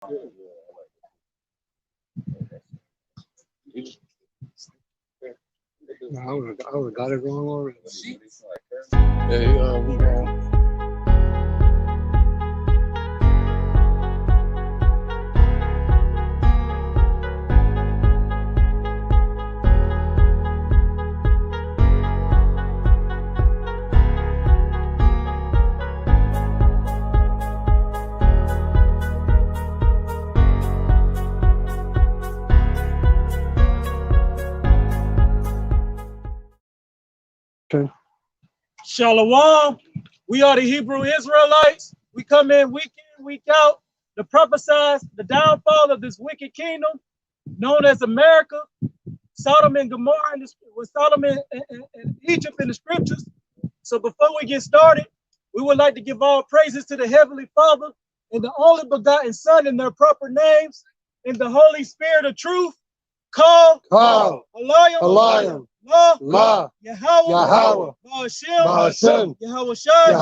No, I would have got it wrong already. Yeah, we wrong. Okay. Shalom. We are the Hebrew Israelites. We come in week out to prophesy the downfall of this wicked kingdom known as America, Sodom and Gomorrah, with Sodom and Egypt in the scriptures. So before we get started, we would like to give all praises to the Heavenly Father and the only begotten Son in their proper names, and the Holy Spirit of truth, called Elayim, La, Yahweh, Ba'ashem, Yahweh Shai,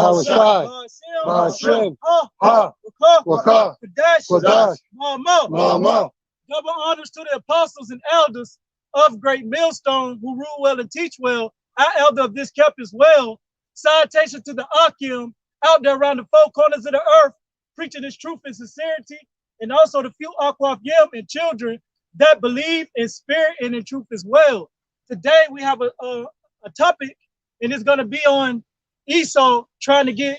Ba'ashem, Waka, Kodash, Mama. Double honors to the apostles and elders of Great Millstone who rule well and teach well. Our elder of this camp as well. Salutation to the Akim out there around the four corners of the earth, preaching his truth and sincerity, and also the few Akwaf Yim and children that believe in spirit and in truth as well. Today we have a topic, and it's going to be on Esau trying to get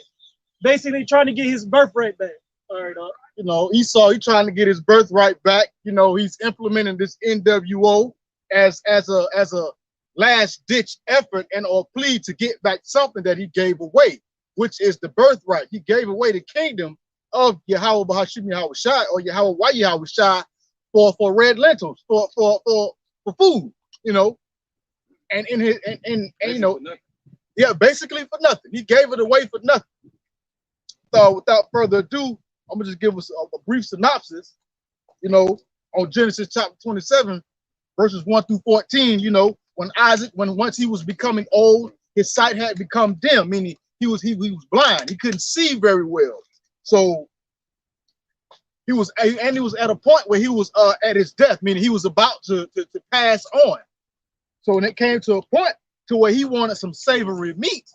his birthright back. All right, You know, Esau, he's trying to get his birthright back. You know, he's implementing this NWO as a last-ditch effort and or plea to get back something that he gave away, which is the birthright. He gave away the kingdom of Yahweh Bahashim Yahweh Shai, or Yahweh Yahweh Shai, for red lentils, for food, you know, and in his and you know, yeah, basically for nothing. He gave it away for nothing. So without further ado, I'm gonna just give us a brief synopsis, you know, on Genesis chapter 27, verses 1 through 14. You know, when once he was becoming old, his sight had become dim, meaning he was blind. He couldn't see very well. So he was at a point where he was at his death, meaning he was about to pass on. So when it came to a point to where he wanted some savory meat,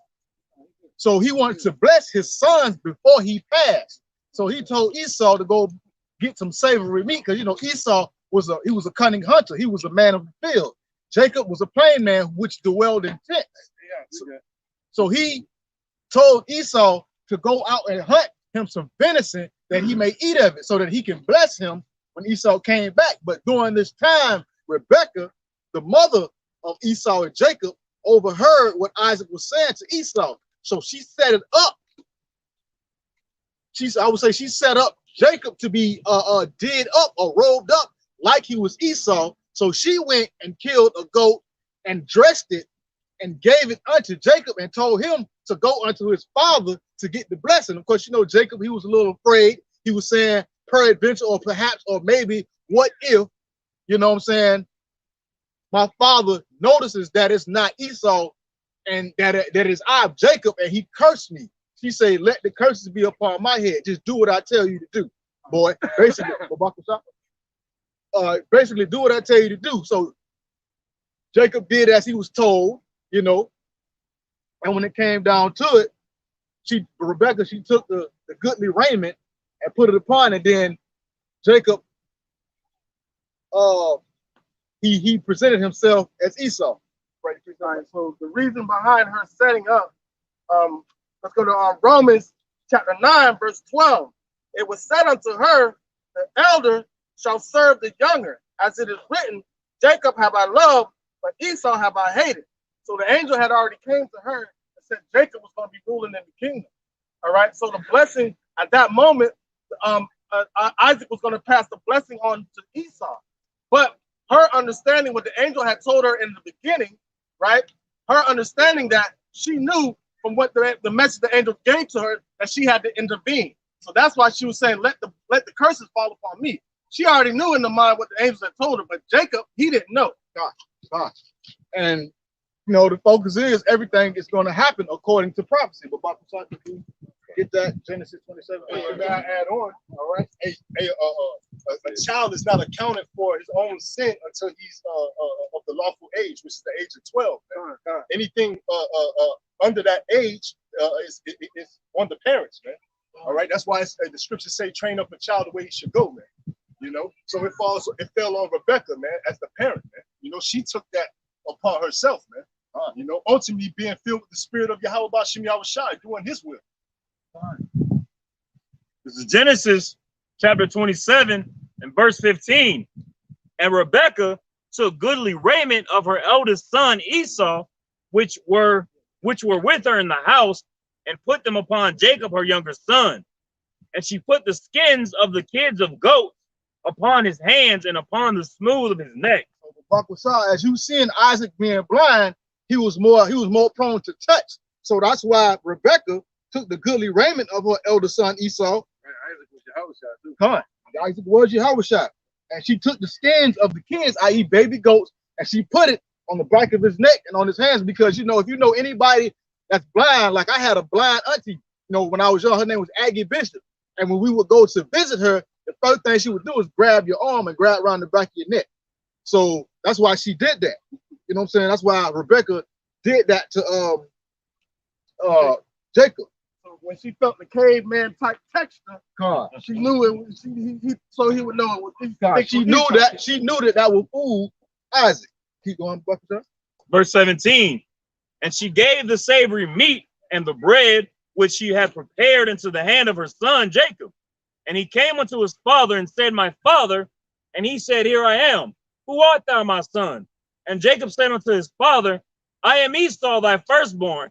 so he wanted to bless his sons before he passed. So he told Esau to go get some savory meat, because you know Esau was a cunning hunter. He was a man of the field. Jacob was a plain man which dwelled in tents. So he told Esau to go out and hunt him some venison that he may eat of it, so that he can bless him when Esau came back. But during this time, Rebekah, the mother of Esau and Jacob, overheard what Isaac was saying to Esau. So she set it up. I would say she set up Jacob to be did up or robed up like he was Esau. So she went and killed a goat and dressed it and gave it unto Jacob and told him to go unto his father to get the blessing. Of course, you know, Jacob, he was a little afraid. He was saying, peradventure, or perhaps, or maybe, what if, you know what I'm saying, my father notices that it's not Esau and that is I, Jacob, and he cursed me. She said, let the curses be upon my head. Just do what I tell you to do, boy. Basically, basically do what I tell you to do. So Jacob did as he was told, you know, and when it came down to it, Rebekah took the goodly raiment and put it upon, and then Jacob, he presented himself as Esau. Right. So the reason behind her setting up, let's go to Romans chapter 9, verse 12. It was said unto her, the elder shall serve the younger, as it is written, Jacob have I loved, but Esau have I hated. So the angel had already came to her and said Jacob was going to be ruling in the kingdom. All right. So the blessing at that moment, Isaac was going to pass the blessing on to Esau. But her understanding what the angel had told her in the beginning, right? Her understanding that she knew from what the message the angel gave to her that she had to intervene. So that's why she was saying, let the curses fall upon me. She already knew in the mind what the angels had told her, but Jacob, he didn't know. Gosh. And you know, the focus is everything is going to happen according to prophecy. But Get that, Genesis 27. May I add on? All right. A child is not accounted for his own sin until he's of the lawful age, which is the age of 12. Anything under that age is on the parents, man. All right. That's why the scriptures say, train up a child the way he should go, man. You know, so it fell on Rebecca, man, as the parent, man. You know, she took that upon herself, man. You know, ultimately being filled with the spirit of Yahweh Bashim Yahushai, doing his will. This is Genesis chapter 27 and verse 15. And Rebekah took goodly raiment of her eldest son Esau, which were with her in the house, and put them upon Jacob her younger son. And she put the skins of the kids of goats upon his hands and upon the smooth of his neck. As you seen Isaac being blind, he was more prone to touch. So that's why Rebecca took the goodly raiment of her elder son Esau. Isaac was Yahushua too. Come on. Isaac was Yahushua. And she took the skins of the kids, i.e. baby goats, and she put it on the back of his neck and on his hands, because, you know, if you know anybody that's blind, like I had a blind auntie, you know, when I was young, her name was Aggie Bishop. And when we would go to visit her, the first thing she would do is grab your arm and grab around the back of your neck. So that's why she did that. You know what I'm saying? That's why Rebecca did that to Jacob. So when she felt the caveman type texture, she knew it. So he would know it was. She knew that would fool Isaac. Keep going, Buster. Verse 17. And she gave the savory meat and the bread which she had prepared into the hand of her son Jacob. And he came unto his father and said, My father. And he said, Here I am. Who art thou, my son? And Jacob said unto his father, I am Esau, thy firstborn.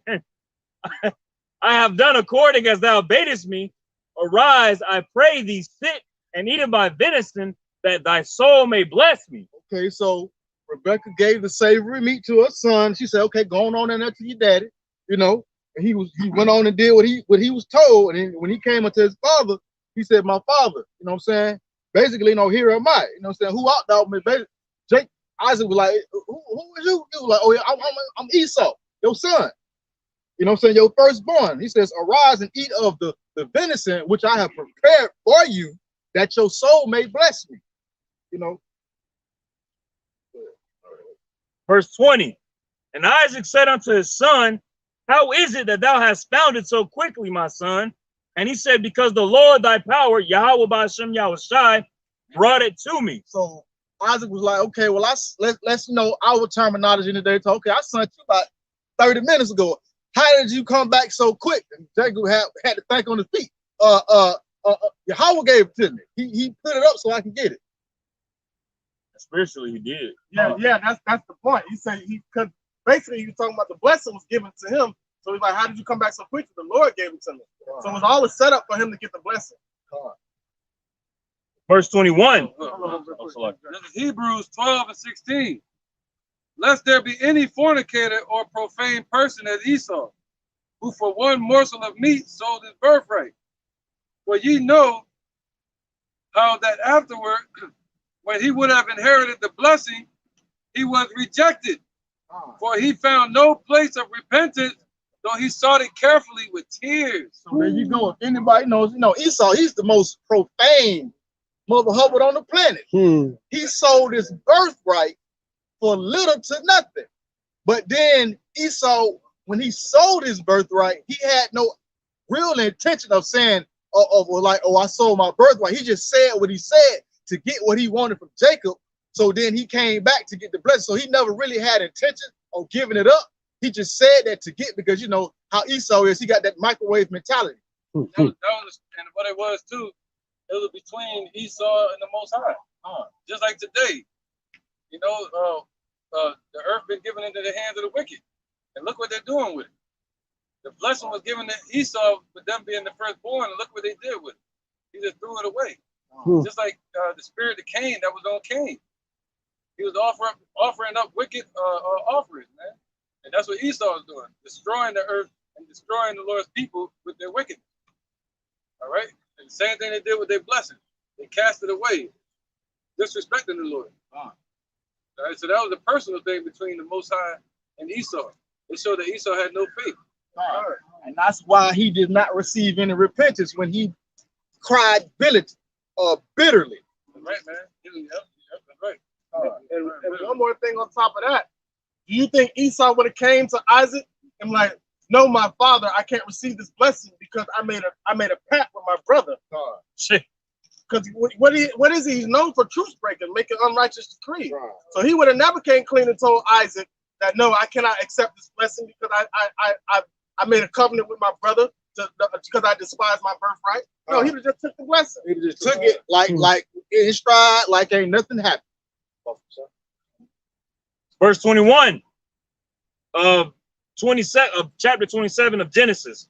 I have done according as thou badest me. Arise, I pray thee, sit and eat of my venison, that thy soul may bless me. Okay, so Rebecca gave the savory meat to her son. She said, okay, go on in there to your daddy, you know. And he went on and did what he was told. And when he came unto his father, he said, my father, you know what I'm saying? Basically, you know, here am I. You know what I'm saying? Who art thou? Isaac was like, who is you? He was like, oh yeah, I'm Esau, your son. You know what I'm saying? Your firstborn. He says, arise and eat of the venison which I have prepared for you, that your soul may bless me. You know. Verse 20. And Isaac said unto his son, how is it that thou hast found it so quickly, my son? And he said, because the Lord thy power, Yahweh Ba'ashem Yahushai, brought it to me. So Isaac was like, okay, well, let's know our terminology today. So, okay, I sent you about 30 minutes ago. How did you come back so quick? And Jacob had to think on his feet. Yahweh gave it to me. He put it up so I can get it. Spiritually, he did. Yeah, that's the point. He said because basically you're talking about the blessing was given to him. So he's like, how did you come back so quickly? The Lord gave it to me. So it was always set up for him to get the blessing. Verse 21. This is Hebrews 12 and 16. Lest there be any fornicator or profane person as Esau, who for one morsel of meat sold his birthright. For ye know how that afterward, when he would have inherited the blessing, he was rejected. For he found no place of repentance, though he sought it carefully with tears. So there you go. If anybody knows, you know, Esau, he's the most profane mother hubbard on the planet. He sold his birthright for little to nothing. But then Esau, when he sold his birthright, he had no real intention of saying, I sold my birthright. He just said what he said to get what he wanted from Jacob. So then he came back to get the blessing. So he never really had intention of giving it up. He just said that to get, because you know how Esau is. He got that microwave mentality. That was, and what it was too, it was between Esau and the Most High. Just like today, you know, the earth been given into the hands of the wicked, and look what they're doing with it. The blessing was given to Esau with them being the firstborn, and look what they did with it. He just threw it away. Just like the spirit of Cain that was on Cain. He was offering up wicked offerings, man. And that's what Esau was doing, destroying the earth and destroying the Lord's people with their wickedness. All right? And the same thing they did with their blessing. They cast it away, disrespecting the Lord. All right? So that was a personal thing between the Most High and Esau. It showed that Esau had no faith. And that's why he did not receive any repentance when he cried bitterly. Right, man. Yep, that's right. And one more thing on top of that, do you think Esau would have came to Isaac and like, no, my father, I can't receive this blessing because I made a pact with my brother? Shit. Because what is he? He's known for truce breaking, making unrighteous decrees. Right. So he would have never came clean and told Isaac that no, I cannot accept this blessing because I made a covenant with my brother because I despise my birthright. No, he would have just took the blessing. He just took it like in his stride, like ain't nothing happened. Verse 21 of chapter 27 of Genesis.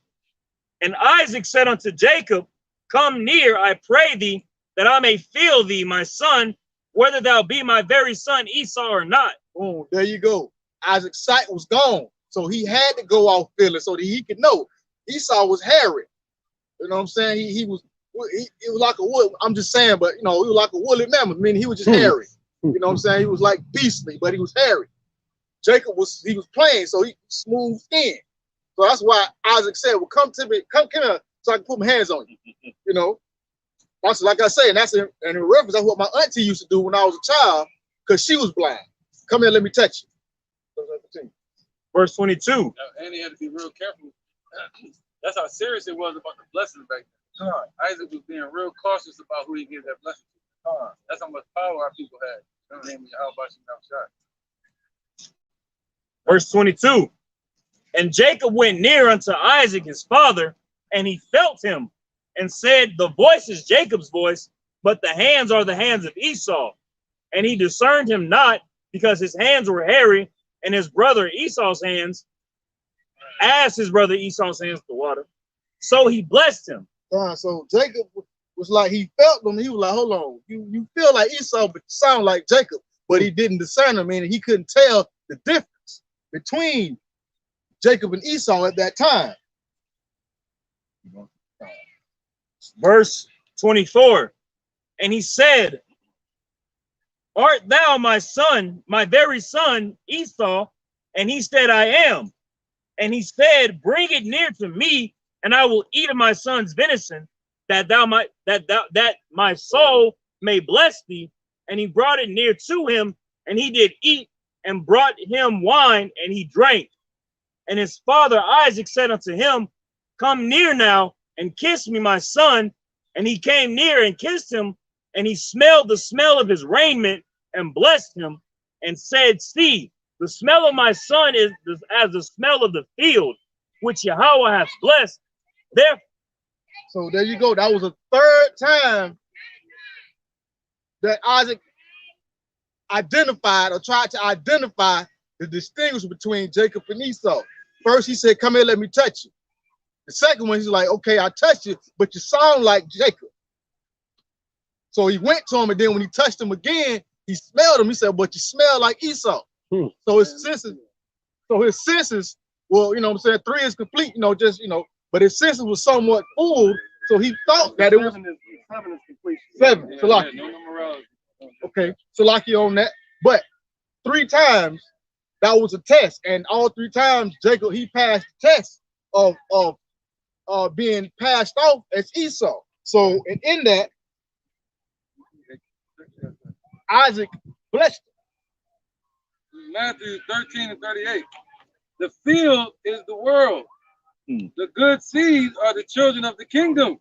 And Isaac said unto Jacob, come near, I pray thee, that I may feel thee, my son, whether thou be my very son Esau or not. Boom, there you go. Isaac's sight was gone, so he had to go off feeling so that he could know. Esau was hairy. You know what I'm saying? He was like a wood. I'm just saying, but you know, he was like a woolly mammoth. I mean, he was just hairy. You know what I'm saying? He was like beastly, but he was hairy. Jacob was plain, so he smooth skin. So that's why Isaac said, well, come to me, come here, so I can put my hands on you. You know, that's like I say, and that's in reference. That's what my auntie used to do when I was a child, because she was blind. Come here, let me touch you. Verse 22. And he had to be real careful. That's how serious it was about the blessings back then. Isaac was being real cautious about who he gave that blessing to. That's how much power our people had. Verse 22. And Jacob went near unto Isaac his father, and he felt him, and said, the voice is Jacob's voice, but the hands are the hands of Esau. And he discerned him not, because his hands were hairy, and his brother Esau's hands, as his brother Esau's hands the water. So he blessed him. So Jacob was like, he felt them. He was like, hold on, you feel like Esau, but you sound like Jacob. But he didn't discern him, and he couldn't tell the difference between Jacob and Esau at that time. Verse 24. And he said, art thou my son, my very son Esau? And he said, I am. And he said, bring it near to me, and I will eat of my son's venison, that my soul may bless thee. And he brought it near to him, and he did eat, and brought him wine, and he drank. And his father Isaac said unto him, come near now, and kiss me, my son. And he came near and kissed him, and he smelled the smell of his raiment, and blessed him, and said, see, the smell of my son is as the smell of the field, which Yahweh hath blessed. So there you go. That was the third time that Isaac identified or tried to identify the distinction between Jacob and Esau. First, he said, come here, let me touch you. The second one, he's like, okay, I touched you, but you sound like Jacob. So he went to him, and then when he touched him again, he smelled him. He said, but you smell like Esau. So his senses, well, you know what I'm saying, 3 is complete, you know, just, you know, but his senses was somewhat fooled, so he thought that it was 7 is complete. 7, Salaki. Okay, Salaki on that. But 3 times, that was a test, and all 3 times, Jacob, he passed the test of being passed off as Esau. So, and in that, Isaac blessed him. Matthew 13 and 38. The field is the world. The good seeds are the children of the kingdom,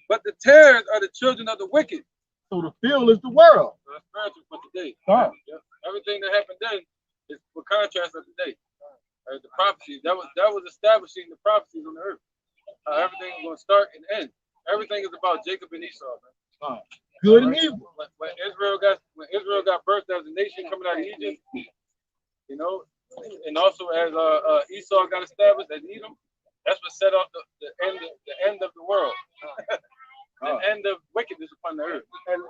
but the tares are the children of the wicked. So the field is the world. So that's spiritual for today. Yeah. Everything that happened then is for contrast of today. Right? The prophecy that was establishing the prophecies on the earth. Everything is going to start and end. Everything is about Jacob and Esau, man. Good and evil. When Israel got birthed as a nation coming out of Egypt, you know, and also as Esau got established as Edom, that's what set off the end of the world, the end of wickedness upon the earth.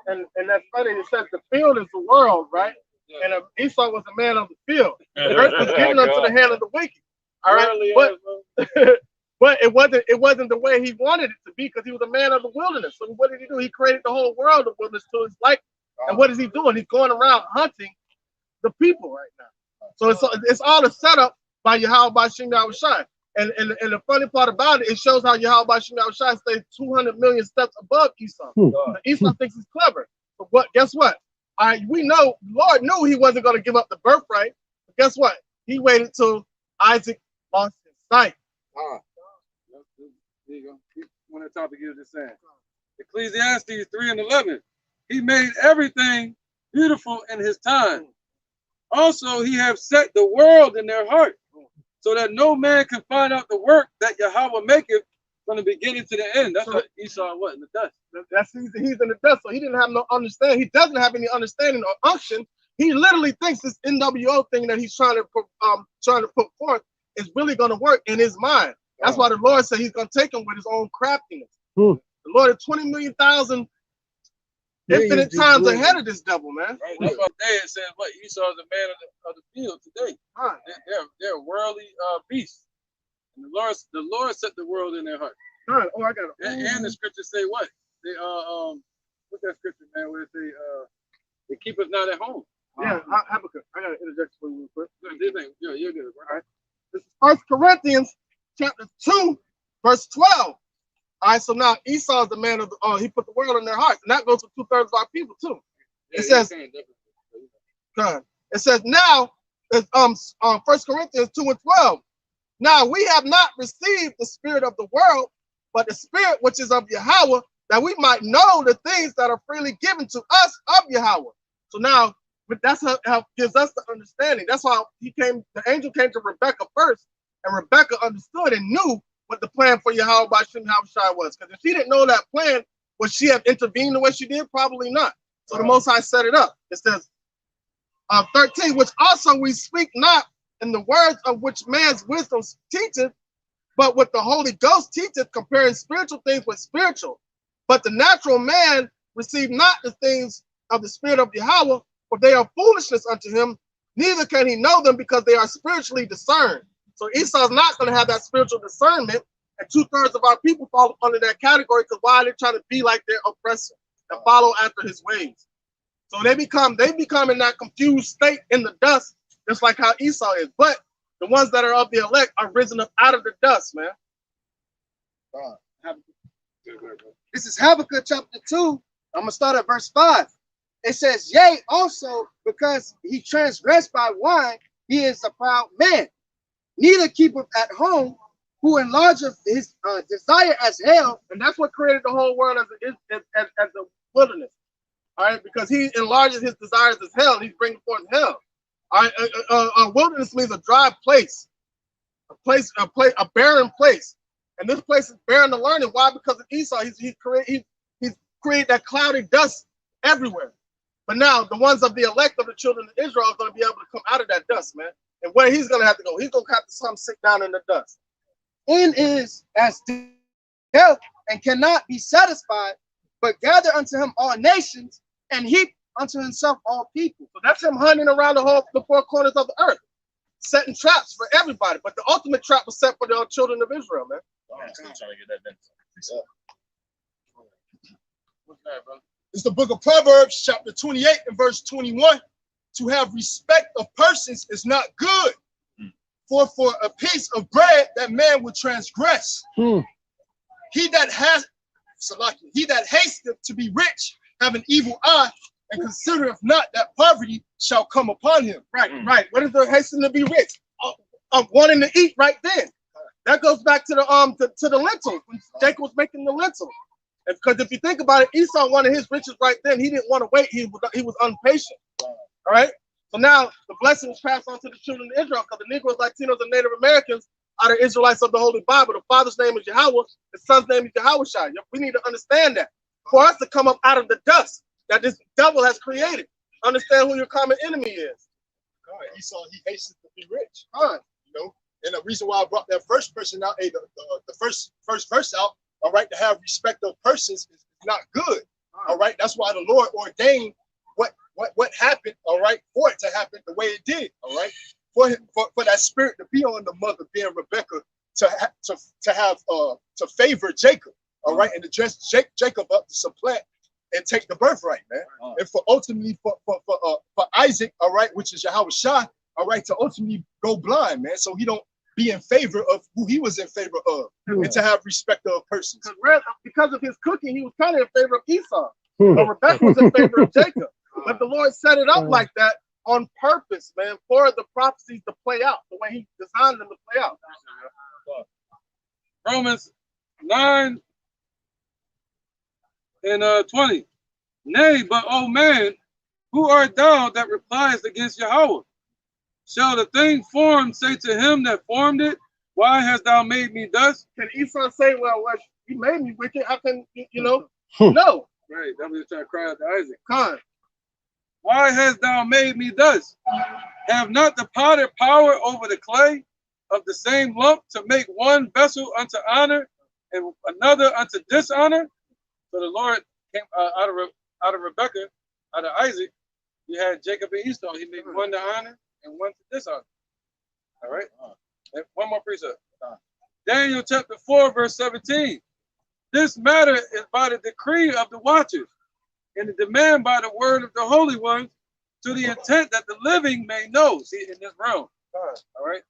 And that's funny. It says the field is the world, right? Yeah. And Esau was a man of the field. The earth was given unto the hand of the wicked. All right, but it wasn't the way he wanted it to be, because he was a man of the wilderness. So what did he do? He created the whole world of wilderness to his likeness. And what is he doing? He's going around hunting the people right now. So it's all a setup by Yahweh by Shing Shine. And the funny part about it, it shows how Yahweh Shai stays 200 million steps above Esau. Esau thinks he's clever. But what? Guess what? We know Lord knew he wasn't going to give up the birthright. But guess what? He waited till Isaac lost his sight. There you go. One of the topic you were just saying. Ecclesiastes 3:11. He made everything beautiful in his time. Also, he have set the world in their heart, so that no man can find out the work that Yahweh maketh from the beginning to the end. That's what Esau was in the dust. He's in the dust, so he didn't have no understanding. He doesn't have any understanding or unction. He literally thinks this NWO thing that he's trying to put forth is really going to work in his mind. That's why the Lord said he's going to take him with his own craftiness. The Lord is 20 million thousand infinite times ahead of this devil, man. Right. That's why it says what Esau is the man of the field today. They're worldly beasts. And the Lord set the world in their heart. Oh, I got it. And the scriptures say what? They what's that scripture, man? Where they keep us not at home. Yeah, Habakkuk. I got to interject for you real quick. Yeah, you're good. All right. This is 1 Corinthians chapter 2, verse 12. All right, so now Esau is the man of the, he put the world in their hearts, and that goes to 2/3 of our people too. Yeah, it says now, it's 1 Corinthians 2:12. Now we have not received the spirit of the world, but the spirit which is of Yahweh, that we might know the things that are freely given to us of Yahweh. So now, but that's how gives us the understanding. That's why the angel came to Rebecca first, and Rebecca understood and knew what the plan for Yahweh by Shem Shai was. Because if she didn't know that plan, would she have intervened the way she did? Probably not. So the Most High set it up. It says 13, which also we speak not in the words of which man's wisdom teacheth, but what the Holy Ghost teacheth, comparing spiritual things with spiritual. But the natural man receive not the things of the spirit of Yahweh, for they are foolishness unto him, neither can he know them because they are spiritually discerned. So Esau's not going to have that spiritual discernment, and 2/3 of our people fall under that category because why are they trying to be like their oppressor and follow after his ways? So they become in that confused state in the dust, just like how Esau is. But the ones that are of the elect are risen up out of the dust, man. This is Habakkuk chapter 2. I'm going to start at verse 5. It says, yea, also, because he transgressed by wine, he is a proud man. Neither keepeth at home, who enlargeth his desire as hell. And that's what created the whole world as a wilderness. All right, because he enlarges his desires as hell. He's bringing forth hell. All right, a wilderness means a dry place, a barren place. And this place is barren to learning. Why? Because of Esau. He's created that cloudy dust everywhere. But now the ones of the elect of the children of Israel are going to be able to come out of that dust, man. And where he's going to have to go, he's going to have to come sit down in the dust. And is as death and cannot be satisfied, but gather unto him all nations and heap unto himself all people. So that's him hunting around the four corners of the earth, setting traps for everybody. But the ultimate trap was set for the children of Israel, man. I'm still trying to get that done. What's that, brother? It's the book of Proverbs, chapter 28 and verse 21. To have respect of persons is not good, for a piece of bread that man would transgress. He that hasteth to be rich have an evil eye, and considereth not that poverty shall come upon him. Right. What is the hasten to be rich? Wanting to eat right then. That goes back to the lentils when Jacob was making the lentil. Because if you think about it, Esau wanted his riches right then. He didn't want to wait. He was impatient. All right. So now the blessing was passed on to the children of Israel because the Negroes, Latinos, and Native Americans are the Israelites of the Holy Bible. The father's name is Yahweh. The son's name is Yahweh Shai. We need to understand that for us to come up out of the dust that this devil has created. Understand who your common enemy is. Esau, he hastens to be rich. You know, and the reason why I brought that first person out, the first verse out, all right, to have respect of persons is not good. All right, that's why the Lord ordained what happened, all right, for it to happen the way it did, all right, for that spirit to be on the mother, being Rebecca, to favor Jacob, all right, and to dress Jacob up to supplant and take the birthright, man, and for ultimately for Isaac, all right, which is Yahweh Shai, all right, to ultimately go blind, man, so he don't be in favor of who he was in favor of, and to have respect of persons. Because of his cooking, he was kind of in favor of Esau. But Rebecca was in favor of Jacob. But the Lord set it up like that on purpose, man, for the prophecies to play out the way he designed them to play out. Romans 9 and 20. Nay, but O man, who art thou that repliest against Yahweh? Shall the thing formed say to him that formed it, why hast thou made me thus? Can Esau say, well, he made me wicked? How can, No. Right, that was trying to cry out to Isaac. Con. Why hast thou made me thus? Have not the potter power over the clay of the same lump to make one vessel unto honor and another unto dishonor? So the Lord came out of Rebekah, out of Isaac. You had Jacob and Esau. He made one to honor and one to dishonor. All right. And one more precept. Daniel chapter 4, verse 17. This matter is by the decree of the watchers, and the demand by the word of the holy ones, to the intent that the living may know. See, in this realm. All right.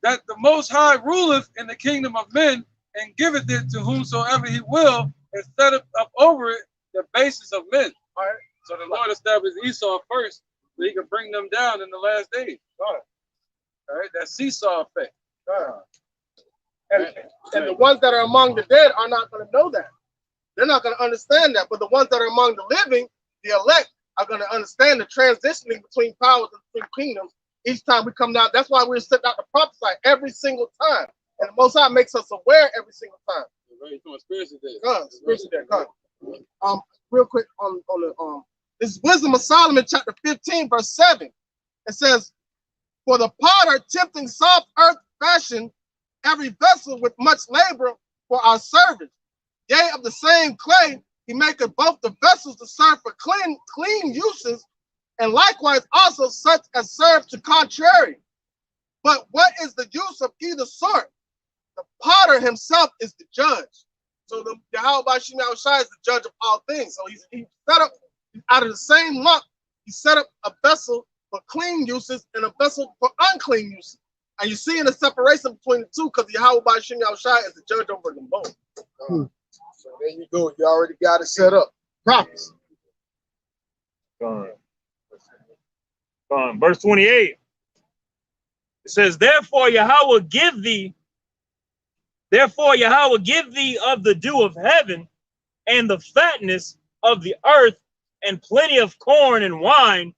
That the Most High ruleth in the kingdom of men and giveth it to whomsoever he will, and set up over it the basis of men. All right. So the Lord established Esau first, so he could bring them down in the last days. All right. That seesaw effect. And the ones that are among the dead are not going to know that. They're not going to understand that. But the ones that are among the living, the elect, are going to understand the transitioning between powers and between kingdoms. Each time we come down, that's why we're sent out to prophesy every single time. And the Most High makes us aware every single time. Real quick on the this is Wisdom of Solomon, chapter 15, verse 7. It says, for the potter tempting soft earth fashion every vessel with much labor for our service. Yea, of the same clay, he maketh both the vessels to serve for clean uses, and likewise also such as serve to contrary. But what is the use of either sort? The potter himself is the judge. So the Yahweh Bashim Yahushua is the judge of all things. So he set up out of the same lump, he set up a vessel for clean uses and a vessel for unclean uses. And you see in the separation between the two, because Yahweh Bashim Yahushua is the judge over them both. So there you go. You already got it set up. Prophets. Verse 28. It says, Therefore Yahweh give thee of the dew of heaven and the fatness of the earth and plenty of corn and wine.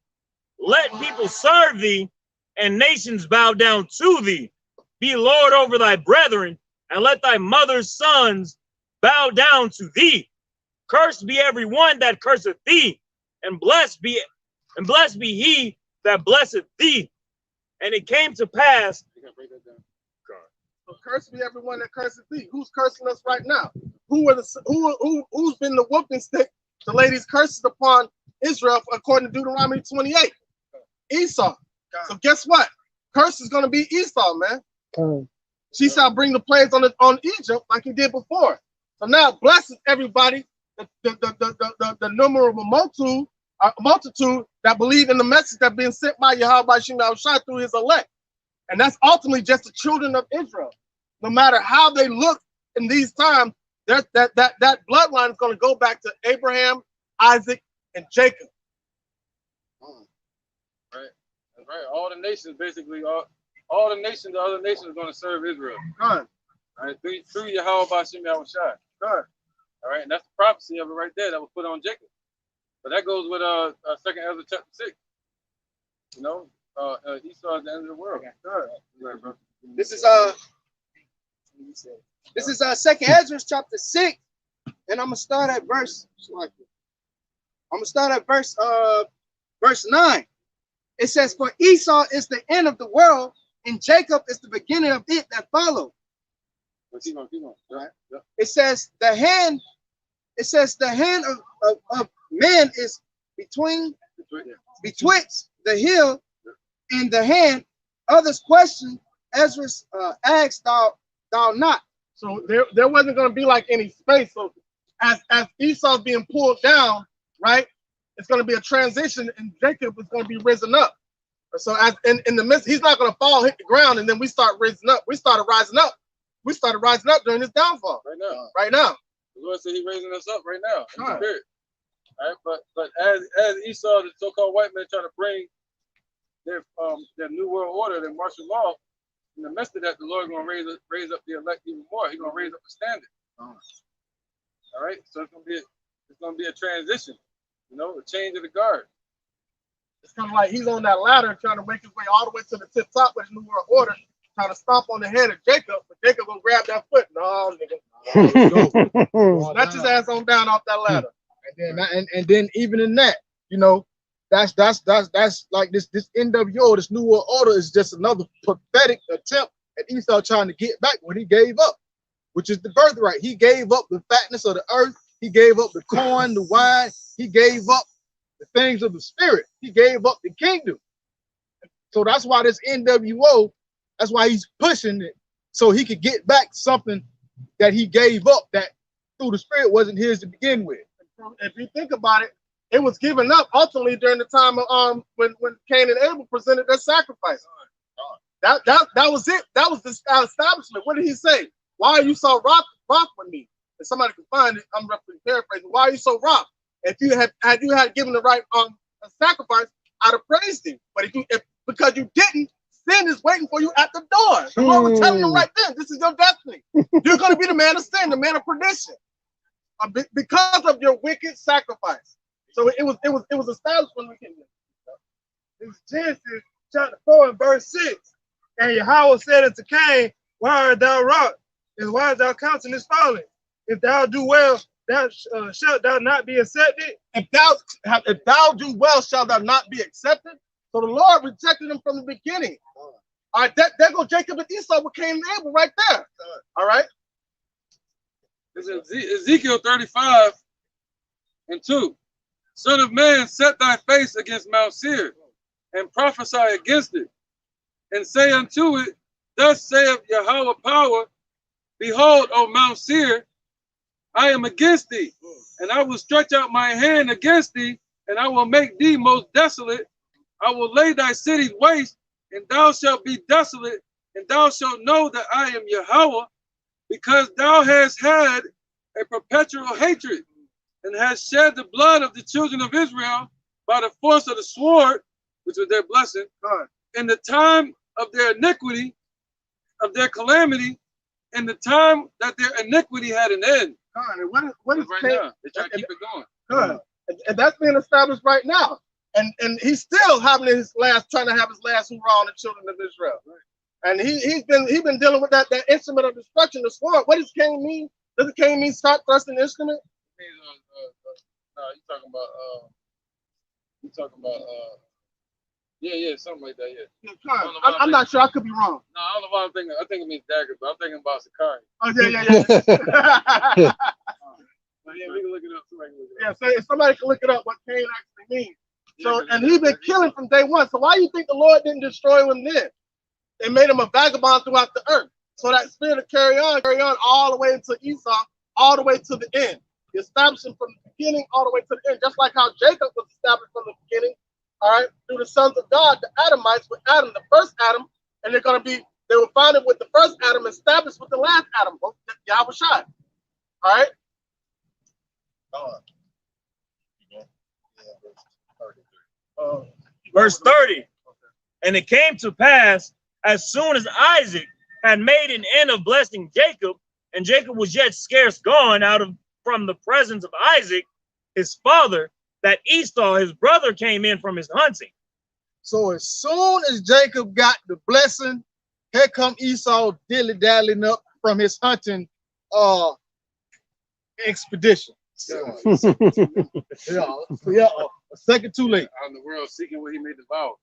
Let people serve thee and nations bow down to thee. Be Lord over thy brethren, and let thy mother's sons bow down to thee. Cursed be every one that curseth thee, and blessed be he that blesseth thee. And it came to pass. So cursed be everyone that curseth thee. Who's cursing us right now? Who's been the whooping stick to lay these curses upon Israel according to Deuteronomy 28? Esau. So guess what? Curse is going to be Esau, man. She shall bring the plagues on Egypt like he did before. So now blesses everybody, the numerable multitude that believe in the message that's being sent by Yahweh Bashim Yahushua through his elect. And that's ultimately just the children of Israel. No matter how they look in these times, that bloodline is going to go back to Abraham, Isaac, and Jacob. Right. That's right. All the nations, basically, all the nations, the other nations are going to serve Israel. All right. Through Yahweh Bashim Yahushua. All right. And that's the prophecy of it right there that was put on Jacob. But that goes with 2nd Ezra chapter 6. You know, Esau is the end of the world. This is 2nd Ezra chapter 6, and I'm gonna start at verse 9. It says, for Esau is the end of the world, and Jacob is the beginning of it that follows. Keep on. Right. Yep. It says the hand of man is betwixt the hill and the hand. Others question, Ezra asked thou not. So there wasn't going to be like any space. So as Esau's being pulled down, right, it's going to be a transition, and Jacob is going to be risen up. So as in the midst, he's not going to fall, hit the ground, and then we start raising up. We started rising up. We started rising up during his downfall. Right now. Right now. The Lord said He's raising us up right now in the spirit. All right, but as Esau, the so-called white man, try to bring their new world order, their martial law, in the midst of that, the Lord is going to raise up the elect even more. He's going to raise up the standard. All right, so it's going to be a transition, you know, a change of the guard. It's kind of like he's on that ladder trying to make his way all the way to the tip top with his new world order, trying to stomp on the head of Jacob, but Jacob gonna grab that foot. No, nigga. No, snatch his ass on down off that ladder. And then even in that, you know, that's like this NWO, this new world order is just another pathetic attempt at Esau trying to get back what he gave up, which is the birthright. He gave up the fatness of the earth. He gave up the corn, the wine. He gave up the things of the spirit. He gave up the kingdom. So that's why this NWO, that's why he's pushing it, so he could get back something that he gave up that through the spirit wasn't his to begin with. If you think about it, it was given up ultimately during the time of when Cain and Abel presented their sacrifice. That was it. That was the establishment. What did he say? Why are you so rough with me? If somebody can find it, I'm roughly paraphrasing. Why are you so rough? If you had given the right sacrifice, I'd have praised him. But because you didn't, sin is waiting for you at the door. The Lord was telling them right then, this is your destiny. You're going to be the man of sin, the man of perdition, because of your wicked sacrifice. So it was established when we came here. It was Genesis chapter 4 and verse 6. And Yahweh said unto Cain, why art thou wroth? And why art thou countenance fallen? If thou do well, thou shalt thou not be accepted. If thou do well, shalt thou not be accepted. So the Lord rejected him from the beginning. All right, there go Jacob and Esau with Cain and Abel right there. All right. This is Ezekiel 35 and 2. Son of man, set thy face against Mount Seir, and prophesy against it, and say unto it, thus saith Yahweh power, behold, O Mount Seir, I am against thee, and I will stretch out my hand against thee, and I will make thee most desolate. I will lay thy cities waste, and thou shalt be desolate, and thou shalt know that I am Yahweh, because thou hast had a perpetual hatred, and hast shed the blood of the children of Israel by the force of the sword, which was their blessing, in the time of their iniquity, of their calamity, in the time that their iniquity had an end. What is right now? They try to keep it going. And that's being established right now. And he's still trying to have his last hurrah on the children of Israel. And he's been dealing with that instrument of destruction, the sword. What does Cain mean? Does it Cain mean start thrusting the instrument? No, you're talking about yeah, something like that, yeah. I'm not sure, I could be wrong. No, I don't know what I'm thinking. I think it means dagger, but I'm thinking about Sakari. Oh, yeah. Yeah, we can look it up. Somebody can look it up. Yeah, so if somebody can look it up what Cain actually means. So, and he's been killing from day one. So why do you think the Lord didn't destroy him then? They made him a vagabond throughout the earth. So that spirit will carry on all the way into Esau, all the way to the end. He established him from the beginning all the way to the end, just like how Jacob was established from the beginning, all right, through the sons of God, the Adamites with Adam, the first Adam, and they will find it with the first Adam established with the last Adam, Yahweh Shai. All right? Verse 30. And it came to pass, as soon as Isaac had made an end of blessing Jacob, and Jacob was yet scarce gone from the presence of Isaac, his father, that Esau, his brother, came in from his hunting. So as soon as Jacob got the blessing, here come Esau dilly-dallying up from his hunting expedition. Yeah, a second too late. Out in the world seeking what he made devour.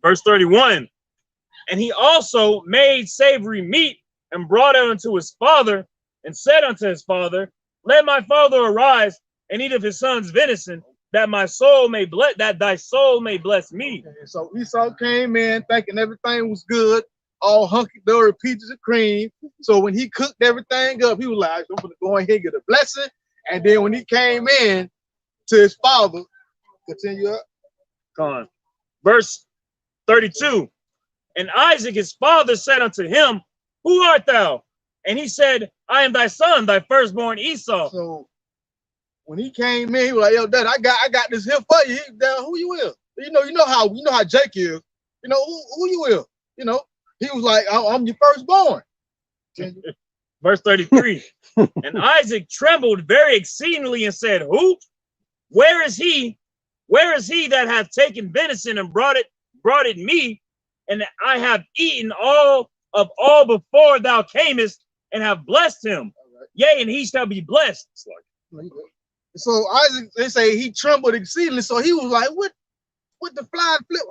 Verse 31. And he also made savory meat and brought it unto his father, and said unto his father, let my father arise and eat of his son's venison, that thy soul may bless me. Okay, so Esau came in thinking everything was good, all hunky-dory, peaches and cream. So when he cooked everything up, he was like, I'm going to go ahead and get a blessing. And then when he came in to his father, continue up. Come on. Verse 32. And Isaac his father said unto him, who art thou? And he said, I am thy son, thy firstborn Esau. So when he came in, he was like, yo, Dad, I got this here for you. Who you is? You know how Jake is. You know, who you is? You know, he was like, I'm your firstborn. Verse 33. And Isaac trembled very exceedingly and said, who? Where is he? Where is he that hath taken venison and brought it me? And I have eaten all before thou camest, and have blessed him. Right. Yea, and he shall be blessed. So Isaac, they say he trembled exceedingly. So he was like, what the flying flip?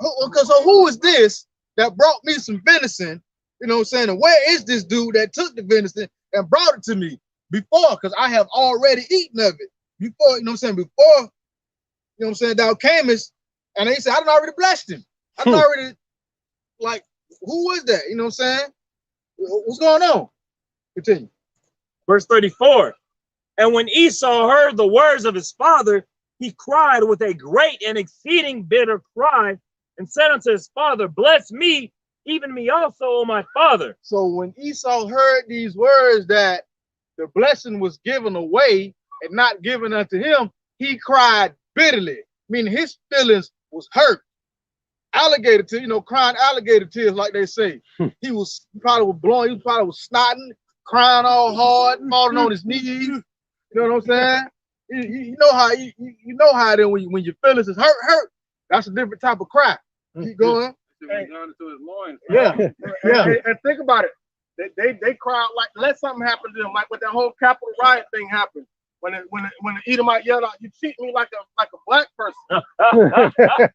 So who is this that brought me some venison? You know what I'm saying? And where is this dude that took the venison and brought it to me before? Because I have already eaten of it before, you know what I'm saying? Before, you know what I'm saying, thou camest. And he said, I done already blessed him. I done already, like, who was that? You know what I'm saying? What's going on? Continue. Verse 34. And when Esau heard the words of his father, he cried with a great and exceeding bitter cry, and said unto his father, bless me, even me also, O my father. So when Esau heard these words that the blessing was given away and not given unto him, he cried bitterly, meaning his feelings was hurt. Alligator tears, you know, crying alligator tears, like they say. He probably was blowing, he probably was snotting, crying all hard, falling on his knees. You know what I'm saying? You know how you know how it is when your feelings is hurt. That's a different type of cry. Keep going. Yeah. And think about it. They cry out like let something happen to them, like when that whole Capitol riot thing happened. When the Edomite yelled out, "You treat me like a black person."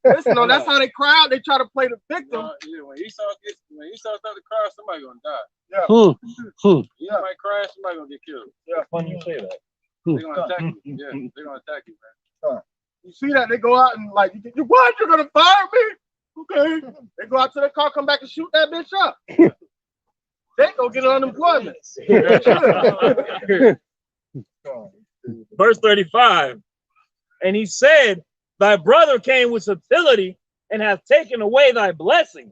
Listen, no, that's how they cry out. They try to play the victim. Yeah, when Esau starts to cry, somebody gonna die. Yeah. You might cry, somebody gonna get killed. Yeah. Funny you say that. They're gonna attack you. Yeah, they're gonna attack you, man. You see that? They go out and like, you what? You're gonna fire me? Okay. They go out to their car, come back and shoot that bitch up. They go get unemployment. Verse 35. And he said, thy brother came with subtlety and hath taken away thy blessing.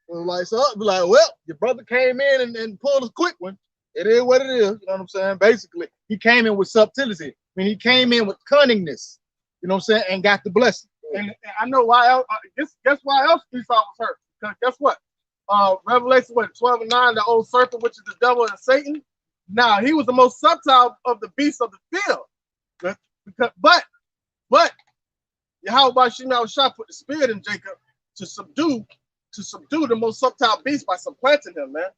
So I'll be like, well, your brother came in and pulled a quick one. It is what it is. You know what I'm saying? Basically, he came in with subtlety. I mean, he came in with cunningness. You know what I'm saying? And got the blessing. And I know why else. Guess why else Esau was hurt? Because guess what? Revelation 12:9, the old serpent, which is the devil and Satan. Now he was the most subtle of the beasts of the field. But Yahweh Shema shot put the spirit in Jacob to subdue the most subtle beast by supplanting him, man.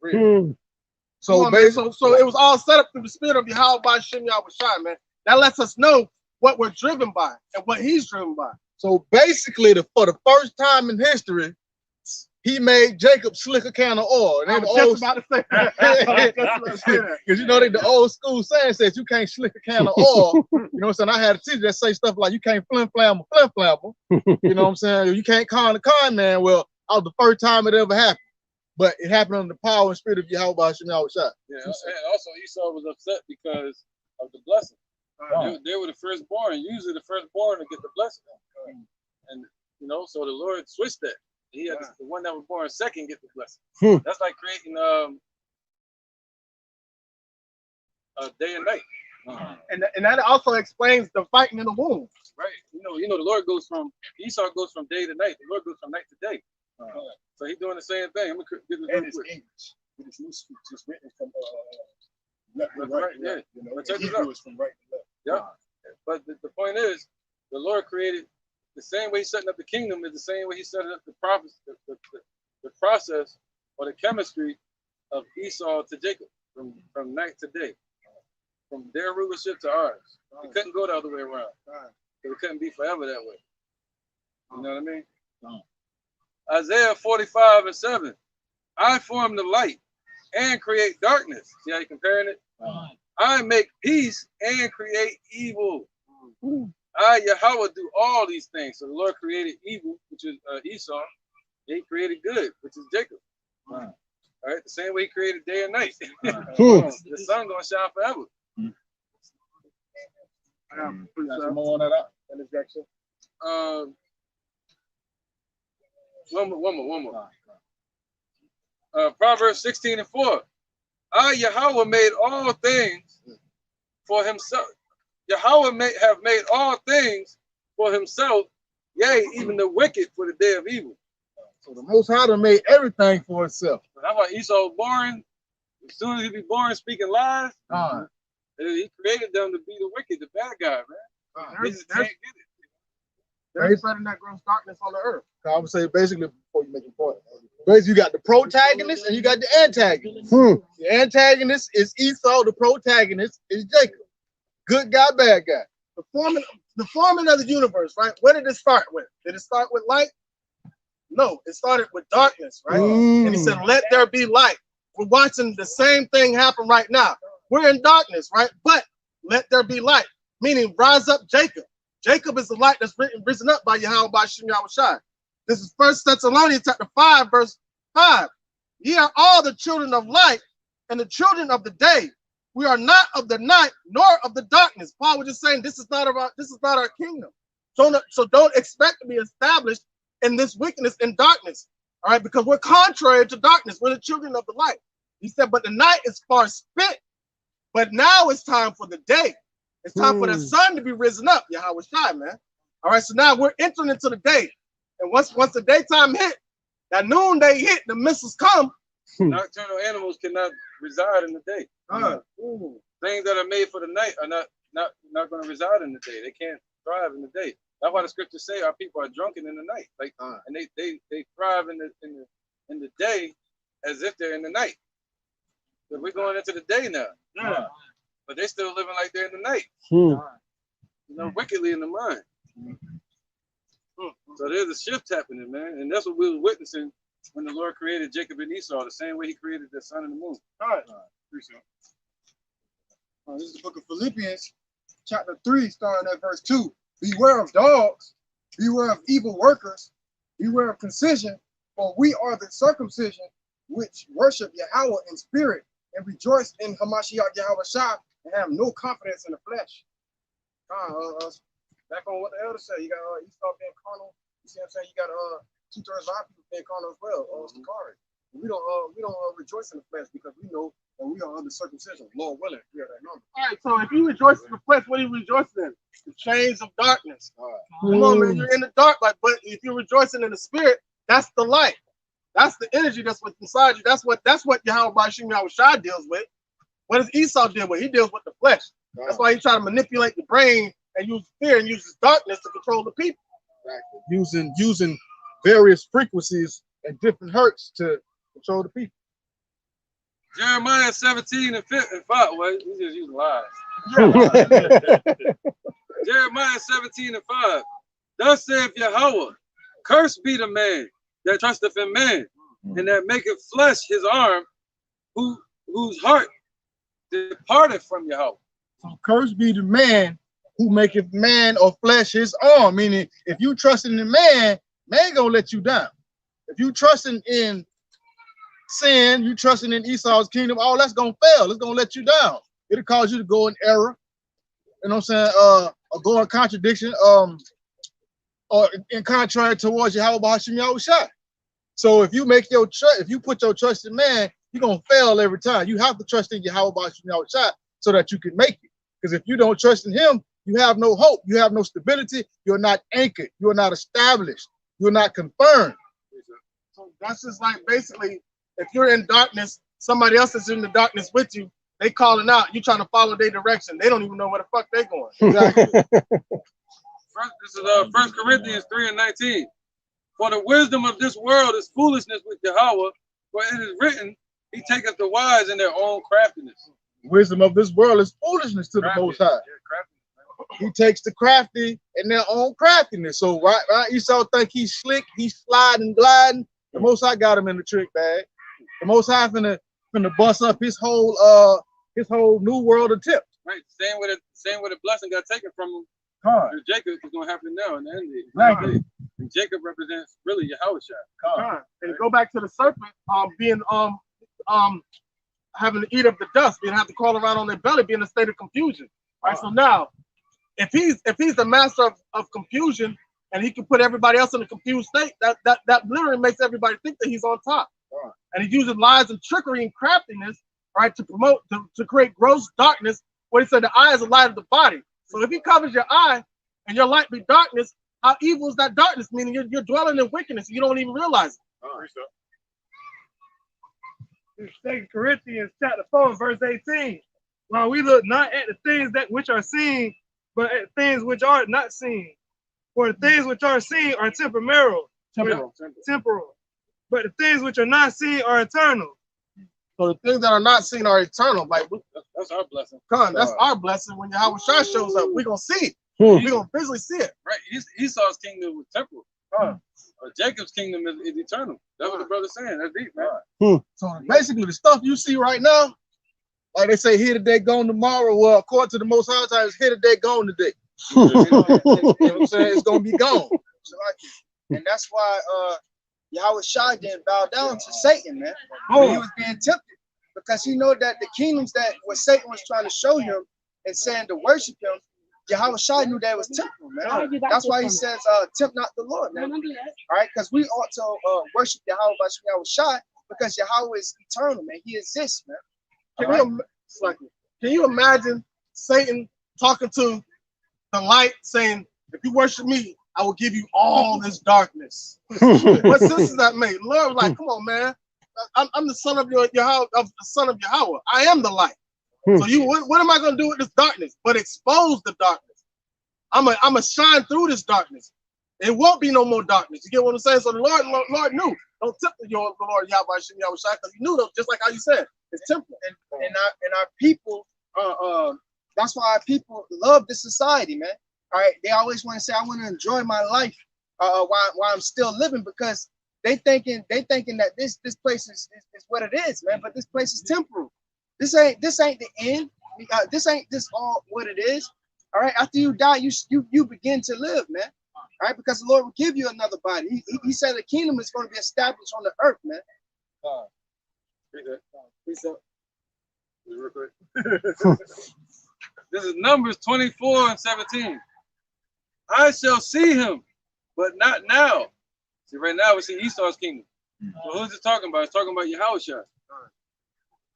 So it was all set up through the spirit of Yahweh Shema Shai, man. That lets us know what we're driven by and what he's driven by. So basically, for the first time in history, he made Jacob slick a can of oil. And I was just about to say that. Because you know the old school saying says you can't slick a can of oil. You know what I'm saying? I had a teacher that say stuff like you can't flim flam. You know what I'm saying? You can't con the con man. Well, that was the first time it ever happened. But it happened under the power and spirit of Yahweh Shem Yahweh Shai. Yeah, and also Esau was upset because of the blessing. They were the firstborn. Usually the firstborn to get the blessing. And you know, so the Lord switched that. He had the one that was born second get the blessing. That's like creating a day and night. And that also explains the fighting in the womb. Right. You know, the Lord goes from Esau goes from day to night. The Lord goes from night to day. So he's doing the same thing. I'm gonna get this and real it's quick. English. It's just written from left to right. Yeah. You know, Hebrew is from right to left. Yeah. But the point is, the Lord created the same way he's setting up the kingdom is the same way he's setting up the process or the chemistry of Esau to Jacob from night to day, from their rulership to ours. It couldn't go the other way around. It couldn't be forever that way. You know what I mean? Isaiah 45:7. I form the light and create darkness. See how you're comparing it? I make peace and create evil. I, Yahweh, do all these things. So the Lord created evil, which is Esau. He created good, which is Jacob. All right, the same way he created day and night. The sun gonna shine forever. More on that interjection. One more. Proverbs 16:4. Yahweh made all things for himself. Yahweh have made all things for himself, yea, even the wicked for the day of evil. So the Most High done made everything for itself. But that's why Esau was born. As soon as he be born speaking lies, he created them to be the wicked, the bad guy, man. They just can't get it. There's something that grows darkness on the earth. I would say basically, before you make a point, basically you got the protagonist and you got the antagonist. The antagonist is Esau, the protagonist is Jacob. Good guy, bad guy. The forming of the universe, right? Where did it start with? Did it start with light? No, it started with darkness, right? And he said, let there be light. We're watching the same thing happen right now. We're in darkness, right? But let there be light, meaning rise up Jacob. Jacob is the light that's risen up by Yahweh by Shem Yahushai. This is 1 Thessalonians chapter 5, verse 5. Ye are all the children of light and the children of the day. We are not of the night nor of the darkness. Paul was just saying this is not our kingdom. So don't expect to be established in this wickedness and darkness. All right, because we're contrary to darkness. We're the children of the light. He said, but the night is far spent. But now it's time for the day. It's time for the sun to be risen up. Yahweh Shai, man. All right, so now we're entering into the day. And once the daytime hit, that noonday hit, the missiles come. Nocturnal animals cannot reside in the day. Things that are made for the night are not going to reside in the day. They can't thrive in the day. That's why the scriptures say our people are drunken in the night. Like, and they thrive in the day as if they're in the night. But we're going into the day now. But they're still living like they're in the night. You know, wickedly in the mind. So there's a shift happening, man. And that's what we were witnessing when the Lord created Jacob and Esau, the same way he created the sun and the moon. All right. Appreciate it. This is the book of Philippians, chapter 3, starting at verse 2. Beware of dogs, beware of evil workers, beware of concision, for we are the circumcision which worship Yahweh in spirit and rejoice in Hamashiach Yahweh Shah and have no confidence in the flesh. Back on what the elder said, you got Esau being carnal. You see what I'm saying? You got 2/3 of our people being carnal as well. Sakari. We don't rejoice in the flesh because we know that we are under circumcision. Lord willing, we are that number. All right, so if you rejoice in the flesh, what are you rejoicing in? The chains of darkness. Come on, man, you're in the dark, but if you're rejoicing in the spirit, that's the light. That's the energy that's what's inside you. That's what Yahweh by Shem Yahushai deals with. What does Esau deal with? He deals with the flesh. That's why he try to manipulate the brain and use fear and uses darkness to control the people. Using various frequencies and different hertz to control the people. Jeremiah 17 and 5. Well, he's just using lies. Jeremiah 17 and 5. Thus saith Yahweh, cursed be the man that trusteth in man, and that maketh flesh his arm, whose heart departed from Yahweh. So cursed be the man who maketh man or flesh his arm. Meaning, if you trusting in man gonna let you down. If you trusting in sin, you trusting in Esau's kingdom, all that's gonna fail. It's gonna let you down. It'll cause you to go in error. You know what I'm saying? Or go in contradiction, or in contrary towards Yahweh B'Hashem Yahushai. So if you make your trust, if you put your trust in man, you're gonna fail every time. You have to trust in Yahweh B'Hashem Yahushai so that you can make it. Because if you don't trust in him, you have no hope, you have no stability, you're not anchored, you're not established, you're not confirmed. So that's just like basically, if you're in darkness, somebody else is in the darkness with you, they calling out, you trying to follow their direction. They don't even know where the fuck they going. Exactly. This is 1 Corinthians 3 and 19. For the wisdom of this world is foolishness with Yahweh, for it is written, he taketh the wise in their own craftiness. Wisdom of this world is foolishness to the Most High. He takes the crafty in their own craftiness. So right, Esau think he's slick, he's sliding, gliding. The Most High got him in the trick bag. The Most High finna bust up his whole new world attempt. Right, same way the blessing got taken from him. Jacob is gonna happen now in the end. Exactly. And Jacob represents really Yahushua. And to go back to the serpent, being having to eat up the dust, being have to crawl around on their belly, being in a state of confusion. Right. So now, if he's the master of confusion and he can put everybody else in a confused state. That literally makes everybody think that he's on top. And he uses lies and trickery and craftiness, right, to promote, to create gross darkness. What he said, the eye is the light of the body. So if he covers your eye and your light be darkness, how evil is that darkness? Meaning you're dwelling in wickedness. You don't even realize it. 2 Corinthians chapter 4, verse 18. While we look not at the things that which are seen, but at things which are not seen. For the things which are seen are temporal. But the things which are not seen are eternal. So the things that are not seen are eternal. Like That's our blessing. that's our blessing. When Yahweh Shai shows up, we're gonna see it. We're gonna visually see it. Right. Esau's kingdom was temporal. Jacob's kingdom is eternal. That's what the brother's saying. That's deep, man. So basically, the stuff you see right now, like they say, here today, gone tomorrow. Well, according to the Most High, it's here today, gone today. You know what I'm saying? It's gonna be gone. And that's why Yahweh Shai didn't bow down to Satan, man. When he was being tempted, because he know that the kingdoms that what Satan was trying to show him and saying to worship him, Yahweh Shai knew that was temporal, man. That's why he says, tempt not the Lord, man. All right, because we ought to worship Yahweh Shai, because Yahweh is eternal, man. He exists, man. Can you imagine Satan talking to the light, saying, if you worship me, I will give you all this darkness? What sense does that make? Lord was like, come on, man. I'm the son of Yahweh. I am the light. So what am I going to do with this darkness? But expose the darkness. I'm a shine through this darkness. It won't be no more darkness. You get what I'm saying? So the Lord knew. Don't tempt the Lord Yahweh Shai, because he knew, just like how you said, it's temporal. And our people, that's why our people love this society, man. All right, they always want to say, I want to enjoy my life while I'm still living, because they thinking that this place is what it is, man. But this place is temporal. This ain't the end. This ain't all what it is. All right, after you die, you begin to live, man. All right, because the Lord will give you another body. He said the kingdom is going to be established on the earth, man. This is Numbers 24:17. I shall see him, but not now. See, right now we see Esau's kingdom. So who's it talking about? It's talking about Yahushua.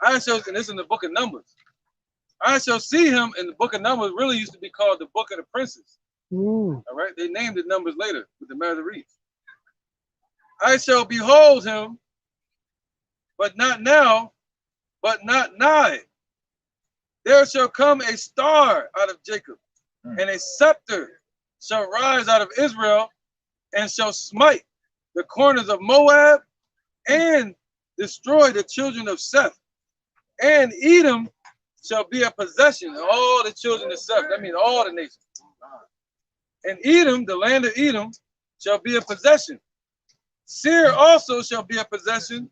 I shall, and this is in the book of Numbers. I shall see him in the book of Numbers really used to be called the book of the princes. All right, they named it Numbers later with the Masoretes. I shall behold him, but not now, but not nigh. There shall come a star out of Jacob, and a scepter shall rise out of Israel, and shall smite the corners of Moab, and destroy the children of Seth. And Edom shall be a possession of all the children of Seth. That means all the nations. And Edom, the land of Edom, shall be a possession. Seir also shall be a possession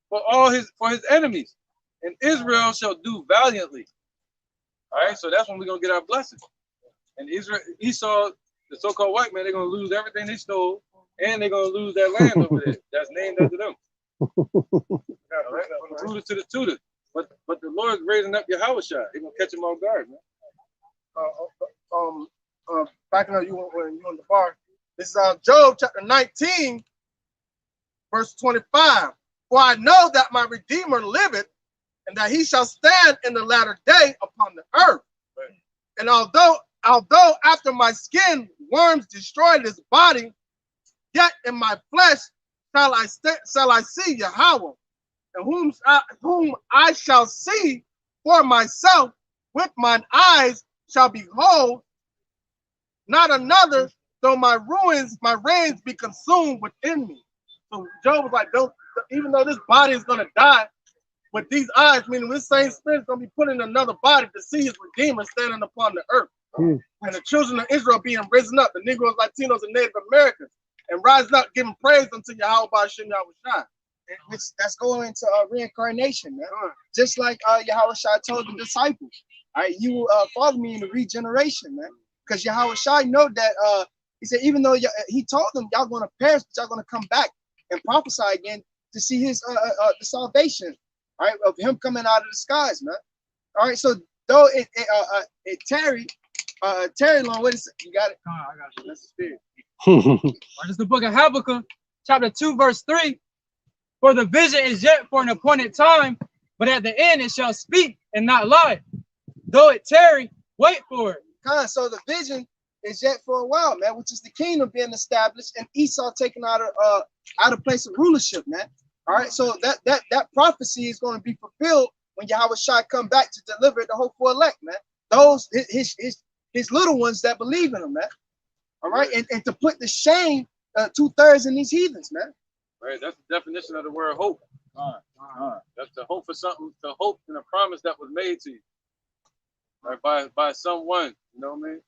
for his enemies. And Israel shall do valiantly. All right, so that's when we're gonna get our blessing. And Esau, the so-called white man, they're gonna lose everything they stole, and they're gonna lose that land over there. That's named after them. All right, from the rooter to the tutor. But the Lord's raising up Yahushua. He's gonna catch them off guard, man. Backing up, you on the bar. This is Job chapter 19, verse 25. For I know that my Redeemer liveth, and that he shall stand in the latter day upon the earth. Right. And although after my skin worms destroy this body, yet in my flesh shall I see Yahweh, and whom I shall see for myself with mine eyes shall behold, not another, though my reins be consumed within me. So Job was like, even though this body is gonna die, with these eyes, meaning this same spirit is gonna be put in another body to see his Redeemer standing upon the earth. And the children of Israel being risen up, the Negroes, Latinos, and Native Americans, and rising up, giving praise unto Yahweh Ba'ashem Yahushua. That's going into reincarnation, man. Just like Yahweh Shai told the disciples, all right, you follow me in the regeneration, man. Because Yahweh Shai know that he said, even though he told them y'all gonna perish, but y'all gonna come back and prophesy again to see his the salvation, all right, of him coming out of the skies, man. All right, so though it tarried, Terry Long, what is it? You got it? I got you. That's the spirit. This is the book of Habakkuk, chapter 2, verse 3. For the vision is yet for an appointed time, but at the end it shall speak and not lie. Though it tarry, wait for it. So the vision is yet for a while, man, which is the kingdom being established and Esau taken out of place of rulership, man. All right, so that prophecy is going to be fulfilled when Yahweh Shai come back to deliver the hopeful elect, man. Those his little ones that believe in him, man. All right, and to put the shame 2/3 in these heathens, man. Right, that's the definition of the word hope. That's the hope for something, the hope in a promise that was made to you, right, by someone. You know what I mean?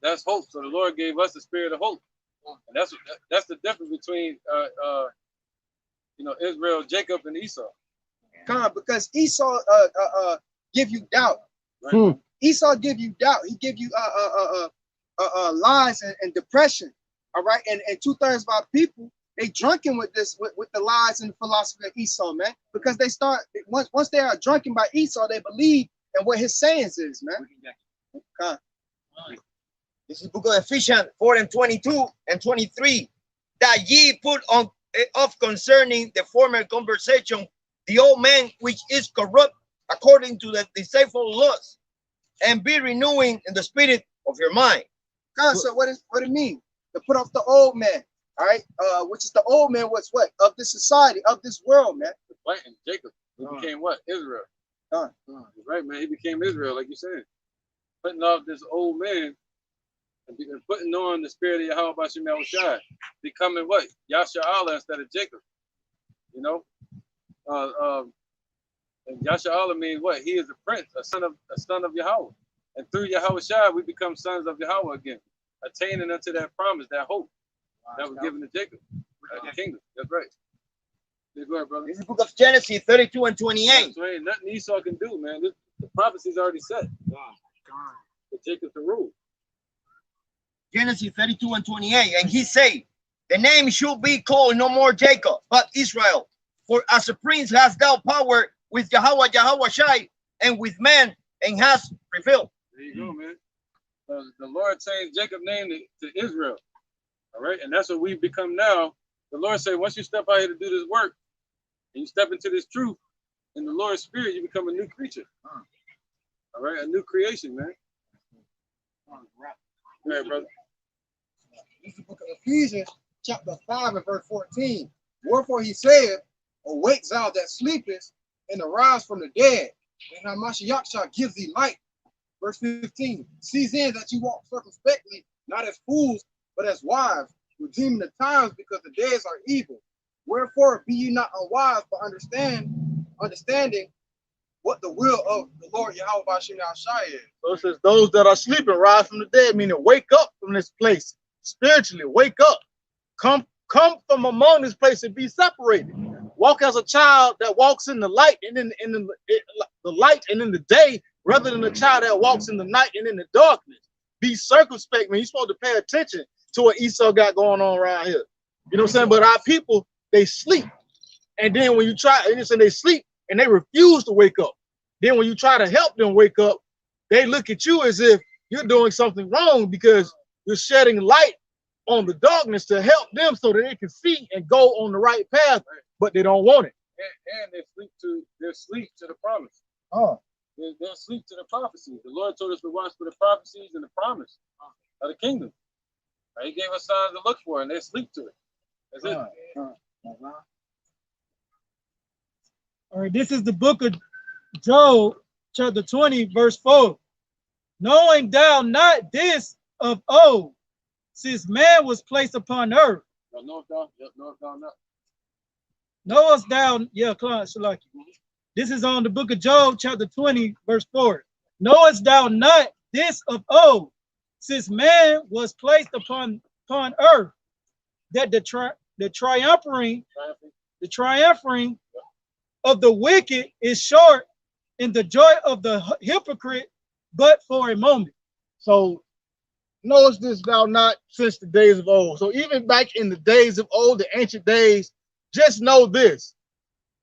That's hope. So the Lord gave us the spirit of hope, and that's the difference between Israel, Jacob, and Esau. Because Esau give you doubt. Right? Esau give you doubt. He give you lies and depression. All right, and 2/3 of our people, they drunken with this, with the lies and the philosophy of Esau, man. Because they start once they are drunken by Esau, they believe in what his sayings is, man. This is the book of Ephesians 4:22 and 23. That ye put on off concerning the former conversation, the old man which is corrupt according to the deceitful lust, and be renewing in the spirit of your mind. So what it mean? To put off the old man, all right? Which is the old man, what's what? Of this society, of this world, man. Right, and Jacob, he became what? Israel. Right, man, he became Israel, like you said. Putting off this old man and putting on the spirit of Yahweh Bashim Yahushai, becoming what? Yasha Allah instead of Jacob. You know? And Yasha Allah means what? He is a prince, a son of Yahweh. And through Yahweh Shai, we become sons of Yahweh again, attaining unto that promise, that hope that was given to Jacob, the kingdom. That's right. Go ahead, brother. This is the book of Genesis 32 and 28. That's right. Nothing Esau can do, man. The prophecy's already set. For Jacob to rule. Genesis 32 and 28. And he said, the name should be called no more Jacob, but Israel. For as a prince hast thou power with Yahweh Shai, and with men, and hast prevailed. There you go, man. The Lord changed Jacob's name to Israel. All right, and that's what we've become now. The Lord said, once you step out here to do this work, and you step into this truth, in the Lord's spirit, you become a new creature. All right, a new creation, man. Go ahead, brother. This is the book of Ephesians, chapter 5 and verse 14. Wherefore he said, awake thou that sleepest, and arise from the dead, and Hamashiach shall give thee light. Verse 15. See then that you walk circumspectly, not as fools, but as wise, redeeming the times, because the days are evil. Wherefore be ye not unwise, but understanding what the will of the Lord Yahweh Bashim Yahushai is. So it says, those that are sleeping, rise from the dead, meaning wake up from this place. Spiritually, wake up. Come from among this place and be separated. Walk as a child that walks in the light and in the light and in the day, rather than a child that walks in the night and in the darkness. Be circumspect, man. You're supposed to pay attention to what Esau got going on around here. You know what I'm saying? But our people, they sleep. And then when you try, they sleep and they refuse to wake up. Then when you try to help them wake up, they look at you as if you're doing something wrong because you're shedding light on the darkness to help them so that they can see and go on the right path, but they don't want it. And they sleep to the promise. They'll sleep to the prophecies. The Lord told us to watch for the prophecies and the promise of the kingdom. He gave us signs to look for, and they sleep to it. That's it. All right, this is the book of Job, chapter 20, verse 4. Knowing thou not this of old, since man was placed upon earth. Knowest thou not? Knowest thou, Shalaki. This is on the book of Job, chapter 20, verse 4. Knowest thou not this of old, since man was placed upon earth, that the triumphing of the wicked is short, and the joy of the hypocrite but for a moment. So knowest this thou not since the days of old. So even back in the days of old, the ancient days, just know this: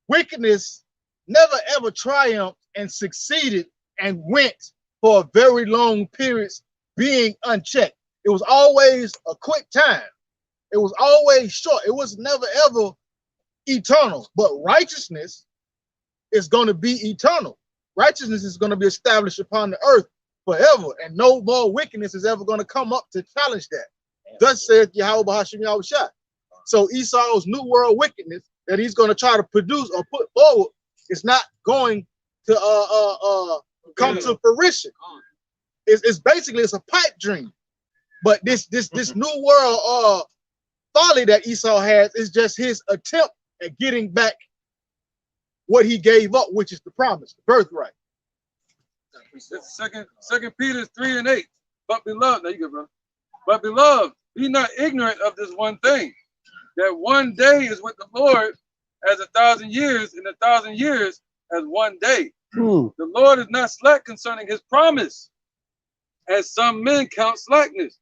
wickedness never ever triumphed and succeeded and went for a very long periods being unchecked. It was always a quick time. It was always short. It was never ever eternal. But righteousness is going to be eternal. Righteousness is going to be established upon the earth forever, and no more wickedness is ever going to come up to challenge that. Thus saith Yahweh Bahashim Yahushua. So Esau's new world wickedness that he's going to try to produce or put forward is not going to come to fruition. It's basically it's a pipe dream. But this new world folly that Esau has is just his attempt at getting back what he gave up, which is the promise, the birthright. Second Peter 3 and 8. But beloved, there you go, bro. But beloved, be not ignorant of this one thing, that one day is with the Lord as 1,000 years, and 1,000 years as one day. The Lord is not slack concerning his promise, as some men count slackness,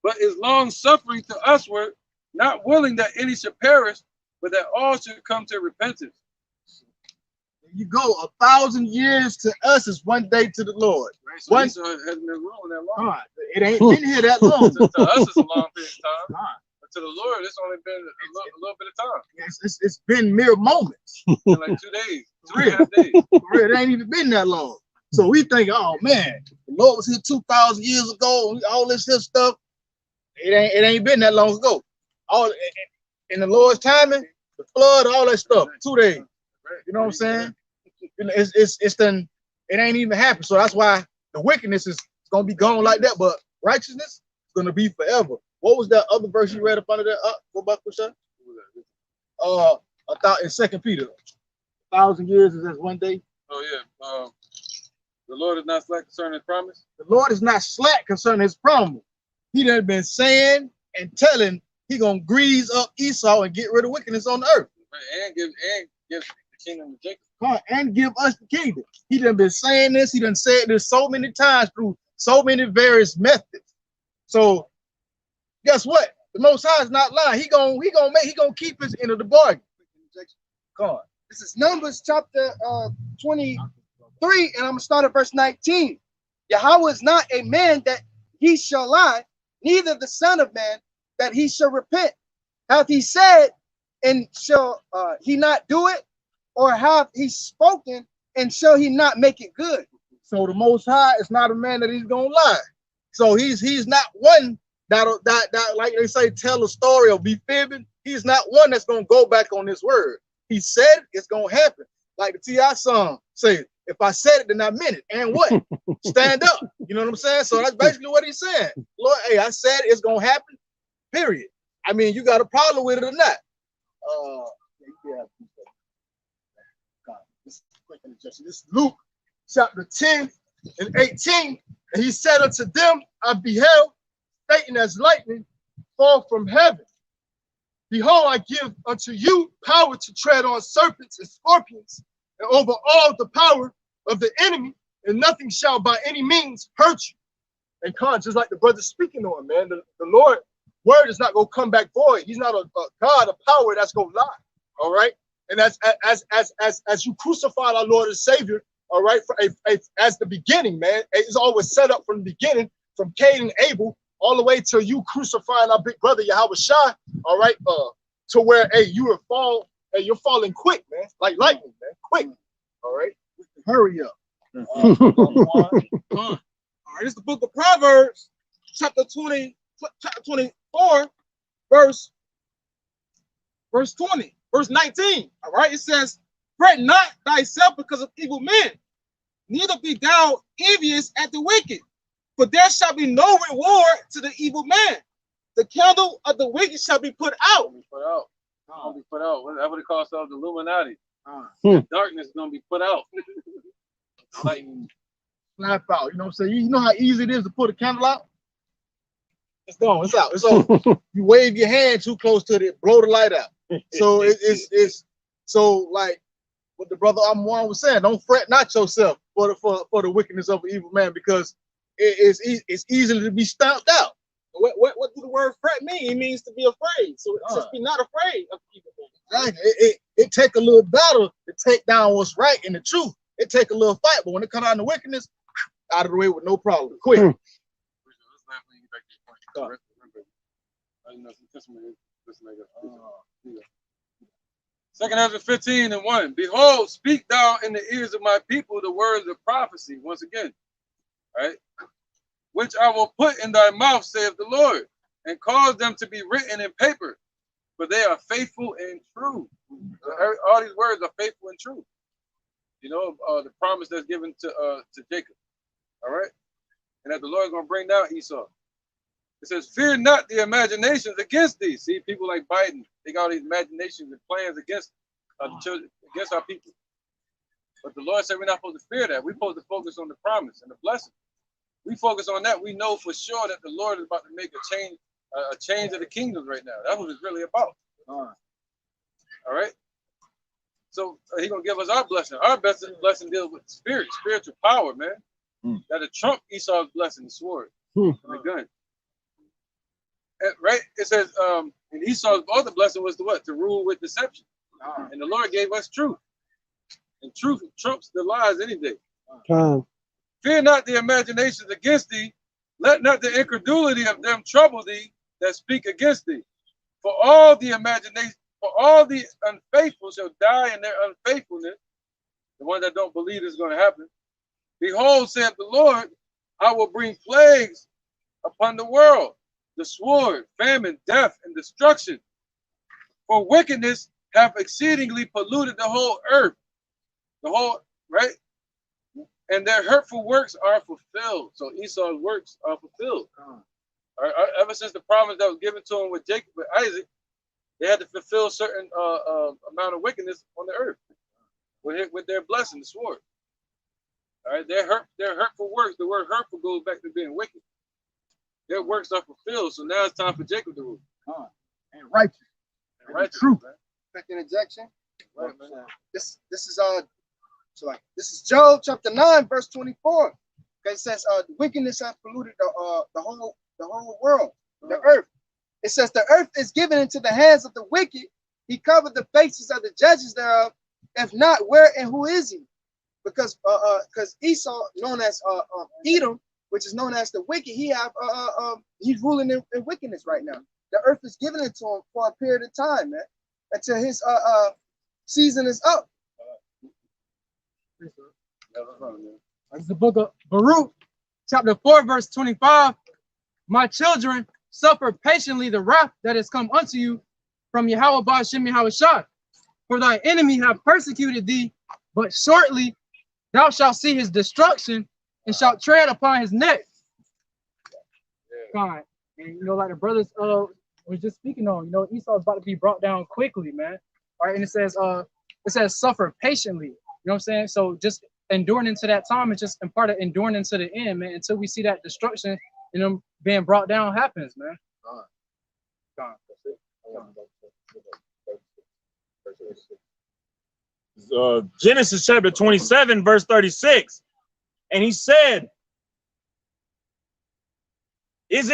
but is long suffering to usward, not willing that any should perish, but that all should come to repentance. You go 1,000 years to us is one day to the Lord. Right, so Esau hasn't been ruling that long. It ain't been here that long. To us, it's a long period of time. But to the Lord, it's only been a little bit of time. It's been mere moments. Like 2 days, 2.5 days. It ain't even been that long. So we think, oh man, the Lord was here 2,000 years ago, all this here stuff. It ain't been that long ago. All in the Lord's timing, the flood, all that stuff, 2 days. You know what I'm saying? It ain't even happened. So that's why the wickedness is gonna be gone like that, but righteousness is gonna be forever. What was that other verse you read up under that? Go back, Kusha. I thought in 2 Peter, 1,000 years is as one day. Oh yeah. The Lord is not slack concerning his promise. The Lord is not slack concerning his promise. He done been saying and telling he gonna grease up Esau and get rid of wickedness on the earth. And give the kingdom to Jacob. And give us the kingdom. He done been saying this. He done said this so many times through so many various methods. So guess what? The Most High is not lying. He gonna keep his end of the bargain. Come on. This is Numbers chapter 23, and I'm gonna start at verse 19. Yahweh is not a man that he shall lie, neither the son of man that he shall repent. Hath he said, and shall he not do it? Or have he spoken, and shall he not make it good? So the Most High is not a man that he's gonna lie. So he's not one that like they say, tell a story or be fibbing. He's not one that's gonna go back on his word. He said it's gonna happen. Like the T.I. song say, if I said it, then I meant it. And what? Stand up. You know what I'm saying? So that's basically what he's saying. Lord, hey, I said it's gonna happen. Period. I mean, you got a problem with it or not? This is Luke chapter 10 and 18. And he said unto them, I beheld Satan as lightning fall from heaven. Behold, I give unto you power to tread on serpents and scorpions, and over all the power of the enemy, and nothing shall by any means hurt you. And just like the brother speaking on, man, the Lord word is not going to come back void. He's not a God of power that's going to lie. All right. And as you crucified our Lord and Savior, all right, as the beginning, man, it's always set up from the beginning, from Cain and Abel, all the way to you crucifying our big brother Yahweh Shai, all right, to where, hey, you're falling quick, man, like lightning, man, quick, all right, hurry up. All right, this is the book of Proverbs, chapter 24, verse 20. Verse 19, all right, it says, fret not thyself because of evil men, neither be thou envious at the wicked, for there shall be no reward to the evil man. The candle of the wicked shall be put out. Be put out. Be put out. That's what it calls the Illuminati. Darkness is going to be put out. Lightning. Snap out. You know what I'm saying? You know how easy it is to put a candle out? It's gone. It's out. It's over. You wave your hand too close to it, blow the light out. So it's so like what the brother Amwan was saying. Don't fret not yourself for the wickedness of an evil man, because it's easily to be stomped out. What do the word fret mean? It means to be afraid. So just be not afraid of evil men. Exactly. It take a little battle to take down what's right and the truth. It take a little fight, but when it comes out in the wickedness, out of the way with no problem. Quick. Second Ezra 15:1. Behold, speak thou in the ears of my people the words of prophecy. Once again, right? Which I will put in thy mouth, saith the Lord, and cause them to be written in paper, for they are faithful and true. All these words are faithful and true. You know, the promise that's given to Jacob. All right, and that the Lord is going to bring down Esau. It says, "Fear not the imaginations against thee." See, people like Biden, they got all these imaginations and plans against the children, against our people. But the Lord said we're not supposed to fear that. We're supposed to focus on the promise and the blessing. We focus on that. We know for sure that the Lord is about to make a change of the kingdoms right now. That's what it's really about. All right. So He's gonna give us our blessing. Our blessing deals with spiritual power, man. That'll trump Esau's blessing, the sword, and the gun. Right? It says, and Esau's other blessing was to rule with deception. And the Lord gave us truth. And truth trumps the lies any day. Fear not the imaginations against thee. Let not the incredulity of them trouble thee that speak against thee. For all the unfaithful shall die in their unfaithfulness. The ones that don't believe is going to happen. Behold, saith the Lord, I will bring plagues upon the world, the sword, famine, death, and destruction. For wickedness hath exceedingly polluted the whole earth. The whole, right? And their hurtful works are fulfilled. So Esau's works are fulfilled. Right? Ever since the promise that was given to him with Jacob, with Isaac, they had to fulfill certain amount of wickedness on the earth with their blessing, the sword. All right, their hurtful works. The word hurtful goes back to being wicked. Their works are fulfilled. So now it's time for Jacob to rule. And righteous. And righteous, truth. man. Quick interjection. Right, This is Job chapter 9, verse 24. Okay, it says wickedness has polluted the whole world, the earth. It says the earth is given into the hands of the wicked. He covered the faces of the judges thereof. If not, where and who is he? Because Esau, known as Edom, which is known as the wicked, he's ruling in wickedness right now. The earth is given it to him for a period of time, man, until his season is up. It's the book of Baruch, chapter 4, verse 25. My children, suffer patiently the wrath that has come unto you from Yahweh Ba'ashem Yahushua. For thy enemy have persecuted thee, but shortly thou shalt see his destruction and shalt tread upon his neck. God, and you know, like the brothers was just speaking on, you know, Esau is about to be brought down quickly, man. All right, and it says suffer patiently. You know what I'm saying? So just enduring into that time is just in part of enduring into the end, man, until we see that destruction and them being brought down happens, man. Genesis chapter 27, verse 36. And he said, is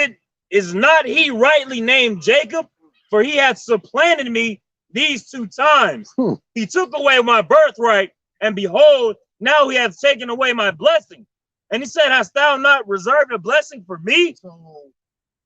not he rightly named Jacob? For he hath supplanted me these 2 times. He took away my birthright, and behold, now he hath taken away my blessing. And he said, hast thou not reserved a blessing for me? So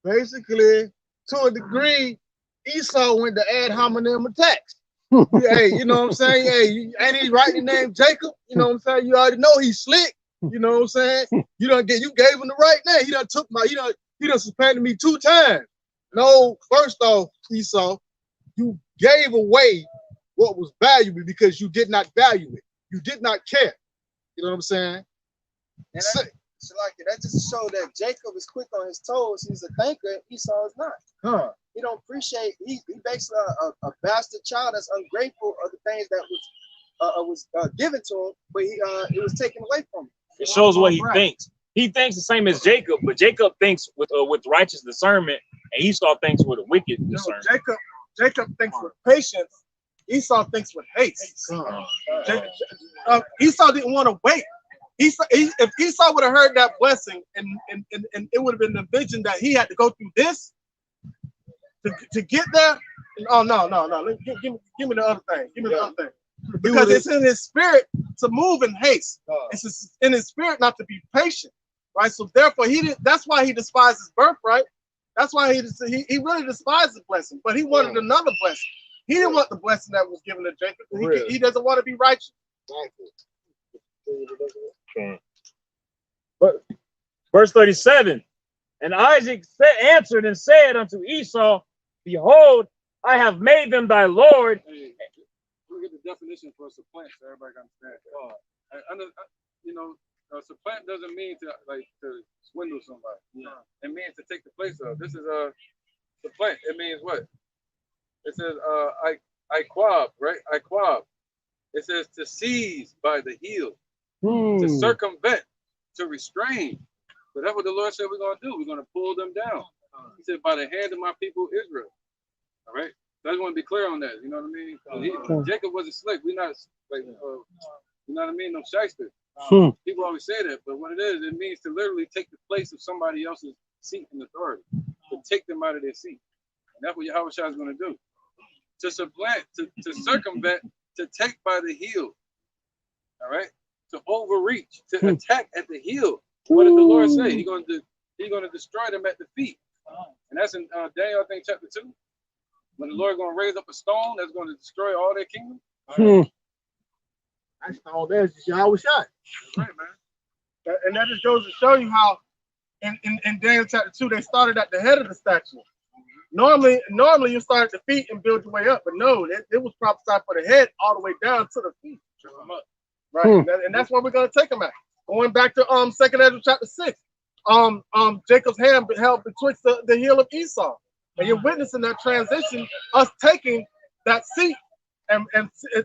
basically, to a degree, Esau went to ad hominem attacks. Hey, you know what I'm saying? Hey, ain't he rightly named Jacob? You know what I'm saying? You already know he's slick. You know what I'm saying? You gave him the right name. He done supplanted me 2 times. No, first off, Esau, you gave away what was valuable because you did not value it. You did not care. You know what I'm saying? And that just show that Jacob is quick on his toes. He's a thinker. Esau is not. He don't appreciate. He basically a bastard child that's ungrateful of the things that was given to him, but it was taken away from him. It shows what he thinks. He thinks the same as Jacob, but Jacob thinks with righteous discernment, and Esau thinks with a wicked discernment. Jacob thinks with patience. Esau thinks with haste. Esau didn't want to wait. If Esau would have heard that blessing, and it would have been the vision that he had to go through this to get there. Oh no! Give me the other thing. Give me the other thing. Because it's in his spirit to move in haste. It's in his spirit not to be patient, right? So therefore, that's why he despised his birthright. That's why he really despised the blessing, but he wanted another blessing. He didn't want the blessing that was given to Jacob. He doesn't want to be righteous. But verse 37, and Isaac answered and said unto Esau, behold, I have made them thy Lord. Hey, look at the definition for supplant so everybody can understand. You know, supplant doesn't mean to swindle somebody. Yeah. It means to take the place of. This is a supplant. It means what? It says I quab, right? I quab. It says to seize by the heel, to circumvent, to restrain. So that's what the Lord said we're going to do. We're going to pull them down. He said, by the hand of my people Israel. All right? So I just want to be clear on that. You know what I mean? Jacob wasn't slick. We're not like, you know what I mean? No shyster. People always say that, but what it is, it means to literally take the place of somebody else's seat in authority, to take them out of their seat. And that's what Yahweh Shai is going to do. To supplant, to circumvent, to take by the heel. All right? To overreach, to attack at the heel. What did the Lord say? He's going to destroy them at the feet. And that's in Daniel, I think, chapter 2. When the Lord is going to raise up a stone that's going to destroy all their kingdom. That stone there is just Yahweh Shai. That's right, man. And that just goes to show you how in Daniel chapter 2, they started at the head of the statue. Normally you start at the feet and build your way up, but no, it was prophesied for the head all the way down to the feet. Right, and that's where we're gonna take them at. Going back to 2nd Ezra chapter 6, Jacob's hand held betwixt the heel of Esau, and you're witnessing that transition, us taking that seat and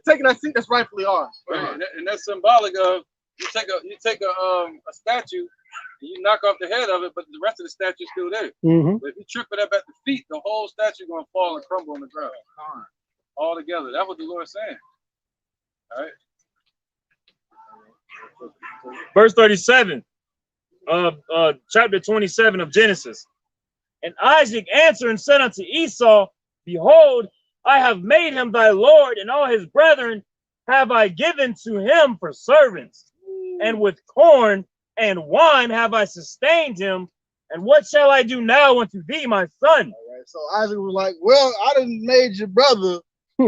taking that seat that's rightfully ours. Right. And that's symbolic of you take a statue. You knock off the head of it, but the rest of the statue is still there. But if you trip it up at the feet, the whole statue is going to fall and crumble on the ground. All together. That's what the Lord is saying. All right. Verse 37 of chapter 27 of Genesis. And Isaac answered and said unto Esau, behold, I have made him thy Lord, and all his brethren have I given to him for servants. And with corn and wine have I sustained him. And what shall I do now unto thee, my son? All right, so Isaac was like, well, I done made your brother,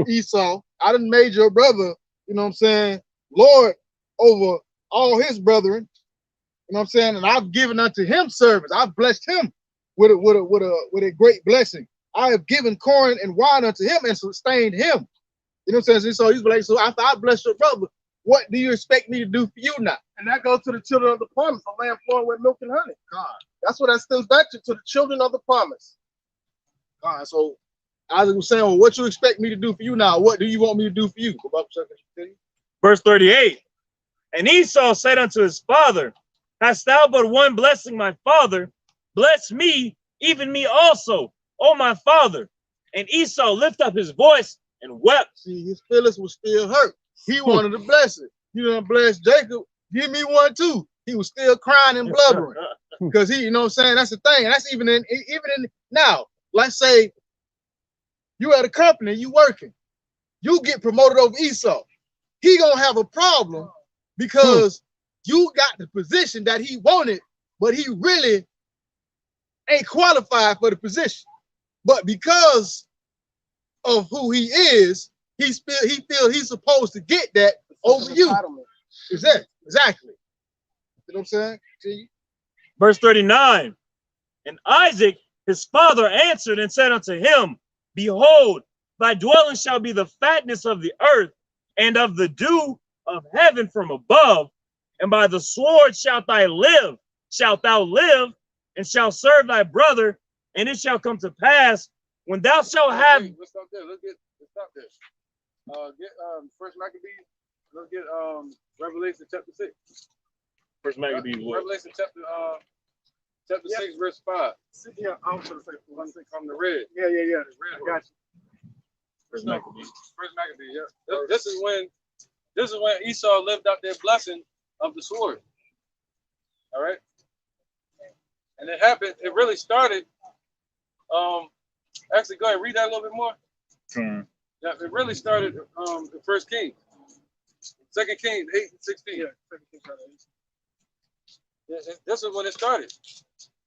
Esau, I done made your brother, you know what I'm saying, Lord over all his brethren, you know what I'm saying, and I've given unto him servants. I've blessed him with a great blessing. I have given corn and wine unto him and sustained him. You know what I'm saying? So he's like, so after I bless your brother, what do you expect me to do for you now? And that goes to the children of the promise, a land flowing with milk and honey. God. That's what that stems back to the children of the promise. God. So Isaac was saying, well, what you expect me to do for you now? What do you want me to do for you? Verse 38. And Esau said unto his father, hast thou but one blessing, my father? Bless me, even me also, O my father. And Esau lifted up his voice and wept. See, his feelings was still hurt. He wanted a blessing. You done bless Jacob, give me one too. He was still crying and blubbering. Because he, you know what I'm saying? That's the thing. That's even in now. Let's say you at a company, you working. You get promoted over Esau. He gonna have a problem because you got the position that he wanted, but he really ain't qualified for the position. But because of who he is, he feels he's supposed to get that over you. Exactly. You know what I'm saying? See? Verse 39. And Isaac, his father, answered and said unto him, behold, thy dwelling shall be the fatness of the earth, and of the dew of heaven from above, and by the sword shalt thou live, and shalt serve thy brother, and it shall come to pass when thou shalt have. Let's stop there. Let's stop there. Get First Maccabees. Let's get Revelation chapter 6. First Maccabees. Revelation chapter 6 verse 5. Yeah, I was gonna say from the red. Yeah. I got you. First Maccabees. Yeah. This is when Esau lived out their blessing of the sword. All right. And it happened. It really started. Actually, go ahead and read that a little bit more. Yeah, it really started in 1 Kings. 2 Kings 8 and 16. Yeah, 2 Kings 8. This is when it started.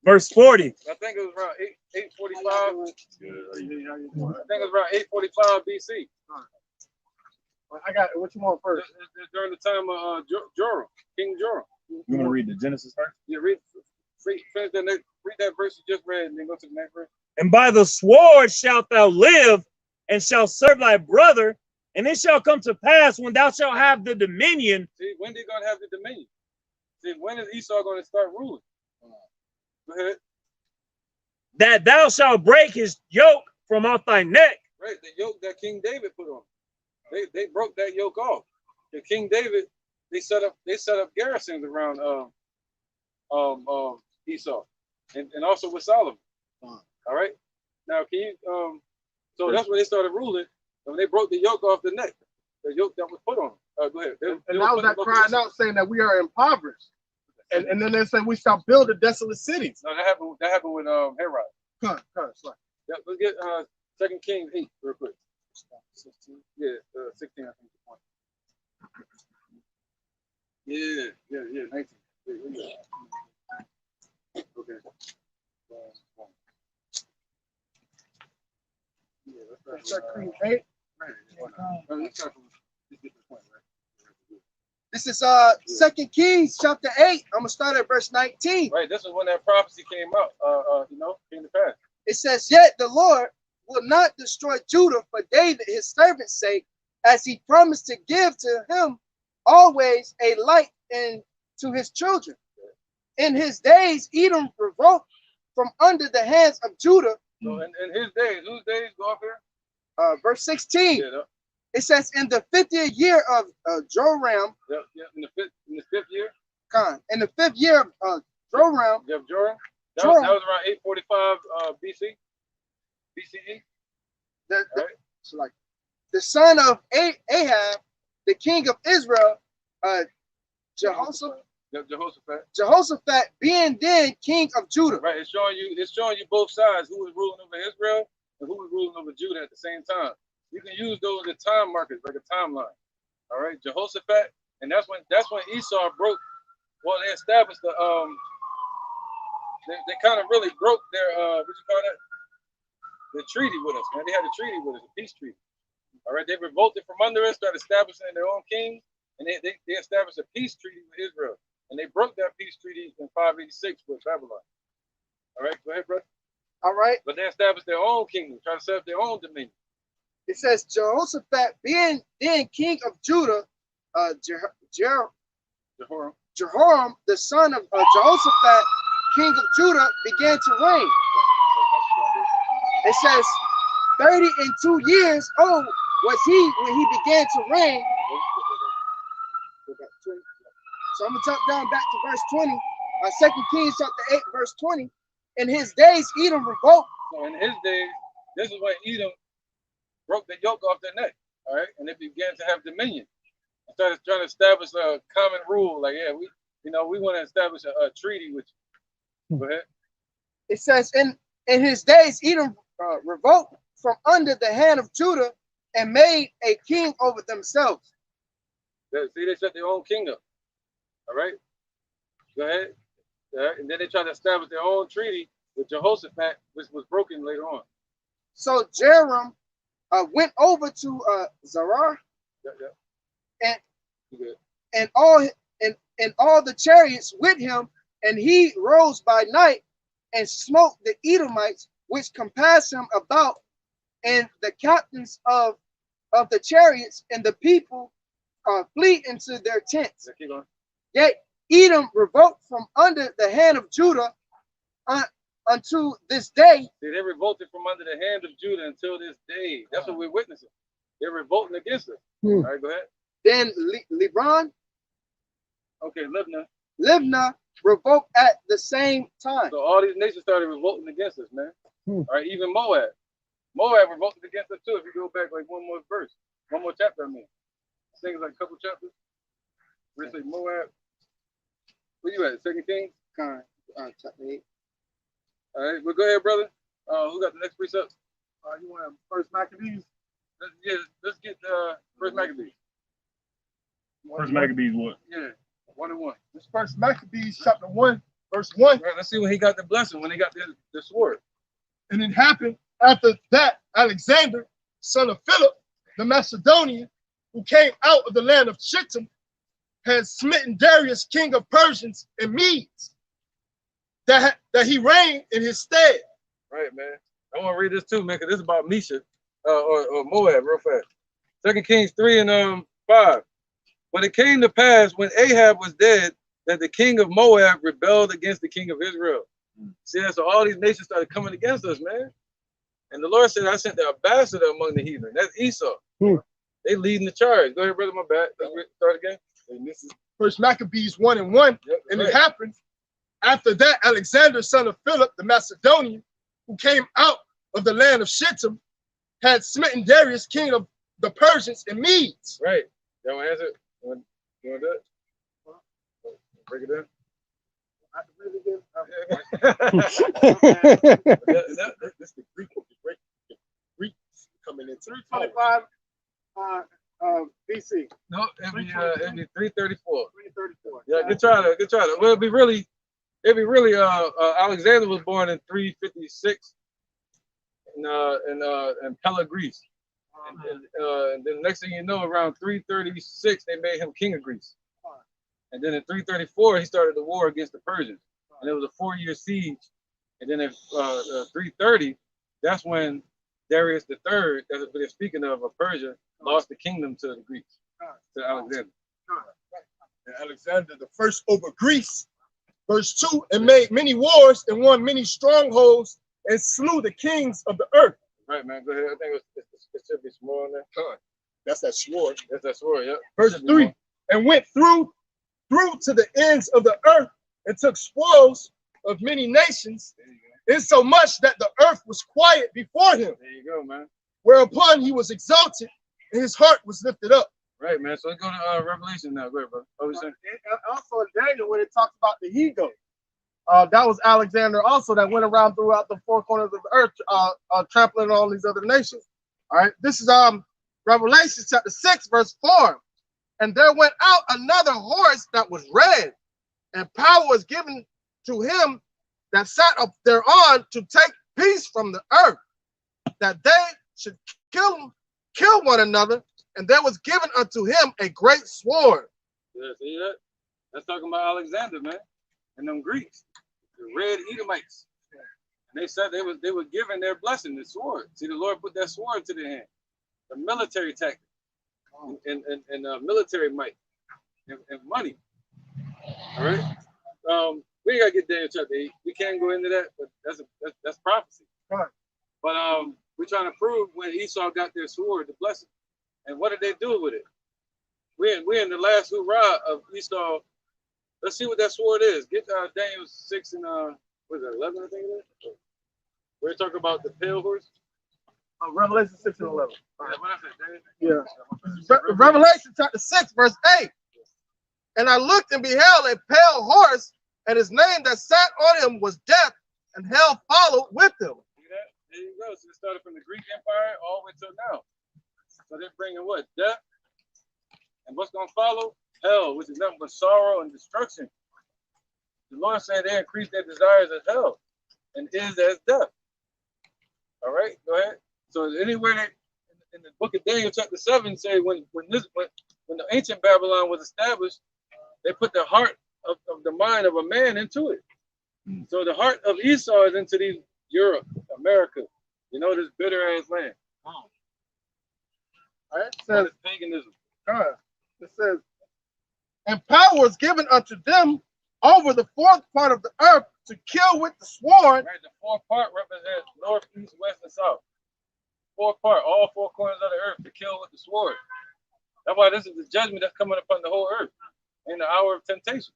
verse 40. I think it was around 845. I think it was around 845 BC. I got it. What you want first? It's during the time of Joram, King Joram. You want to read the Genesis first? Yeah, read that verse you just read, and then go to the next verse. And by the sword shalt thou live, and shalt serve thy brother, and it shall come to pass when thou shalt have the dominion. See, when they gonna have the dominion? See, when is Esau gonna start ruling? Go ahead. That thou shalt break his yoke from off thy neck. Right, the yoke that King David put on. They broke that yoke off. The King David, they set up garrisons around Esau, and also with Solomon. All right. Now, can you so that's when they started ruling. When they broke the yoke off the neck, the yoke that was put on them. Go ahead. And that was that crying out saying that we are impoverished. And then they say we shall build the desolate cities. No, that happened with Herod. Come on, sorry. Yeah, let's get 2 Kings 8 real quick. 16. Yeah, 16, I think the point. Yeah, 19. Yeah. Okay. That's 2 Kings 8. This is 2 Kings chapter 8. I'm gonna start at verse 19. Right, this is when that prophecy came out. Came to pass. It says, "Yet the Lord will not destroy Judah for David his servant's sake, as he promised to give to him always a light and to his children. In his days, Edom revoked from under the hands of Judah." So in his days, whose days? Go up here. Verse 16. Yeah, It says, "In the 50th year of Joram." Yep, in the fifth year. In the 5th year of Joram. Yep, Joram. That was around 845 BCE. So like the son of Ahab, the king of Israel, Jehoshaphat, being then king of Judah. Right, it's showing you both sides, who was ruling over Israel and who was ruling over Judah at the same time. You can use those as time markers, like a timeline. All right, Jehoshaphat, and that's when Esau broke. Well, they established the they kind of really broke their what you call that? The treaty with us, man. They had a treaty with us, a peace treaty. All right, they revolted from under us, started establishing their own king, and they established a peace treaty with Israel, and they broke that peace treaty in 586 with Babylon. All right, go ahead, brother. All right, but they established their own kingdom, trying to set up their own dominion. It says Jehoshaphat being then king of Judah, Jehoram, the son of Jehoshaphat, king of Judah, began to reign. It says 32 years old was he when he began to reign. So I'm gonna jump down back to verse 20. 2 Kings chapter 8, verse 20. In his days, Edom revoked. So in his days, this is when Edom broke the yoke off their neck. All right, and they began to have dominion. I started trying to establish a common rule, like, yeah, we want to establish a treaty with you. Go ahead. It says, in his days, Edom revoked from under the hand of Judah and made a king over themselves. See, they set their own kingdom. All right, go ahead. And then they tried to establish their own treaty with Jehoshaphat, which was broken later on. So Joram went over to Zarar, and all the chariots with him, and he rose by night and smote the Edomites which compassed him about, and the captains of the chariots and the people flee into their tents. Yet Edom revoked from under the hand of Judah unto this day. See, they revolted from under the hand of Judah until this day. That's what we're witnessing. They're revolting against us. All right, go ahead. Then Lebron, okay, Libnah revoked at the same time. So all these nations started revolting against us, man. All right, even Moab. Moab revolted against us too. If you go back like one more chapter, I think it's like a couple chapters. We're saying Moab. Where you at? 2 Kings? Chapter 8. All right, well, go ahead, brother. Who got the next precept? You want First Maccabees? Let's get First Maccabees. First Maccabees what? Yeah, 1 and 1. This First Maccabees chapter 1. verse 1. Right, let's see when he got the blessing, when he got the sword. And it happened after that, Alexander, son of Philip, the Macedonian, who came out of the land of Shittim, had smitten Darius, king of Persians and Medes, that he reigned in his stead. Right, man. I want to read this too, man, because this is about Misha or Moab, real fast. 2 Kings 3 and 5. But it came to pass when Ahab was dead that the king of Moab rebelled against the king of Israel. See, so all these nations started coming against us, man. And the Lord said, I sent the ambassador among the heathen. That's Esau. They leading the charge. Go ahead, brother, my bad. Let's start again. And this is First Maccabees 1:1. Yep, and right. It happened after that, Alexander, son of Philip, the Macedonian, who came out of the land of Shittim, had smitten Darius, king of the Persians and Medes. Right. Y'all want to answer it? You want to do it? Break it down. This the Greek Greeks coming in 325 BC. No, it'd be 334. 334. Yeah, good try to. Well, it'd be really Alexander was born in 356 in Pella, Greece. And then next thing you know, around 336, they made him king of Greece. And then in 334, he started the war against the Persians. And it was a 4-year siege. And then in 330, that's when Darius III, that they're speaking of Persia, lost the kingdom to the Greeks, to Alexander. And Alexander the first over Greece, verse 2, and made many wars and won many strongholds and slew the kings of the earth. Right, man. Go ahead. I think it should be small in there. That's that sword. That's that sword, yeah. Verse 3, and went through to the ends of the earth and took spoils of many nations, insomuch that the earth was quiet before him. There you go, man. Whereupon he was exalted and his heart was lifted up. Right, man. So let's go to Revelation now. Go ahead, bro. What was you saying? Also in Daniel, when it talks about the he-goat, that was Alexander also that went around throughout the four corners of the earth, trampling on all these other nations. All right, this is Revelation chapter 6, verse 4. And there went out another horse that was red, and power was given to him that sat up thereon to take peace from the earth, that they should kill one another, and there was given unto him a great sword. Yeah, see that? That's talking about Alexander, man, and them Greeks, the red Edomites. And they said they were given their blessing, the sword. See, the Lord put that sword to their hand, the military tactic, and military might, and money. All right. We ain't gotta get Daniel chapter 8. We can't go into that, but that's prophecy. Right. But we're trying to prove when Esau got their sword, the blessing, and what did they do with it? We're in the last hurrah of Esau. Let's see what that sword is. Get Daniel 6 and what is it, 11? I think it is. We're talking about the pale horse. Revelation 6 and 11. Yeah, what I said, Daniel? Yeah. Revelation chapter 6, verse 8. And I looked and beheld a pale horse, and his name that sat on him was Death, and hell followed with him. See that? There you go. So it started from the Greek Empire all the way till now. So they're bringing what? Death. And what's going to follow? Hell, which is nothing but sorrow and destruction. The Lord said they increase their desires as hell and is as death. All right, go ahead. So anywhere that in the book of Daniel chapter 7 say when the ancient Babylon was established, they put the heart of the mind of a man into it. So the heart of Esau is into these Europe, America, this bitter ass land. All right, it So says, it's paganism. it says, and power was given unto them over the fourth part of the earth to kill with the sword. Right, the fourth part represents north, east, west, and south. Fourth part, all four corners of the earth to kill with the sword. That's why this is the judgment that's coming upon the whole earth in the hour of temptation.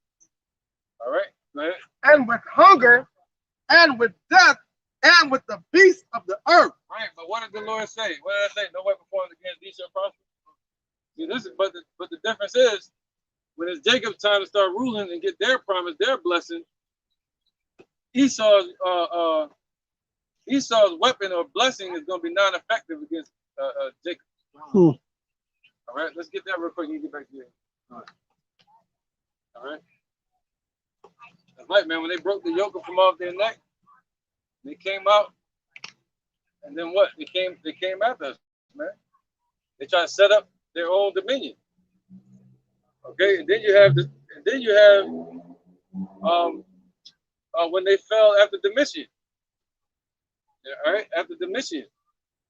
All right, go ahead. And with hunger, and with death, and with the beasts of the earth. Right, but what did the Lord say? What did I say? No weapon formed against thee shall prosper. See, this is, but the difference is, when it's Jacob's time to start ruling and get their promise, their blessing, Esau's weapon or blessing is going to be non-effective against Jacob. All right, let's get that real quick. You get back to you. All right. white man, when they broke the yoke from off their neck, they came out, and then what? They came after us, man. They try to set up their own dominion. Okay, and then you have when they fell after Domitian. Yeah, all right, after Domitian,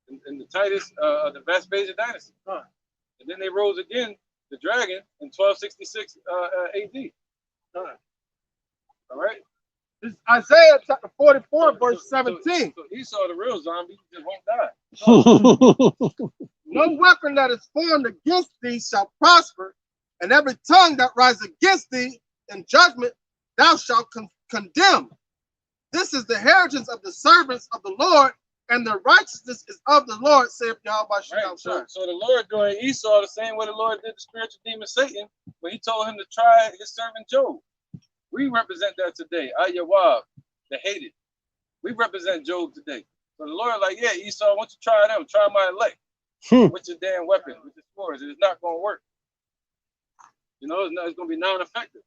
in the Titus, the Vespasian dynasty. And then they rose again, the dragon, in 1266 AD. All right. This is Isaiah chapter 44, verse 17. So Esau, the real zombie, just won't die. No weapon that is formed against thee shall prosper, and every tongue that rises against thee in judgment thou shalt condemn. This is the heritage of the servants of the Lord, and the righteousness is of the Lord, saith Yahweh. Right. So the Lord doing Esau the same way the Lord did the spiritual demon Satan when he told him to try his servant Job. We represent that today. Ayawab, the hated. We represent Job today. So the Lord like, yeah, Esau, why don't you try them? Try my elect. With your damn weapon, with your swords. It's not going to work. You know, it's going to be non-effective.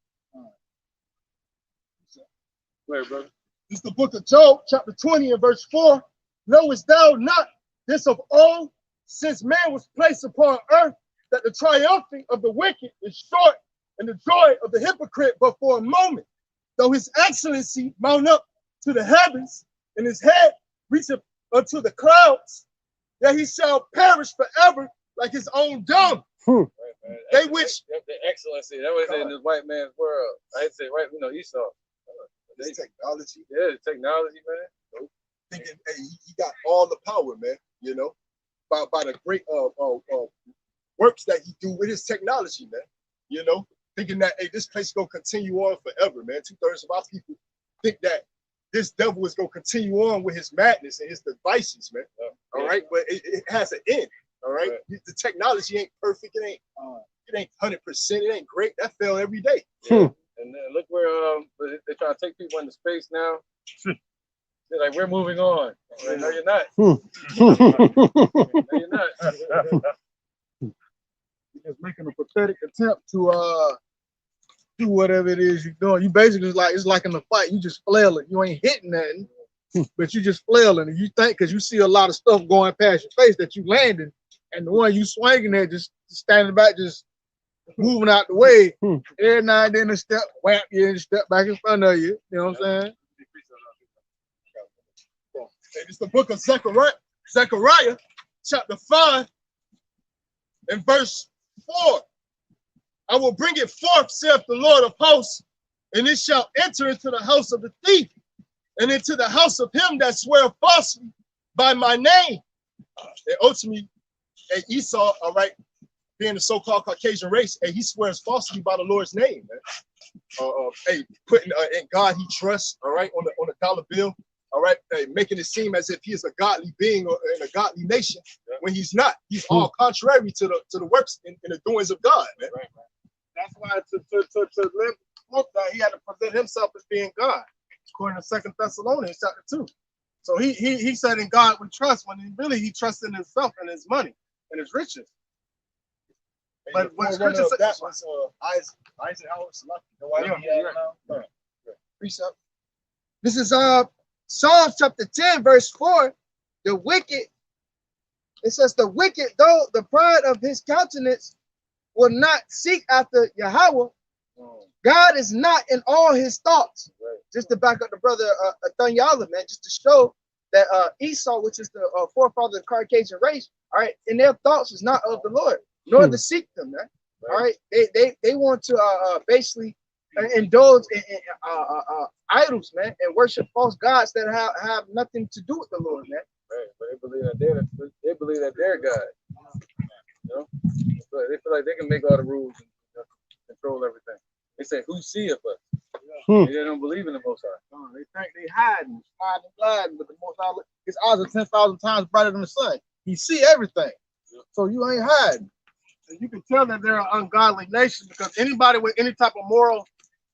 Where, brother? This is the book of Job, chapter 20 and verse 4. Knowest thou not this of old, since man was placed upon earth, that the triumphing of the wicked is short, and the joy of the hypocrite but for a moment? Though his excellency mount up to the heavens, and his head reacheth unto the clouds, that he shall perish forever like his own dung. Right, They which the excellency, that was in this white man's world. I say, right, Esau. This technology. Yeah, technology, man. Thinking, hey, he got all the power, man. You know, by the great works that he do with his technology, man. You know, thinking that, hey, this place is gonna continue on forever, man. 2/3 of our people think that this devil is gonna continue on with his madness and his devices, man. All right, but it has an end. All right, the technology ain't perfect. It ain't 100%. It ain't great. That fell every day. Yeah. And then look where they're trying to take people into space now. They're like, we're moving on. Like, no, you're not. No, you're not. You're just making a pathetic attempt to do whatever it is you're doing. You basically it's like in a fight, you just flailing. You ain't hitting nothing, but you just flailing. And you think because you see a lot of stuff going past your face that you landing, and the one you swinging at just standing back, just moving out the way. Every now and then a step, whap you and step back in front of you. You know what I'm saying? It's the book of Zechariah, chapter 5, and verse 4. I will bring it forth, saith the Lord of hosts, and it shall enter into the house of the thief, and into the house of him that swear falsely by my name. And ultimately, Esau, all right, being the so-called Caucasian race, he swears falsely by the Lord's name, man. Putting in God he trusts, all right, on the dollar bill. All right, making it seem as if he is a godly being or in a godly nation, when he's not. He's all contrary to the works and the doings of God, man. Right. That's why to live with that, he had to present himself as being God, according to 2 Thessalonians chapter 2. So he said in God we trust, when he trusts in himself and his money and his riches. But when scripture says that was Isaac Howard Precept. This is Psalms chapter 10, verse 4. The wicked, it says, the wicked, though the pride of his countenance, will not seek after Yahweh. God is not in all his thoughts. Just to back up the brother Thanyala, man, just to show that Esau, which is the forefather of the Caucasian race, all right, in their thoughts is not of the Lord, nor to seek them, man. All right, they want to basically indulge in idols, man, and worship false gods that have nothing to do with the Lord, man. Right, but they believe that they're God. You know, but they feel like they can make all the rules and control everything. They say, "Who seeth us?" They don't believe in the Most High. They think they hiding, gliding, but the Most High, his eyes are 10,000 times brighter than the sun. He see everything, so you ain't hiding. And you can tell that they're an ungodly nation, because anybody with any type of moral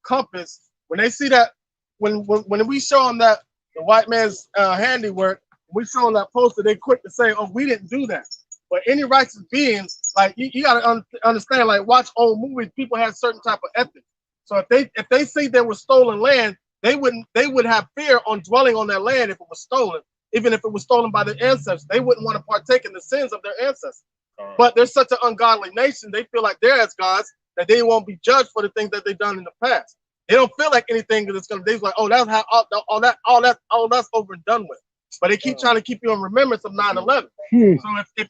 compass, when they see that, when we show them that the white man's handiwork, we show them that poster, they quick to say, "Oh, we didn't do that." But any righteous beings, like you got to understand, like watch old movies, people have certain type of ethics. So if they say there was stolen land, they would have fear on dwelling on that land if it was stolen, even if it was stolen by their ancestors. They wouldn't want to partake in the sins of their ancestors. But they're such an ungodly nation, they feel like they're as gods that they won't be judged for the things that they've done in the past. They don't feel like anything that's gonna. They're like, oh, that's how all that's over and done with. But they keep trying to keep you in remembrance of 9/11. So if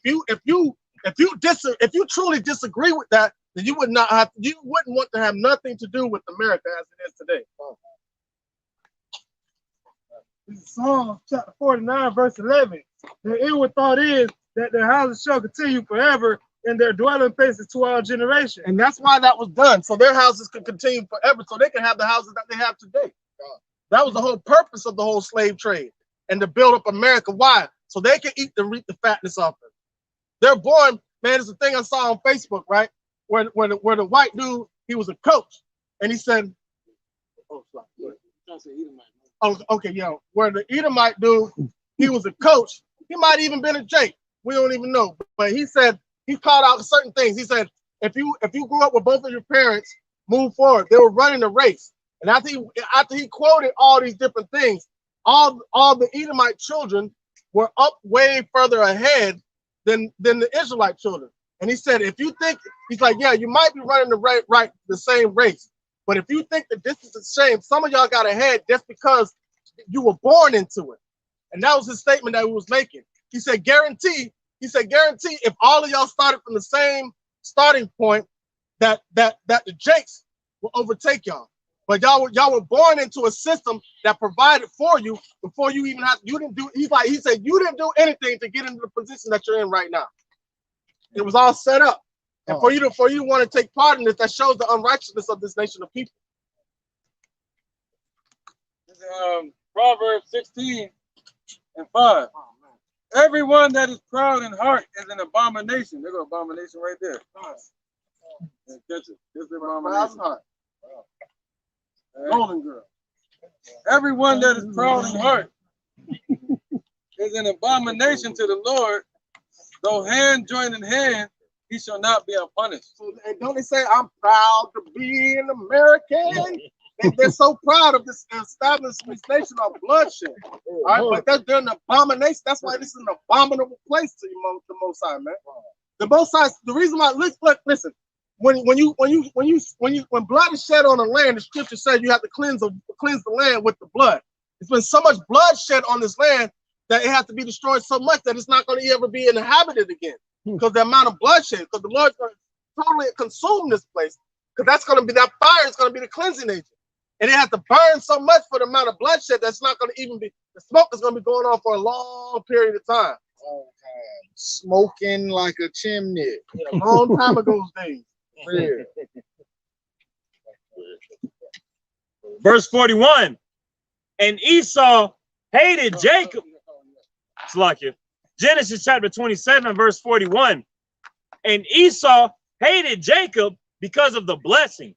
you truly disagree with that, then you wouldn't want to have nothing to do with America as it is today. This is Psalm chapter 49, verse 11. Their inward thought is that their houses shall continue forever, and their dwelling places to all generations. And that's why that was done, so their houses could continue forever, so they can have the houses that they have today. That was the whole purpose of the whole slave trade, and to build up America. Why? So they can reap the fatness off it. They're born, man. It's a thing I saw on Facebook, right? Where the white dude, he was a coach, and he said, "Oh, okay, yeah." Where the Edomite dude, he was a coach. He might even been a Jake. We don't even know, but he said. He called out certain things. He said, if you grew up with both of your parents, move forward. They were running a race. And after he quoted all these different things, all the Edomite children were up way further ahead than the Israelite children. And he said, if you think, he's like, yeah, you might be running the same race. But if you think that this is a shame, some of y'all got ahead just because you were born into it. And that was his statement that he was making. He said, guarantee if all of y'all started from the same starting point, that the Jakes will overtake y'all. But y'all were born into a system that provided for you before you even he said you didn't do anything to get into the position that you're in right now. It was all set up. And for you to want to take part in this, that shows the unrighteousness of this nation of people. Proverbs 16:5. Everyone that is proud in heart is an abomination. There's an abomination right there. Catch it. This is the abomination. Golden girl. Everyone that is proud in heart is an abomination to the Lord. Though hand join in hand, he shall not be unpunished. So, and don't they say, I'm proud to be an American? They're so proud of this establishment nation of bloodshed. All right, but they're an abomination. That's why this is an abominable place to the Most High, man. The Most High. The reason why, listen, when blood is shed on the land, the scripture says you have to cleanse the land with the blood. There's been so much blood shed on this land that it has to be destroyed so much that it's not going to ever be inhabited again because the amount of bloodshed. Because the Lord's going to totally consume this place. Because that fire is going to be the cleansing agent. And it has to burn so much for the amount of bloodshed that's not going to even be, the smoke is going to be going on for a long period of time. Smoking like a chimney. A long time ago days. Yeah. Verse 41. And Esau hated Jacob. It's like you. Genesis chapter 27, verse 41. And Esau hated Jacob because of the blessing,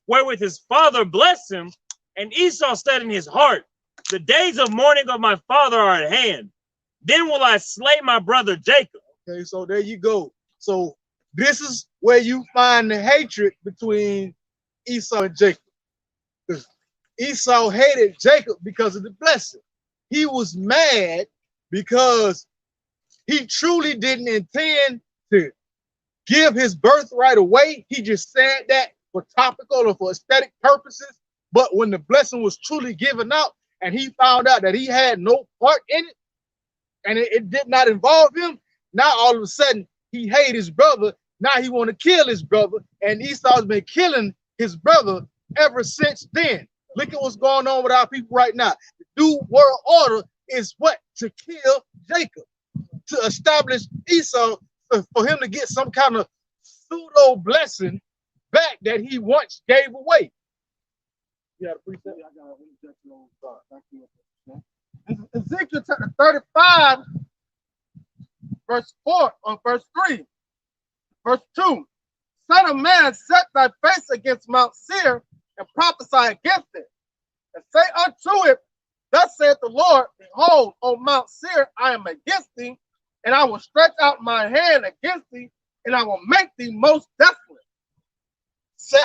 wherewith his father blessed him. And Esau said in his heart, the days of mourning of my father are at hand. Then will I slay my brother Jacob. Okay, so there you go. So this is where you find the hatred between Esau and Jacob. Because Esau hated Jacob because of the blessing. He was mad because he truly didn't intend to give his birthright away. He just said that for topical or for aesthetic purposes. But when the blessing was truly given out and he found out that he had no part in it and it did not involve him, now all of a sudden he hated his brother. Now he want to kill his brother. And Esau's been killing his brother ever since then. Look at what's going on with our people right now. The new world order is what? To kill Jacob, to establish Esau, for him to get some kind of pseudo blessing back that he once gave away. Yeah, appreciate it. I got an interjection on thank you. Ezekiel chapter 35, verse 4 or verse 3, verse 2. Son of man, set thy face against Mount Seir and prophesy against it, and say unto it, thus saith the Lord, behold, O Mount Seir, I am against thee, and I will stretch out my hand against thee, and I will make thee most desolate. set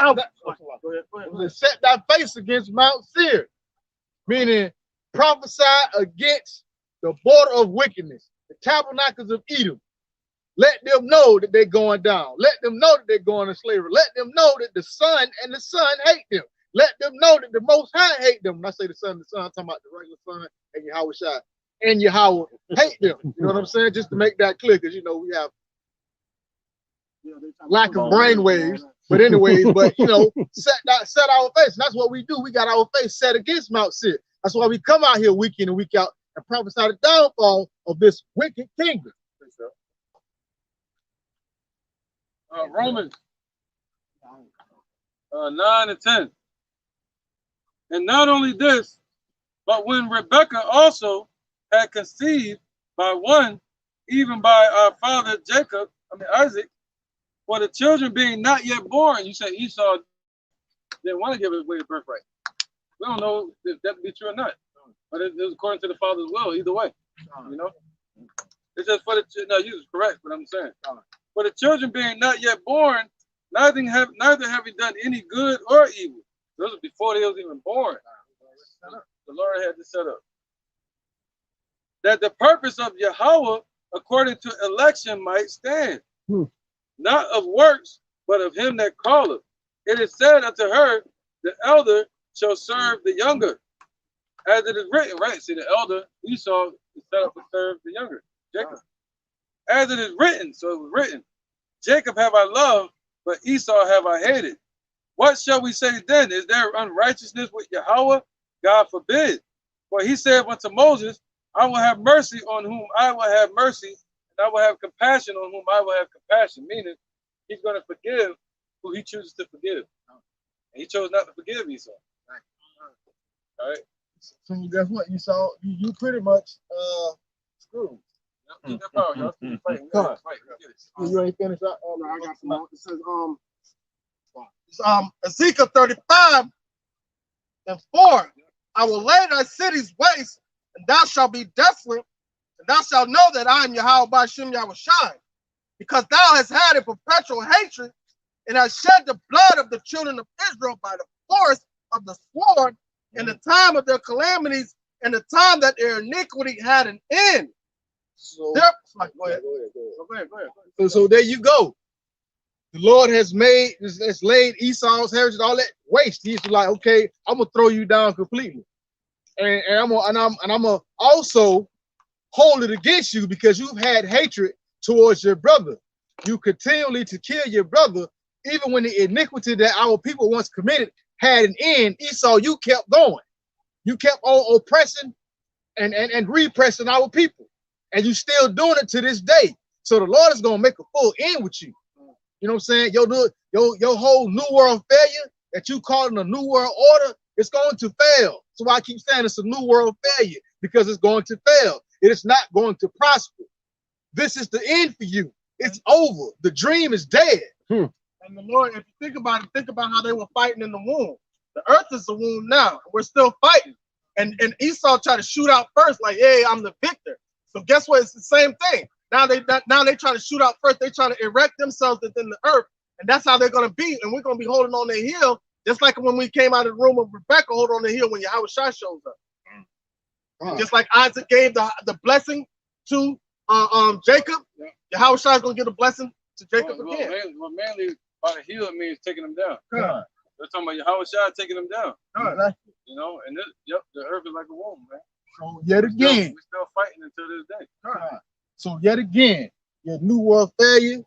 thy face against Mount Seir, meaning prophesy against the border of wickedness, the tabernacles of Edom. Let them know that they're going down. Let them know that they're going to slavery. Let them know that the Son and the Son hate them. Let them know that the Most High hate them. When I say the Son, I'm talking about the regular Son and Yahweh Shai. And Yahweh hate them. You know what I'm saying? Just to make that clear, because you know we have lack of brain waves. But anyways, but you know, set our face. And that's what we do. We got our face set against Mount Seir. That's why we come out here week in and week out and prophesy the downfall of this wicked kingdom. Romans 9 and 10. And not only this, but when Rebekah also had conceived by one, even by our father Jacob, Isaac, for the children being not yet born, you say Esau didn't want to give away the birthright. We don't know if that be true or not, but it was according to the father's will, either way. You know, it's just for the no, you was correct, but I'm saying for the children being not yet born, neither have we done any good or evil. Those are before they was even born. The Lord had this set up. That the purpose of Yahweh according to election might stand, not of works, but of him that calleth. It is said unto her, the elder shall serve the younger, as it is written, right? See, the elder Esau is set up to serve the younger, Jacob. As it is written, so it was written, Jacob have I loved, but Esau have I hated. What shall we say then? Is there unrighteousness with Yahweh? God forbid. For he said unto Moses, I will have mercy on whom I will have mercy, and I will have compassion on whom I will have compassion. Meaning, he's going to forgive who he chooses to forgive. And he chose not to forgive Esau. All right. So guess what? You saw you pretty much screwed. Keep that power, y'all. Keep fighting. You ain't finished up. Oh, no, I got some more. It says Ezekiel 35 and 4. I will lay thy cities waste, and thou shalt be desolate, and thou shalt know that I am Yahweh Ba'ashem Yahushai, because thou hast had a perpetual hatred, and hast shed the blood of the children of Israel by the force of the sword in the time of their calamities, and the time that their iniquity had an end. So, go ahead. So there you go. The Lord has laid Esau's heritage, all that waste. He's like, okay, I'm gonna throw you down completely, and I'm gonna also hold it against you because you've had hatred towards your brother. You continually to kill your brother, even when the iniquity that our people once committed had an end. Esau, you kept going. You kept on oppressing and repressing our people, and you still doing it to this day. So the Lord is gonna make a full end with you. You know what I'm saying? Your whole New World failure that you calling a New World Order, it's going to fail. So I keep saying it's a New World failure, because it's going to fail. It is not going to prosper. This is the end for you. It's over. The dream is dead. And the Lord, if you think about it, think about how they were fighting in the womb. The earth is the womb now. We're still fighting. And Esau tried to shoot out first, like, hey, I'm the victor. So guess what? It's the same thing. Now they try to shoot out first. They try to erect themselves within the earth, and that's how they're gonna be. And we're gonna be holding on their heel, just like when we came out of the room of Rebecca, holding on the heel when Yahweh Shai shows up. Just like Isaac gave the blessing to Jacob, Yahweh Shai is gonna give a blessing to Jacob again. Well, mainly by the heel, it means taking them down. They're talking about Yahweh Shai taking them down. You know, and the earth is like a womb, man. So yet again, we're still fighting until this day. So yet again, your New World failure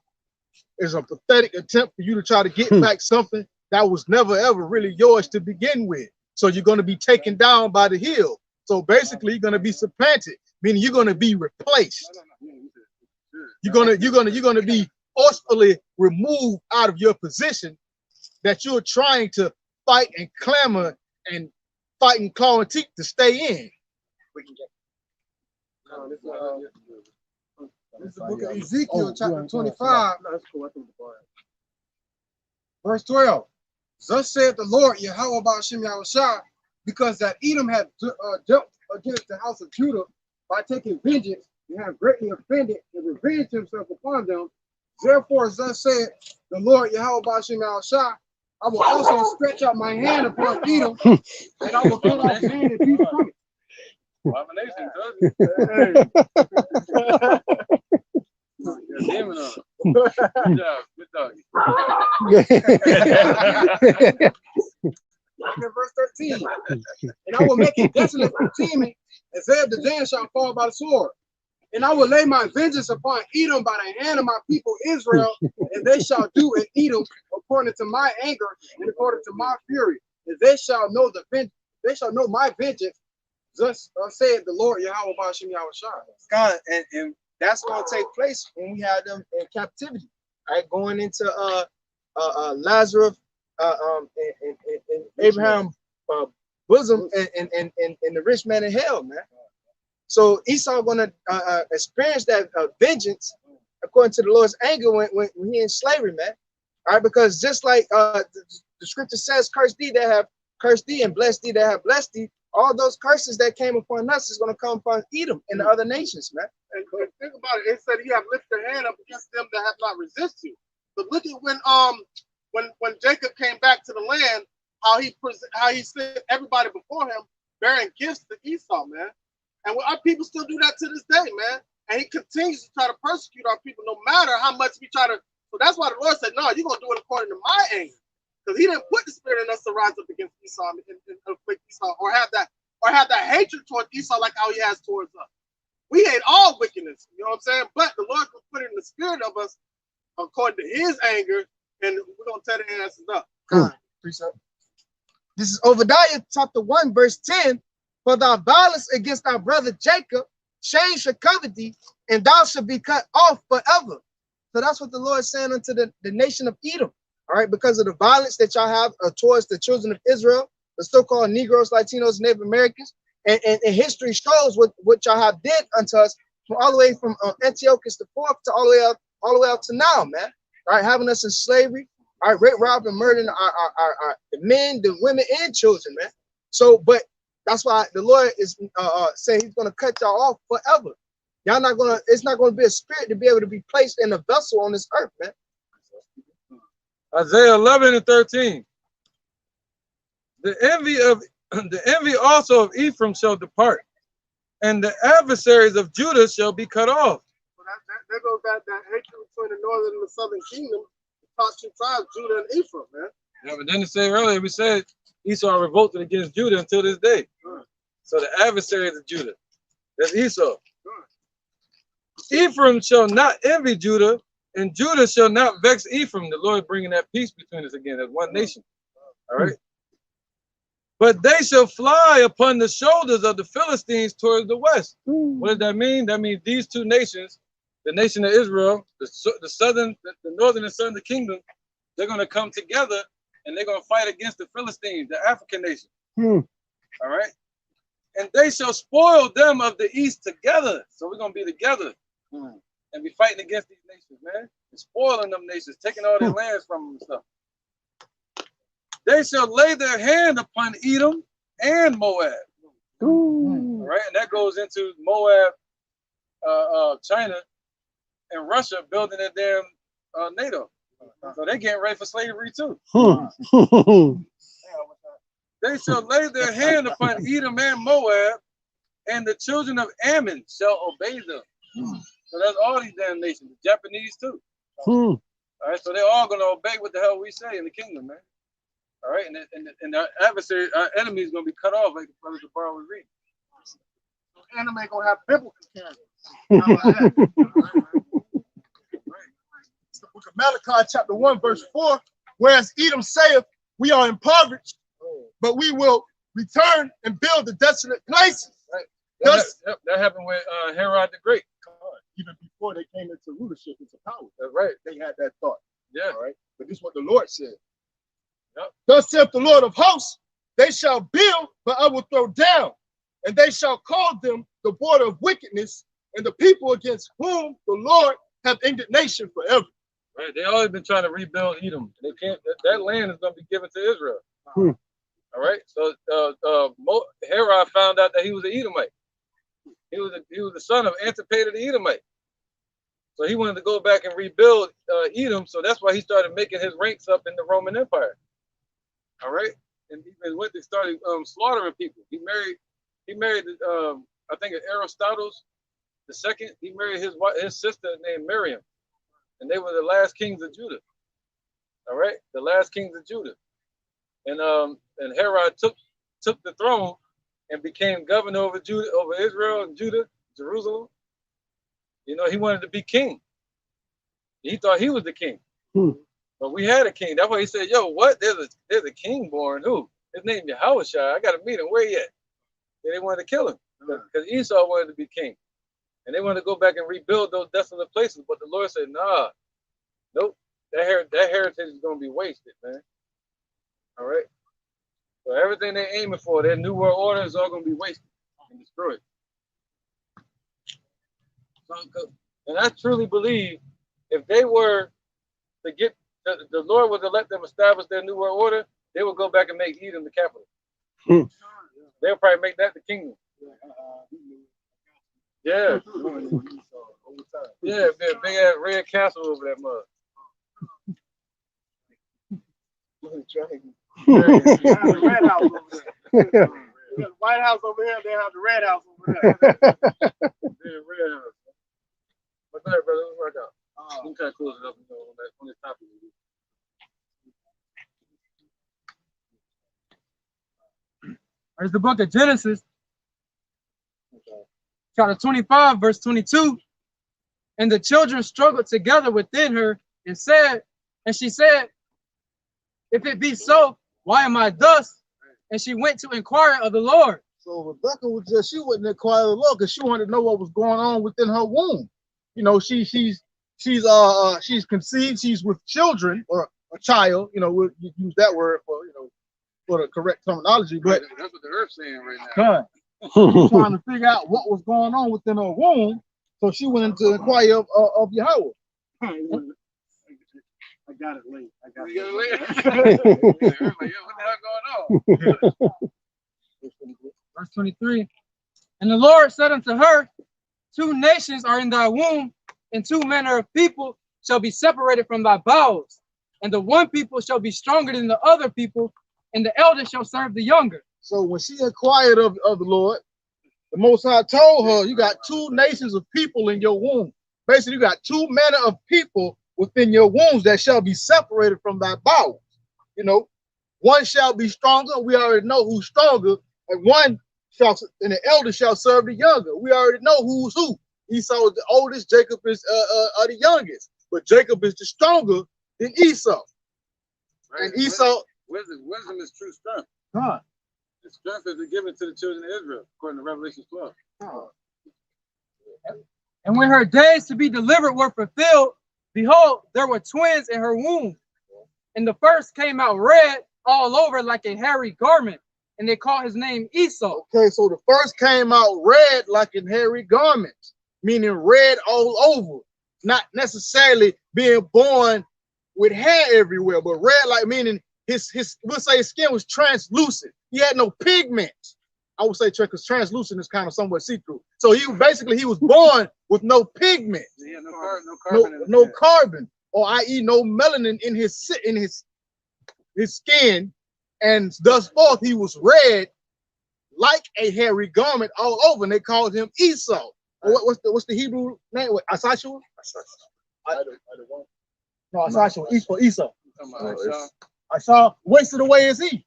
is a pathetic attempt for you to try to get back something that was never ever really yours to begin with. So you're going to be taken down by the heel. So basically, you're going to be supplanted, meaning you're going to be replaced. You're going to be forcefully removed out of your position that you're trying to fight and clamor and fight and claw and teeth to stay in. This is the book of Ezekiel, chapter 25, verse 12. Thus said the Lord, Yahweh Ba'ashem Yahushai, because that Edom had jumped against the house of Judah by taking vengeance, and have greatly offended and revenged himself upon them. Therefore, thus said the Lord, Yahweh Ba'ashem Yahushai, I will also stretch out my hand upon Edom, and I will cut off man and beast from it. Abomination, does demon on. Good job, good doggy. Verse 13. And I will make it desolate from teeming, and Zeb the Dan shall fall by the sword. And I will lay my vengeance upon Edom by the hand of my people Israel, and they shall do in Edom according to my anger and according to my fury. And they shall know they shall know my vengeance. Thus said the Lord Yahweh Bashim Yahushua. God, and that's going to take place when we have them in captivity, right? Going into Lazarus and Abraham bosom and the rich man in hell, man. So Esau gonna experience that vengeance according to the Lord's anger when he in slavery, man. All right, because just like the scripture says, curse thee that have cursed thee and bless thee that have blessed thee. All those curses that came upon us is going to come upon Edom and the other nations, man. And think about it. It said he have lifted their hand up against them that have not resisted you. But look at when Jacob came back to the land, how he sent everybody before him bearing gifts to Esau, man. And our people still do that to this day, man. And he continues to try to persecute our people no matter how much we try to. So that's why the Lord said, no, you're going to do it according to my anger. Because he didn't put the spirit in us to rise up against Esau and afflict Esau or have that hatred towards Esau like how he has towards us. We hate all wickedness, you know what I'm saying? But the Lord will put it in the spirit of us according to his anger, and we're going to tear their asses up. Precept. This is Obadiah chapter 1, verse 10. For thy violence against thy brother Jacob, shame shall cover thee, and thou shalt be cut off forever. So that's what the Lord is saying unto the nation of Edom. All right, because of the violence that y'all have towards the children of Israel, the so-called Negroes, Latinos, Native Americans, and history shows what y'all have did unto us from all the way from Antiochus the Fourth to all the way up to now, man. All right, having us in slavery, all right, rape, rob, and murdering our the men, the women, and children, man. So, but that's why the Lord is saying he's going to cut y'all off forever. Y'all not gonna. It's not going to be a spirit to be able to be placed in a vessel on this earth, man. Isaiah 11 and 13. The envy also of Ephraim shall depart, and the adversaries of Judah shall be cut off. So there goes that hatred between the northern and the southern kingdom, the top two tribes, Judah and Ephraim, man. Yeah, but then it said earlier, we said Esau revolted against Judah until this day. So the adversaries of Judah, that's Esau. Ephraim shall not envy Judah, and Judah shall not vex Ephraim. The Lord bringing that peace between us again as one nation. All right. But they shall fly upon the shoulders of the Philistines towards the west. What does that mean? That means these two nations, the nation of Israel, the northern and southern kingdom, they're going to come together and they're going to fight against the Philistines, the African nation. All right. And they shall spoil them of the east together. So we're going to be together and be fighting against these nations, man. And spoiling them nations, taking all their lands from them and stuff. They shall lay their hand upon Edom and Moab. All right. And that goes into Moab, China, and Russia building their damn NATO. So they're getting ready for slavery too. They shall lay their hand upon Edom and Moab, and the children of Ammon shall obey them. So that's all these damn nations, the Japanese too. All right, so they're all going to obey what the hell we say in the kingdom, man. All right, and our adversary, our enemy is going to be cut off, like the brother Jabbar was reading. The enemy going to have biblical characters. It's the book of Malachi, chapter 1, verse 4. Whereas Edom saith, we are impoverished, but we will return and build the desolate places. Right. That happened with Herod the Great. Even before they came into rulership, into power. That's right. They had that thought. Yeah. All right. But this is what the Lord said. Yep. Thus saith the Lord of hosts, they shall build, but I will throw down, and they shall call them the border of wickedness, and the people against whom the Lord have indignation forever. Right. They always been trying to rebuild Edom. They can't. That land is going to be given to Israel. All right. So Herod found out that he was an Edomite. He was the son of Antipater the Edomite. So he wanted to go back and rebuild Edom. So that's why he started making his ranks up in the Roman Empire. All right, and even went to started slaughtering people. He married I think Aristotle the second. He married his sister named Miriam, and they were the last kings of Judah. All right, the last kings of Judah, and Herod took the throne and became governor over Judah, over Israel and Judah, Jerusalem. You know, he wanted to be king. He thought he was the king. But we had a king. That's why he said, yo, what? There's a king born. Who? His name is Yahushua. I got to meet him. Where he at? And they wanted to kill him because Esau wanted to be king. And they wanted to go back and rebuild those desolate places. But the Lord said, nah, nope. That heritage is going to be wasted, man. All right? So everything they're aiming for, their New World Order is all going to be wasted and destroyed. And I truly believe if they were to get, the Lord was to let them establish their New World Order, they would go back and make Edom the capital. They'll probably make that the kingdom. Yeah. Yeah, be a big ass red castle over that mud. The Red House over there. The White House over here, they have the Red House over there. Yeah, Red House. But go ahead, brother, let's work out. We kind of close it up on this topic. There's the book of Genesis, chapter 25, verse 22. And the children struggled together within her and she said, if it be so, why am I thus? And she went to inquire of the Lord. So Rebecca she wouldn't inquire of the Lord because she wanted to know what was going on within her womb. You know, she's conceived, she's with children or a child, you know, we'll use that word for, you know, for the correct terminology, but that's what the earth's saying right now. She's trying to figure out what was going on within her womb. So she went into inquire of Yahweh. I got it late. What the hell going on? Verse 23. And the Lord said unto her, 2 nations are in thy womb, and 2 manner of people shall be separated from thy bowels. And the one people shall be stronger than the other people, and the elder shall serve the younger. So when she inquired of the Lord, the Most High told her, you got 2 nations of people in your womb. Basically, you got 2 manner of people within your wombs that shall be separated from thy bowels. You know, one shall be stronger. We already know who's stronger, and the elder shall serve the younger. We already know who's who. Esau is the oldest, Jacob is the youngest. But Jacob is the stronger than Esau. Right. And Esau, wisdom is true strength. huh? The strength is given to the children of Israel, according to Revelation 12. And when her days to be delivered were fulfilled, behold, there were twins in her womb. And the first came out red all over like a hairy garment, and they called his name Esau. Okay, so the first came out red like in hairy garments, meaning red all over, not necessarily being born with hair everywhere, but red like meaning we'll say his skin was translucent. He had no pigments. I would say because translucent is kind of somewhat see-through. So he was born with no pigment, no carbon, or i.e. no melanin in his skin, and thus forth he was red like a hairy garment all over, and they called him Esau. What's the Hebrew name? What, Asashua? No, Asashua. Esau. I saw wasted away is he.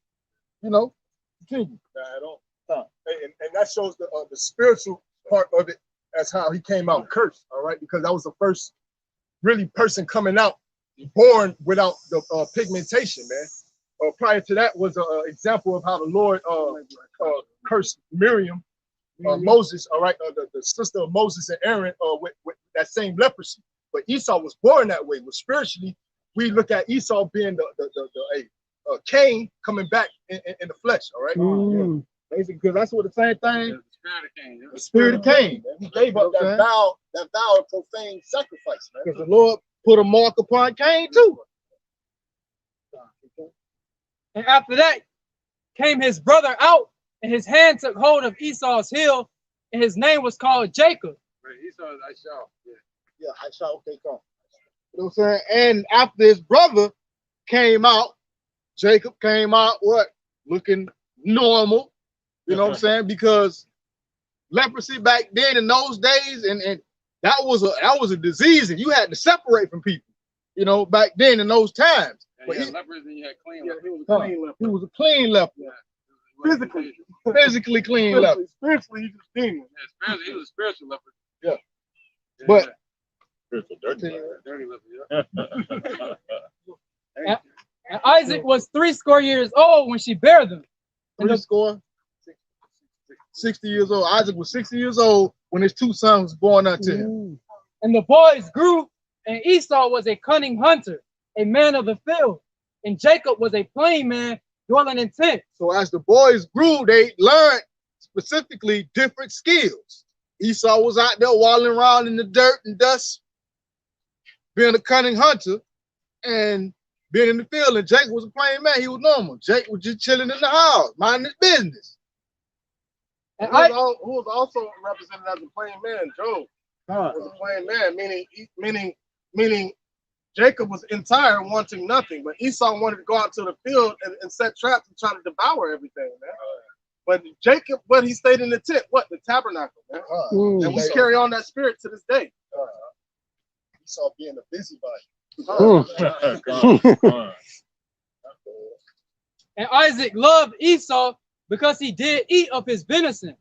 You know, continue. Nah, I don't. And that shows the spiritual part of it as how he came out cursed, all right? Because that was the first really person coming out born without the pigmentation, man. Prior to that was an example of how the Lord cursed Miriam, Moses, all right, the sister of Moses and Aaron with that same leprosy. But Esau was born that way. But spiritually, we look at Esau being the Cain coming back in the flesh, all right? Basically, because that's what the same thing. The spirit of Cain. He gave up that vow of profane sacrifice, man. Because the Lord put a mark upon Cain too. And after that came his brother out, and his hand took hold of Esau's heel, and his name was called Jacob. Right, Esau is Ishao. Yeah, Ishao, okay, come. You know what I'm saying? And after his brother came out, Jacob came out looking normal. You know what I'm saying? Because leprosy back then in those days, and that was a disease, and you had to separate from people. You know, back then in those times. Yeah, But you had lepers and you had clean lepers. He was a clean leper. He was a clean leper. Physically. Physically clean leper. Spiritually, he was demon. Yeah, spiritually, he was a spiritual leper. Yeah. Yeah. But Dirty leper, yeah. And Isaac was 60 years old when she bare them. And the 60 years old. Isaac was 60 years old when his 2 sons was born unto him. And the boys grew, and Esau was a cunning hunter, a man of the field, and Jacob was a plain man dwelling in tents. So as the boys grew, they learned specifically different skills. Esau was out there walling around in the dirt and dust, being a cunning hunter, and being in the field. And Jacob was a plain man. He was normal. Jacob was just chilling in the house, minding his business. And Who was also represented as a plain man? Job was a plain man, meaning Jacob was entire, wanting nothing, but Esau wanted to go out to the field and set traps and try to devour everything, man. But Jacob, he stayed in the tent, the tabernacle, man. And we carry on that spirit to this day. Esau being a busybody. And Isaac loved Esau because he did eat of his venison,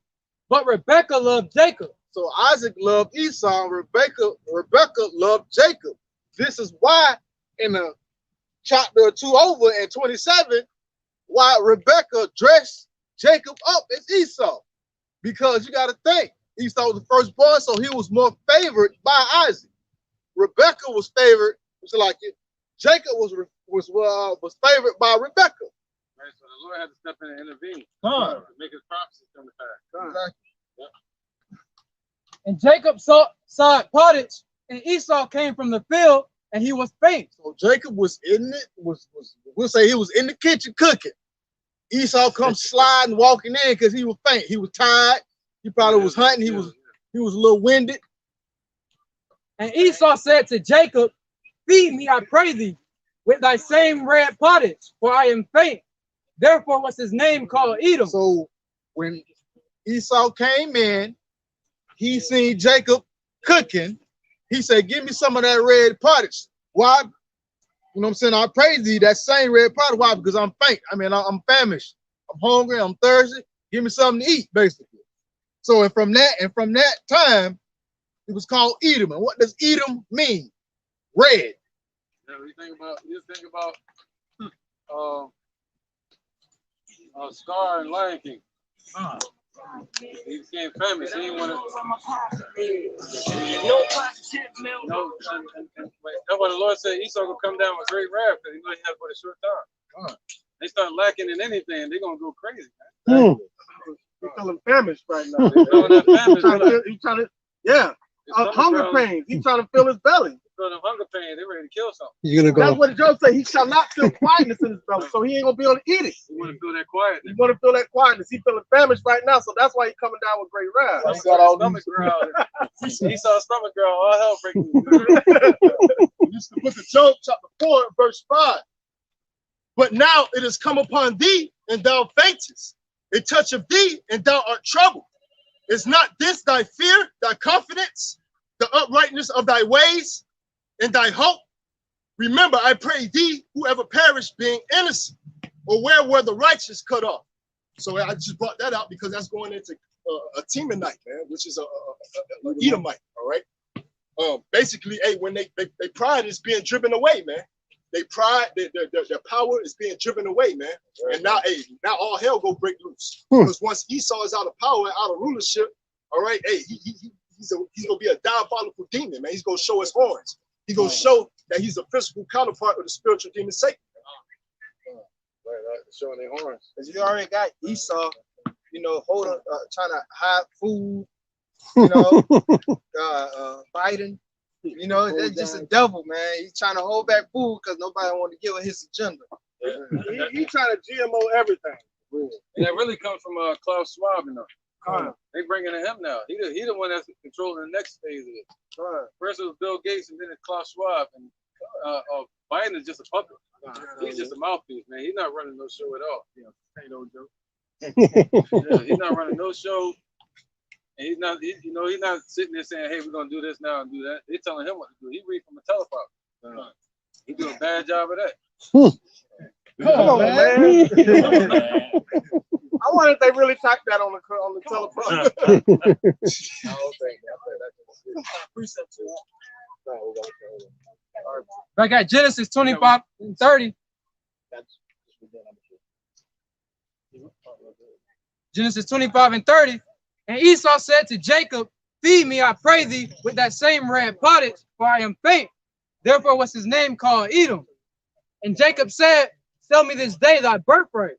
but Rebekah loved Jacob. So Isaac loved Esau, and Rebekah loved Jacob. This is why in the chapter or 2 over in 27, why Rebekah dressed Jacob up as Esau. Because you got to think, Esau was the firstborn, so he was more favored by Isaac. Rebekah was favored, Jacob was favored by Rebekah. Right, so the Lord had to step in and intervene to make his prophecy come to pass. Exactly. Yep. And Jacob saw pottage, and Esau came from the field, and he was faint. So Jacob was we'll say he was in the kitchen cooking. Esau comes sliding, walking in because he was faint. He was tired. He probably was hunting. He was a little winded. And Esau said to Jacob, feed me, I pray thee, with thy same red pottage, for I am faint. Therefore was his name called Edom. So when Esau came in, he seen Jacob cooking. He said, give me some of that red pottage. Why? You know what I'm saying? I praise thee, that same red pottage. Why? Because I'm faint. I mean, I'm famished. I'm hungry. I'm thirsty. Give me something to eat, basically. So from that time, it was called Edom. And what does Edom mean? Red. Yeah, you think about Scar and Lion King. He became famous. He didn't want to. That's why the Lord said Esau will come down with great wrath because he knew he had for a short time. They start lacking in anything, they're gonna go crazy. He's feeling famished right now. He's trying to, hunger pains. He's trying to fill his belly. Feeling hunger pain, they're ready to kill something. You're gonna go. That's what Job said. He shall not feel quietness in his belly, so he ain't gonna be able to eat it. You want to feel that quietness. You want to feel that quietness. He's feeling famished right now, so that's why he's coming down with great wrath. Stomach growl. Esau's stomach growl. All hell breaking loose. This is the book of Job, chapter 4, verse 5. But now it has come upon thee, and thou faintest. A touch of thee, and thou art troubled. Is not this thy fear, thy confidence, the uprightness of thy ways, and thy hope? Remember, I pray thee, whoever perished being innocent, or where were the righteous cut off? So I just brought that out because that's going into a Temanite, man, which is a Edomite, all right? Basically, hey, when they pride is being driven away, man. They pride, their power is being driven away, man. And now, hey, now all hell go break loose. Because once Esau is out of power, out of rulership, all right, hey, he's gonna be a diabolical demon, man. He's gonna show his horns. He's gonna show that he's a physical counterpart of the spiritual demon Satan. Right, showing their horns. Because you already got Esau, holding, trying to hide food, fighting. That's just a devil, man. He's trying to hold back food because nobody want to give his agenda. He's trying to GMO everything. And that really comes from Klaus Schwab, They bringing in him now. He the one that's controlling the next phase of it. First it was Bill Gates, and then it's Klaus Schwab, and Biden is just a puppet. He's just a mouthpiece, man. He's not running no show at all. Yeah, he's not running no show, and he's not. He's not sitting there saying, "Hey, we're gonna do this now and do that." They're telling him what to do. He read from a teleprompter. He do a bad job of that. Come on, man. I wonder if they really typed that on the teleprompter. I don't think that's I got Genesis 25 and 30. Genesis 25 and 30. And Esau said to Jacob, "Feed me, I pray thee, with that same red pottage, for I am faint." Therefore was his name called Edom. And Jacob said, "Sell me this day thy birthright."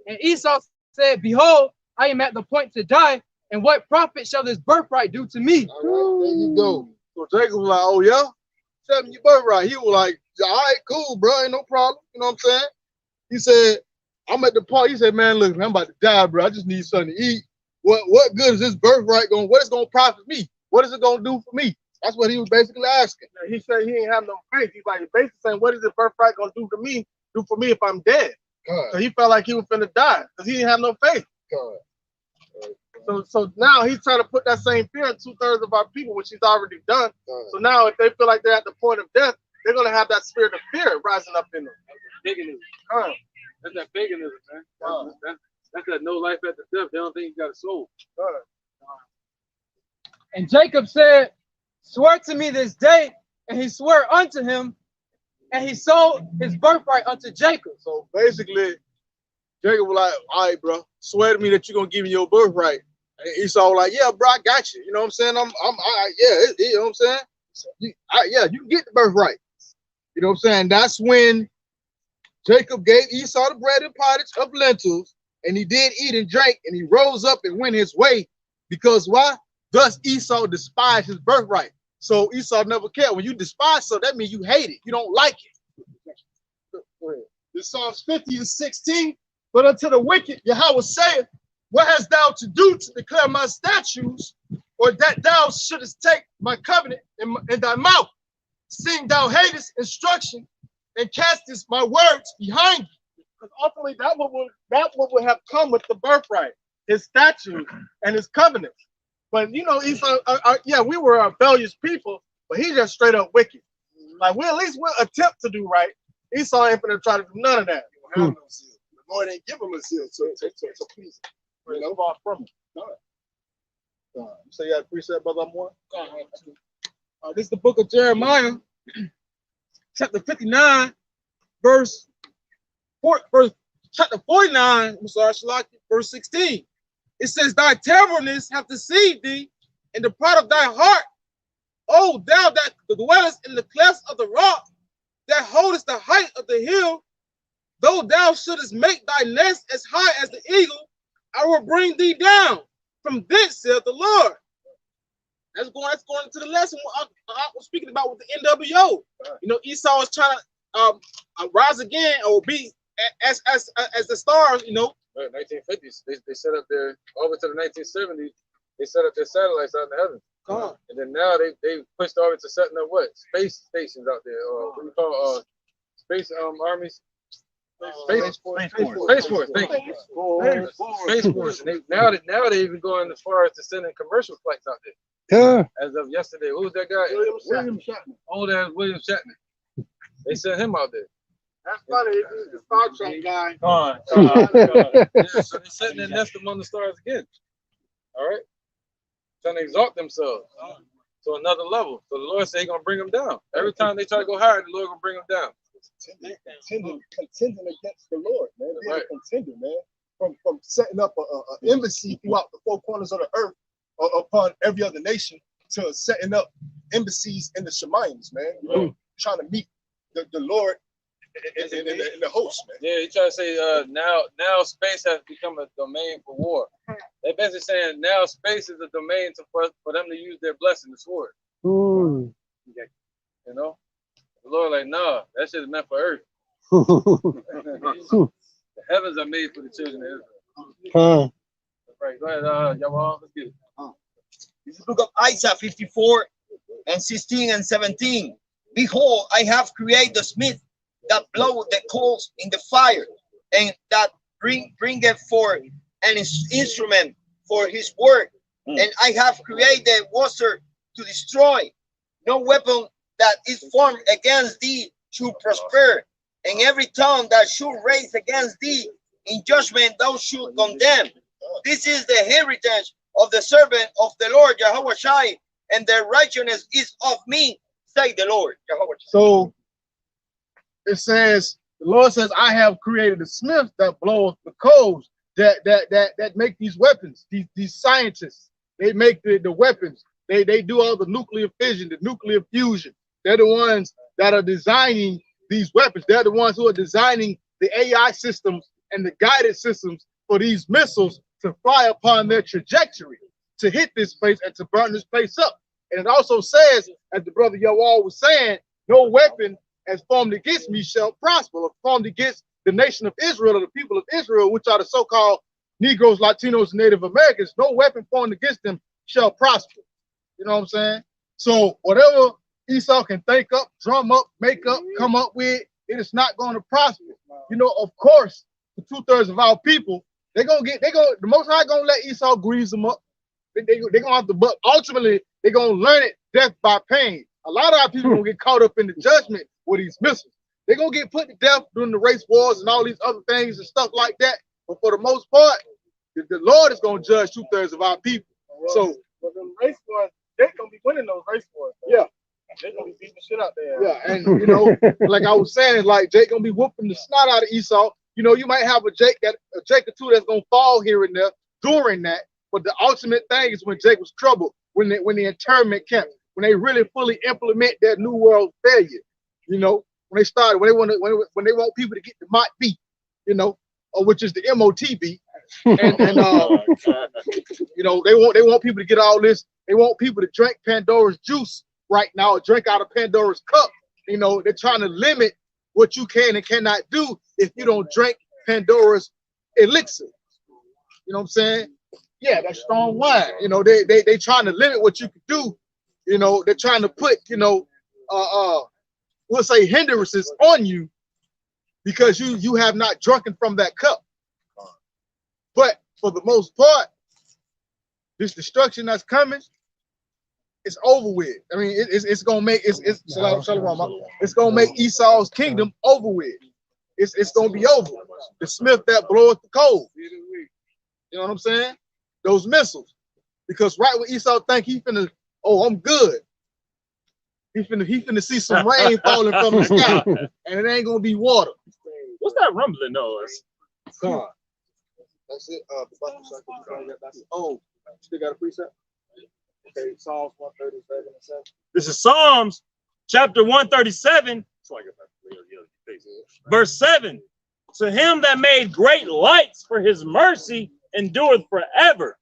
And Esau said, "Behold, I am at the point to die, and what profit shall this birthright do to me?" All right, there you go. So Jacob was like, "Oh yeah, sell me your birthright." He was like, "All right, cool, bro, ain't no problem." You know what I'm saying? He said, "I'm at the point." He said, "Man, look, I'm about to die, bro. I just need something to eat. What good is this birthright going? What is going to profit me? What is it going to do for me?" That's what he was basically asking. He said he ain't have no faith. He's like basically saying, "What is this birthright gonna do for me if I'm dead?" So he felt like he was finna die because he didn't have no faith. So now he's trying to put that same fear in 2/3 of our people, which he's already done. So now if they feel like they're at the point of death, they're gonna have that spirit of fear rising up in them. Paganism. That's that paganism, man. That's that no life after death. They don't think you got a soul. And Jacob said, "Swear to me this day." And he swore unto him, and he sold his birthright unto Jacob. So basically, Jacob was like, "All right, bro, swear to me that you're gonna give me your birthright." And Esau was like, "Yeah, bro, I got you." You know what I'm saying? You know what I'm saying? You can get the birthright. You know what I'm saying? That's when Jacob gave Esau the bread and pottage of lentils, and he did eat and drink, and he rose up and went his way. Because why? Thus Esau despised his birthright. So Esau never cared. When you despise, so that means you hate it. You don't like it. Go ahead. This Psalms 50 and 16. But unto the wicked, Yahweh saith, "What hast thou to do to declare my statutes, or that thou shouldest take my covenant in thy mouth? Seeing thou hatest instruction, and castest my words behind you." Because ultimately, that what would have come with the birthright, his statutes and his covenants. But you know, Esau, yeah, we were a rebellious people, but he's just straight up wicked. Like we at least will attempt to do right. Esau ain't gonna try to do none of that. The Lord ain't give him a zeal, so please, You know, far from it. You say you got a precept, brother? I'm one. This is the book of Jeremiah, chapter 59, chapter 49, verse 16. It says, "Thy terribleness hath deceived thee, and the pride of thy heart, O thou that dwellest in the clefts of the rock, that holdest the height of the hill, though thou shouldest make thy nest as high as the eagle, I will bring thee down from thence, saith the Lord." That's going to the lesson I was speaking about with the NWO. You know, Esau is trying to rise again or be as the stars. You know, 1950s. They set up their over to the 1970s. They set up their satellites out in the heavens. And then now they pushed over to setting up what space stations out there, or what do you call space armies. Space Force. Thank you. Space Force. And now they even going as far as to sending commercial flights out there. As of yesterday, who was that guy? William Shatner. Old ass William Shatner. They sent him out there. That's funny. He's the Star Trek guy. Yeah, so they're setting their nest among the stars again. All right, trying to exalt themselves to another level. So the Lord said He's gonna bring them down. Every time they try to go higher, the Lord gonna bring them down. Contending against the Lord, man. Being a contender, man. From setting up an embassy throughout the four corners of the earth upon every other nation to setting up embassies in the Shemaims, man. Trying to meet the Lord in the host, man. Yeah, he trying to say now space has become a domain for war. They're basically saying now space is a domain for them to use their blessing, the sword. You know? The Lord like, no, that shit is meant for earth. The heavens are made for the children of Israel. Right, go ahead, y'all. Let's get it. This is the book of Isaiah 54 and 16 and 17. Behold, I have created the smith that blow the coals in the fire, and that bringeth forth an instrument for his work. And I have created the water to destroy. No weapon that is formed against thee should prosper, and every tongue that should raise against thee in judgment thou should condemn. This is the heritage of the servant of the Lord Jehovah Shai, and the righteousness is of me, say the Lord Jehovah Shai. So it says, the Lord says, I have created a smith that bloweth the coals, that make these weapons. These scientists, they make the weapons. They do all the nuclear fission, the nuclear fusion. They're the ones that are designing these weapons. They're the ones who are designing the AI systems and the guided systems for these missiles to fly upon their trajectory to hit this place and to burn this place up. And it also says, as the brother Yawal was saying, no weapon as formed against me shall prosper, or formed against the nation of Israel, or the people of Israel, which are the so-called Negroes, Latinos, and Native Americans. No weapon formed against them shall prosper. You know what I'm saying? So whatever Esau can think up, drum up, make up, come up with, it is not going to prosper. You know, of course, the 2/3 of our people, the Most High gonna let Esau grease them up. They're gonna have to, but ultimately they're gonna learn it death by pain. A lot of our people gonna get caught up in the judgment with these missiles. They're gonna get put to death during the race wars and all these other things and stuff like that. But for the most part, the Lord is gonna judge 2/3 of our people. So, but them race wars, they're gonna be winning those race wars. Yeah. They're gonna be beating the shit out there. Yeah, and you know, like I was saying, like Jake gonna be whooping the snot out of Esau. You know, you might have a Jake or two that's gonna fall here and there during that. But the ultimate thing is when Jake was troubled, when the internment camp, when they really fully implement that New World failure. You know, when they want people to get the MOT beat, you know, which is the MOTB, and you know, they want people to get all this. They want people to drink Pandora's juice right now, or drink out of Pandora's cup. You know, they're trying to limit what you can and cannot do if you don't drink Pandora's elixir. You know what I'm saying? Yeah, that's strong wine. You know, they trying to limit what you can do. You know, they're trying to put, you know, we'll say hindrances on you because you have not drunken from that cup. But for the most part, this destruction that's coming, it's over with. I mean, it's gonna make it's gonna make Esau's kingdom over with. It's gonna be over. The smith that bloweth the coal. You know what I'm saying? Those missiles. Because right when Esau think he finna, oh, I'm good. He finna see some rain falling from the sky, and it ain't gonna be water. What's that rumbling noise? God. That's it. Oh, still got a precept? Okay, Psalms 137 and 7. This is Psalms chapter 137, verse 7. To him that made great lights, for his mercy endureth forever.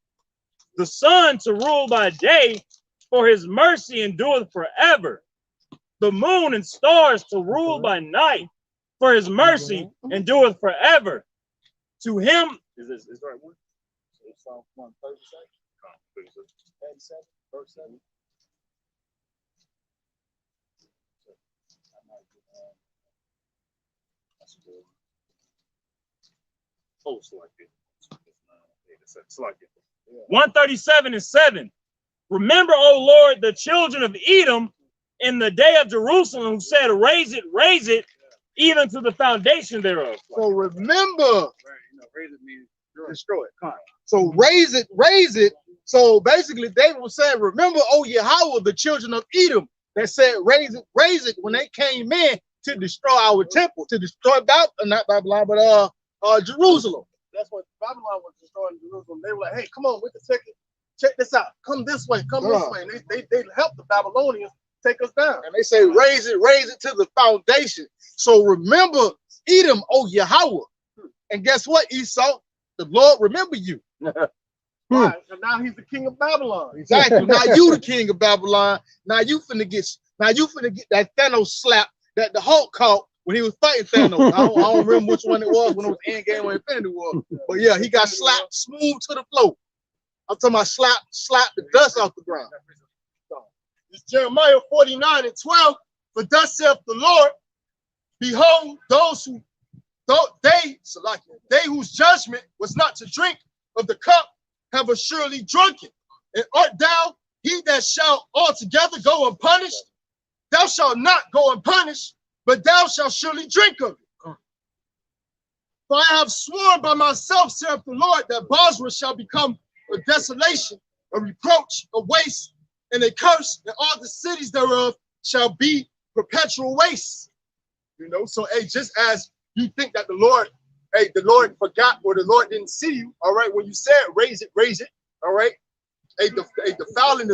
The sun to rule by day, for his mercy endureth forever. The moon and stars to rule by night, for his mercy endureth forever. To him, is the right one? Psalm 137, verse 7. Oh, it's like it. 137 and 7. Remember, O Lord, the children of Edom in the day of Jerusalem, who said, raise it, even to the foundation thereof. So remember, raise it means destroy it. So raise it. So basically, David was saying, remember, O Yahweh, the children of Edom, that said, raise it, when they came in to destroy our temple, to destroy not Babylon, but Jerusalem. That's what Babylon was destroying Jerusalem. They were like, hey, come on, we can check this out. Come this way, come this way. And they helped the Babylonians take us down. And they say, raise it to the foundation. So remember Edom, O Yahweh. And guess what, Esau? The Lord remember you. Right. And now he's the king of Babylon. Exactly. Now you the king of Babylon. Now you finna get that Thanos slap that the Hulk caught when he was fighting Thanos. I don't remember which one it was, when it was Endgame or Infinity War. But yeah, he got slapped smooth to the floor. I'm talking about slap the dust off the ground. It's Jeremiah 49 and 12. For thus saith the Lord, behold, they whose judgment was not to drink of the cup have assuredly drunken. And art thou he that shall altogether go unpunished? Thou shalt not go unpunished, but thou shalt surely drink of it. For I have sworn by myself, saith the Lord, that Bosra shall become a desolation, a reproach, a waste, and a curse, and all the cities thereof shall be perpetual waste. You know, so hey, just as you think that the Lord forgot or the Lord didn't see you, all right, when you said raise it, all right, hey, defiling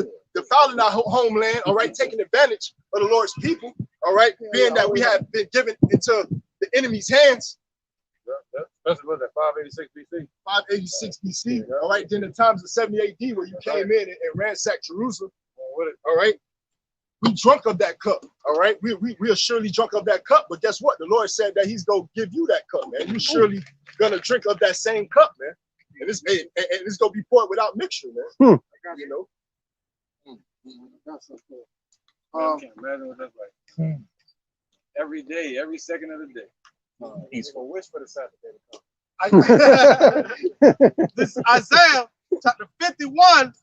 our homeland, all right, taking advantage of the Lord's people, all right, being that we have been given into the enemy's hands. That's what that 586 BC. 586 BC, all right, then the times of 70 AD where you came in and ransacked Jerusalem, all right, we drunk of that cup, all right, we are surely drunk of that cup, but guess what? The Lord said that he's going to give you that cup, man. You're surely going to drink of that same cup, man, and it's going to be poured without mixture, man. You know? That's so cool. I can't imagine what that's like. Every day, every second of the day. Peaceful wish for the Saturday to come. This is Isaiah chapter 51,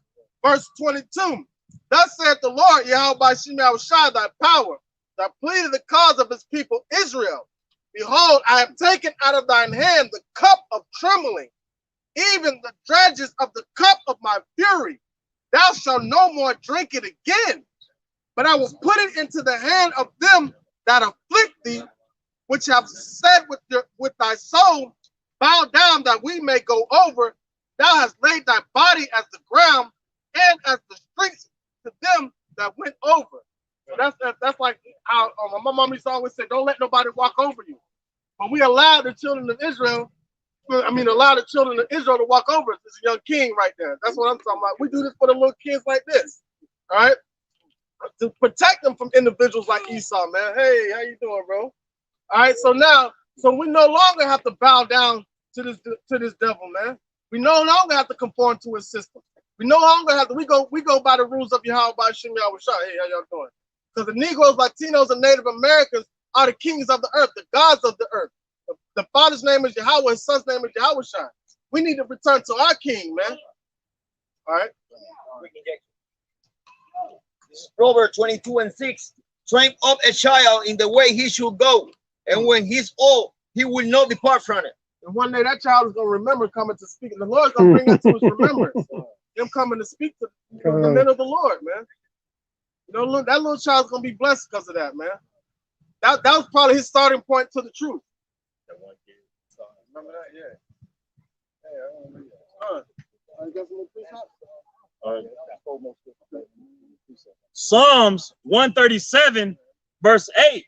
verse 22. Thus saith the Lord, Yahweh Shemel Shai, thy power, that pleaded the cause of his people Israel. Behold, I have taken out of thine hand the cup of trembling, even the dregs of the cup of my fury. Thou shalt no more drink it again, but I will put it into the hand of them that afflict thee, which have said with thy soul, bow down that we may go over. Thou hast laid thy body as the ground and as the streets to them that went over. So that's like how my mom used to always say, don't let nobody walk over you. But we allowed the children of Israel, allow the children of Israel to walk over us. This is a young king right there. That's what I'm talking about. We do this for the little kids like this, all right? To protect them from individuals like Esau, man. Hey, how you doing, bro? All right, so we no longer have to bow down to this devil, man. We no longer have to conform to his system. We no longer have to. We go by the rules of Yahweh by Shem Yahweh Shah. Hey, how y'all doing? Because the Negroes, Latinos, and Native Americans are the kings of the earth, the gods of the earth. The father's name is Yahweh, his son's name is Yahweh Shah. We need to return to our king, man. All right. Proverbs 22:6. Train up a child in the way he should go, and when he's old, he will not depart from it. And one day that child is going to remember coming to speak. And the Lord's going to bring that to his remembrance. Him coming to speak to the men of the Lord, man. You know, look, that little child's going to be blessed because of that, man. That was probably his starting point to the truth. That one kid. Remember that? Yeah. Hey, I don't remember that. Psalms 137, verse 8.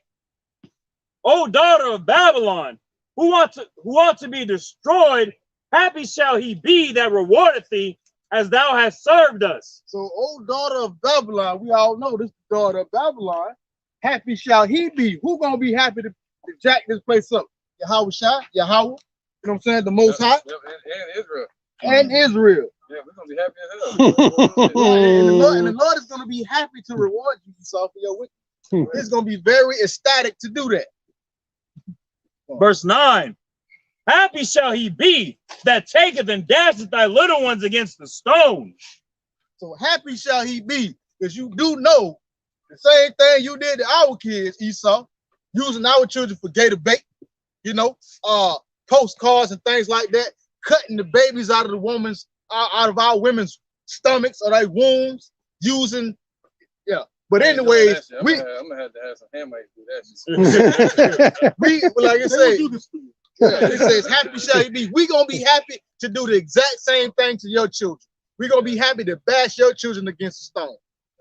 O daughter of Babylon, who ought to be destroyed, happy shall he be that rewardeth thee as thou hast served us. So, O daughter of Babylon, we all know this daughter of Babylon, happy shall he be. Who gonna be happy to jack this place up? Yahweh Shai, Yahweh, you know what I'm saying? The Most High. And Israel. And Israel. Yeah, we're gonna be happy as hell. and the Lord is gonna be happy to reward you, Esau, for your wickedness. He's gonna be very ecstatic to do that. Verse 9. Happy shall he be that taketh and dasheth thy little ones against the stone. So happy shall he be, because you do know the same thing you did to our kids, Esau, using our children for gator bait, you know, postcards and things like that, cutting the babies out of our women's stomachs or their wombs, using, yeah. But anyways, I'm gonna have to have some handmaids do that. We, like I say, it says, happy shall you be. We're gonna be happy to do the exact same thing to your children. We're gonna be happy to bash your children against a stone.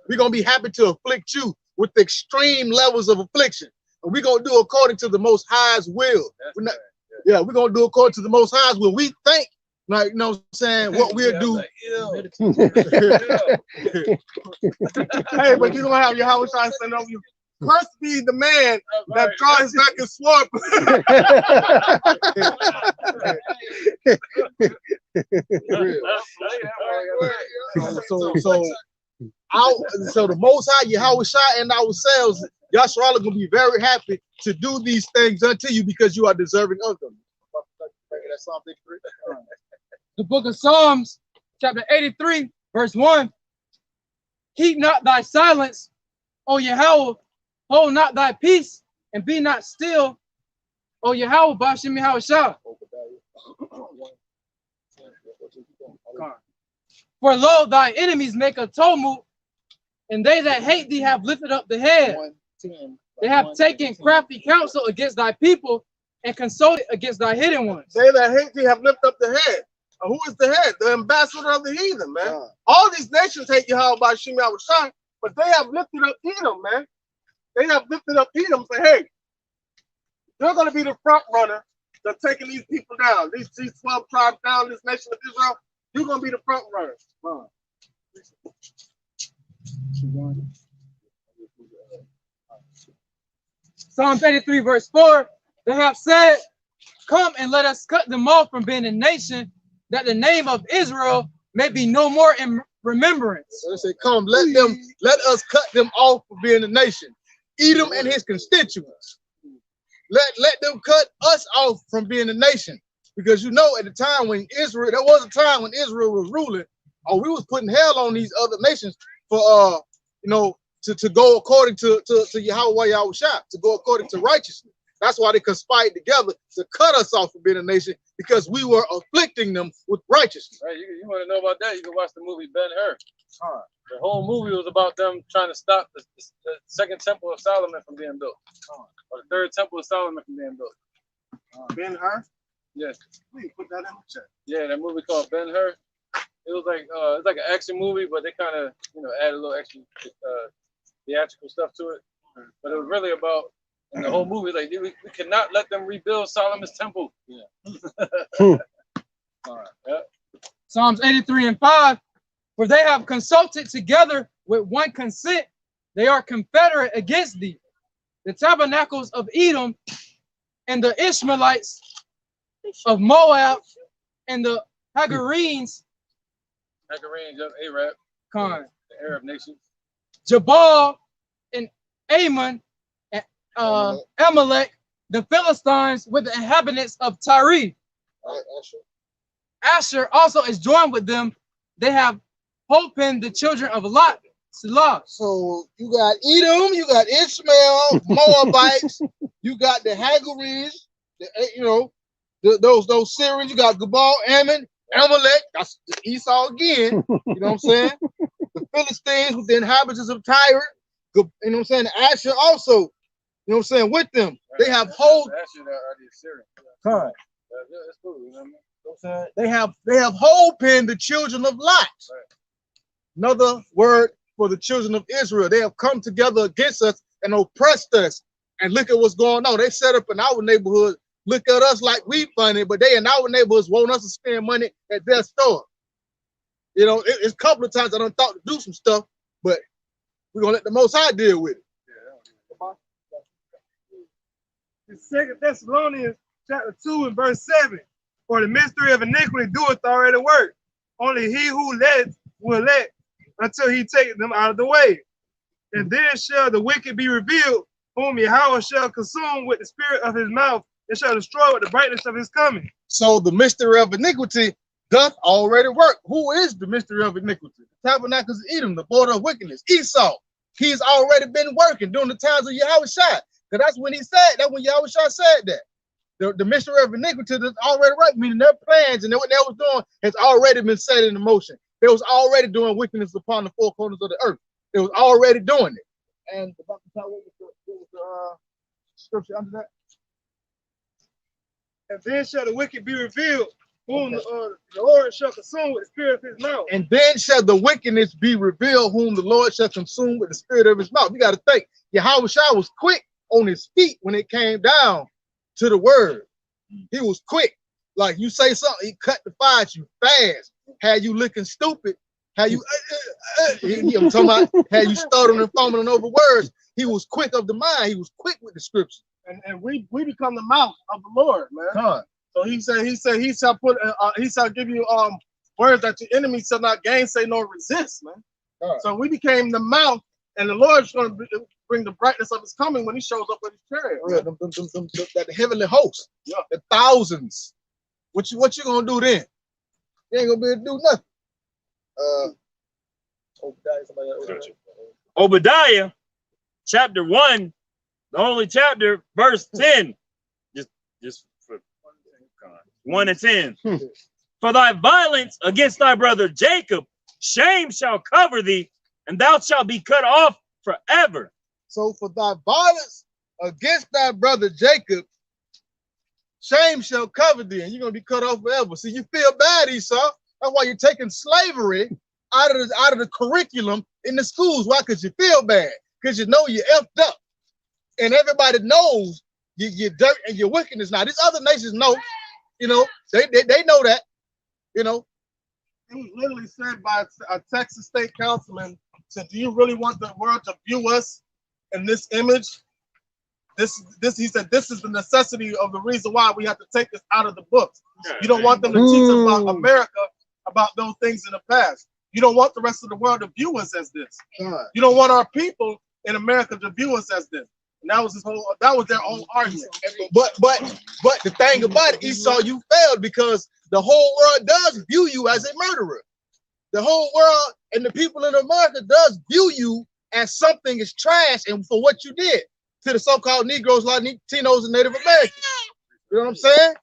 We're gonna be happy to afflict you with extreme levels of affliction. And we're gonna do according to the Most High's will. We're gonna do according to the Most High's will. We think, like, you know what I'm saying, what we'll do. Hey, but you're gonna have your Yahweh Shai send over you. Cursed be the man that draws back his sword. So the Most High, Yahweh Shai, and ourselves Yahshua is going to be very happy to do these things unto you because you are deserving of them. That's Psalm 83. The book of Psalms, chapter 83, verse 1. Keep not thy silence, O Yahweh, hold not thy peace, and be not still, O Yahweh, Bashim Yahushua. For lo, thy enemies make a tumult, and they that hate thee have lifted up the head. They have taken crafty counsel against thy people and consulted against thy hidden ones. They that hate thee have lifted up the head. Who is the head? The ambassador of the heathen, man. All these nations hate Yahweh by Shem Yahushua, but they have lifted up Edom, man. They have lifted up Edom and say, hey, you're going to be the front runner that's taking these people down. These 12 tribes down, this nation of Israel, you're going to be the front runner. Psalm 83, verse 4. They have said, come and let us cut them off from being a nation, that the name of Israel may be no more in remembrance. So they say, come, let us cut them off from being a nation. Edom and his constituents. Let them cut us off from being a nation. Because you know, at the time when Israel, there was a time when Israel was ruling, we was putting hell on these other nations for to go according to Yahweh Yahushua, to go according to righteousness. That's why they conspired together to cut us off from being a nation, because we were afflicting them with righteousness. Right, you want to know about that? You can watch the movie Ben-Hur. The whole movie was about them trying to stop the second temple of Solomon from being built, or the third temple of Solomon from being built. Ben-Hur? Yes. Please put that in the chat. Yeah, that movie called Ben-Hur. It was like it's like an action movie, but they kind of add a little extra theatrical stuff to it. But it was really about, in the whole movie, like we cannot let them rebuild Solomon's temple. Yeah. Psalms 83 and 5. For they have consulted together with one consent, they are confederate against thee. The tabernacles of Edom and the Ishmaelites of Moab and the Hagarenes, Arab, the Arab nations, Jabal and Ammon and Amalek, the Philistines with the inhabitants of Tyre. Asher also is joined with them. They have opened the children of Lot. Salah. So you got Edom, you got Ishmael, Moabites, you got the Hagarenes, those Syrians, you got Gabal, Ammon, Amalek, that's Esau again, you know what I'm saying? The Philistines with the inhabitants of Tyre, you know what I'm saying? Asher also, you know what I'm saying, with them. They have whole That's cool, you know what I mean? They have whole pinned the children of Lot. Right. Another word for the children of Israel. They have come together against us and oppressed us. And look at what's going on. They set up in our neighborhood, look at us like we funny, but they in our neighborhoods want us to spend money at their store. You know, it's a couple of times I done thought to do some stuff, but we're gonna let the Most High deal with it. Yeah. 2 Thessalonians chapter 2 and verse 7. For the mystery of iniquity doeth already work. Only he who led will let until he take them out of the way. And then shall the wicked be revealed, whom Yahweh shall consume with the spirit of his mouth, and shall destroy with the brightness of his coming. So the mystery of iniquity doth already work. Who is the mystery of iniquity? The tabernacles of Edom, the border of wickedness, Esau. He's already been working during the times of Yahushua. Because that's when he said that, when Yahushua said that. The mystery of iniquity is already right, meaning their plans and what they was doing has already been set in motion. They was already doing wickedness upon the four corners of the earth. They was already doing it. And about to tell what was the scripture under that? And then shall the wicked be revealed, whom the Lord shall consume with the spirit of his mouth. And then shall the wickedness be revealed, whom the Lord shall consume with the spirit of his mouth. You got to think, Yahushua was quick on his feet when it came down to the word. He was quick. Like you say something, he cut the fire at you fast. Had you looking stupid, had you I'm talking about, had you stuttering and fumbling over words. He was quick of the mind. He was quick with the scripture. And we become the mouth of the Lord, man. So he said he shall put he shall give you words that your enemy shall not gainsay nor resist, man. So we became the mouth, and the Lord's going to bring the brightness of his coming when he shows up with his chariot. Yeah, that heavenly host. Yeah. The thousands. What you gonna do then? You ain't gonna be able to do nothing. Obadiah, chapter 1, the only chapter, verse 10. Just for 1 and 10. For thy violence against thy brother Jacob, shame shall cover thee, and thou shalt be cut off forever. So for thy violence against thy brother Jacob, shame shall cover thee, and you're gonna be cut off forever. See, you feel bad, Esau. That's why you're taking slavery out of the curriculum in the schools. Why? Because you feel bad. Because you know you're effed up. And everybody knows your dirt and your wickedness. Now, these other nations know, you know, they know that, you know. It was literally said by a Texas state councilman, said, do you really want the world to view us in this image? He said, this is the necessity of the reason why we have to take this out of the books. You don't want them to teach about America, about those things in the past. You don't want the rest of the world to view us as this. You don't want our people in America to view us as this. And that was their whole argument. But the thing about it, Esau, you failed because the whole world does view you as a murderer. The whole world and the people in America does view you as something is trash and for what you did to the so-called Negroes, Latinos, and Native Americans. You know what I'm saying?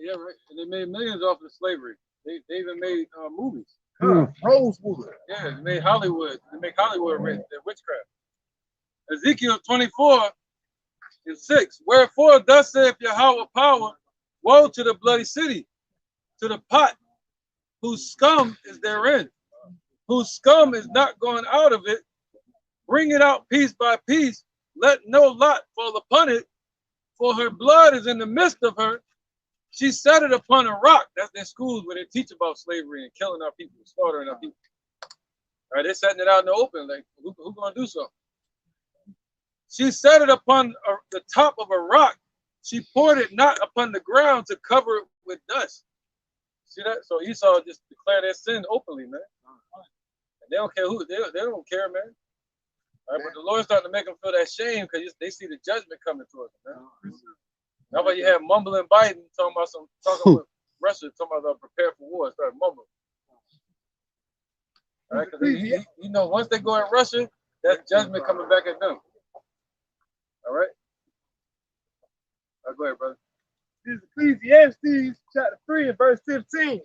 Yeah, right. And they made millions off of slavery. They even made movies. Rose movies. Yeah, they made Hollywood. They make Hollywood rich. They're witchcraft. Ezekiel 24:6. Wherefore thus saith Yahweh power, woe to the bloody city, to the pot, whose scum is therein, whose scum is not going out of it. Bring it out piece by piece. Let no lot fall upon it, for her blood is in the midst of her. She set it upon a rock. That's their schools where they teach about slavery and killing our people, slaughtering our people. All right, they're setting it out in the open. Like, who gonna do something? She set it upon the top of a rock. She poured it not upon the ground to cover it with dust. See that? So Esau just declared their sin openly, man. And they don't care who. They don't care, man. All right, but the Lord's starting to make them feel that shame because they see the judgment coming towards them, man. That's why you have mumbling Biden talking with Russia, talking about prepare for war, start mumbling. All right, because you know, once they go at Russia, that's judgment coming back at them. All right? Go ahead, brother. This is Ecclesiastes chapter 3 and verse 15.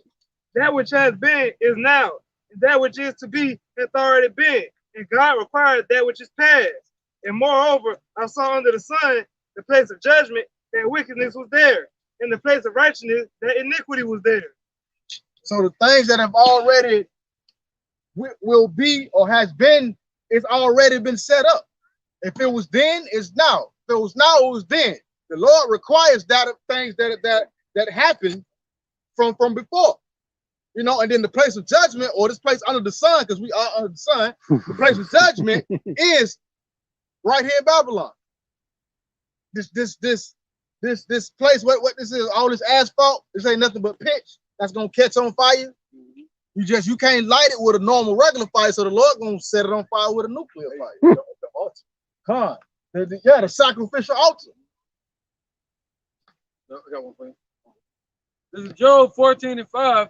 That which has been is now, and that which is to be hath already been, and God required that which is past. And moreover, I saw under the sun the place of judgment, that wickedness was there, and the place of righteousness, that iniquity was there. So the things that have already will be or has been, it's already been set up. If it was then, it's now. If it was now, it was then. The Lord requires that of things that happened from before. You know, and then the place of judgment, or this place under the sun, because we are under the sun, the place of judgment is right here in Babylon. This place, what this is, all this asphalt, this ain't nothing but pitch that's gonna catch on fire. You can't light it with a normal regular fire, so the Lord gonna set it on fire with a nuclear fire. The altar. The sacrificial altar. I got one for you. This is Job 14:5.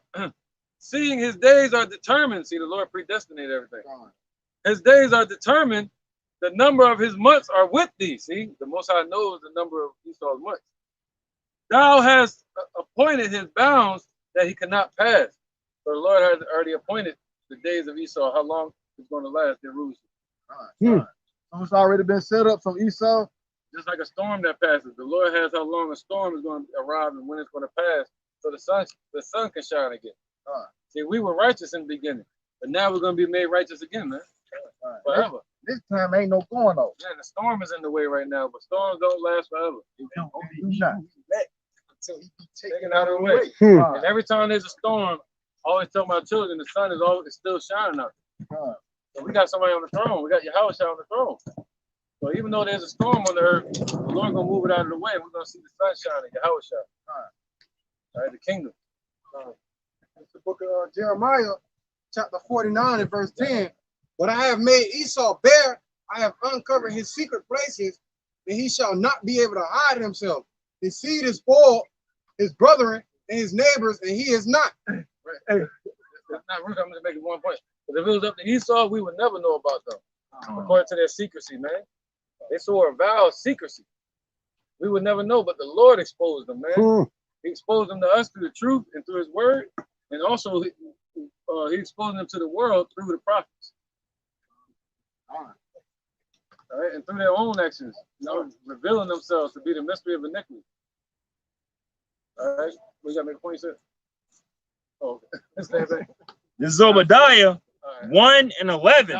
Seeing his days are determined. See, the Lord predestinated everything. His days are determined. The number of his months are with thee. See, the Most High knows the number of Esau's months. Thou hast appointed his bounds that he cannot pass. So the Lord has already appointed the days of Esau, how long it's going to last in Jerusalem. So it's already been set up from Esau. Just like a storm that passes. The Lord has how long a storm is going to arrive and when it's going to pass, so the sun can shine again. See, we were righteous in the beginning, but now we're going to be made righteous again, man. Forever. This time ain't no going on. Yeah, the storm is in the way right now, but storms don't last forever. Until he be taken out of the way. And every time there's a storm, I always tell my children the sun is always still shining out. So we got somebody on the throne. We got Yahweh on the throne. So even though there's a storm on the earth, the Lord gonna move it out of the way. We're gonna see the sun shining, Yahweh shine. All right, the kingdom. It's the book of Jeremiah, chapter 49 and verse 10. But I have made Esau bare. I have uncovered his secret places, and he shall not be able to hide himself. His seed is spoiled, his brethren and his neighbors, and he is not. Right. Hey, that's not rude. I'm just making one point. But if it was up to Esau, we would never know about them. According to their secrecy, man. They swore a vow of secrecy. We would never know, but the Lord exposed them, man. He exposed them to us through the truth and through his word. And also, he exposed them to the world through the prophets. All right, and through their own actions, revealing themselves to be the mystery of iniquity. All right, we got to make a point, sir. Oh, okay. This is Obadiah 1 and 11.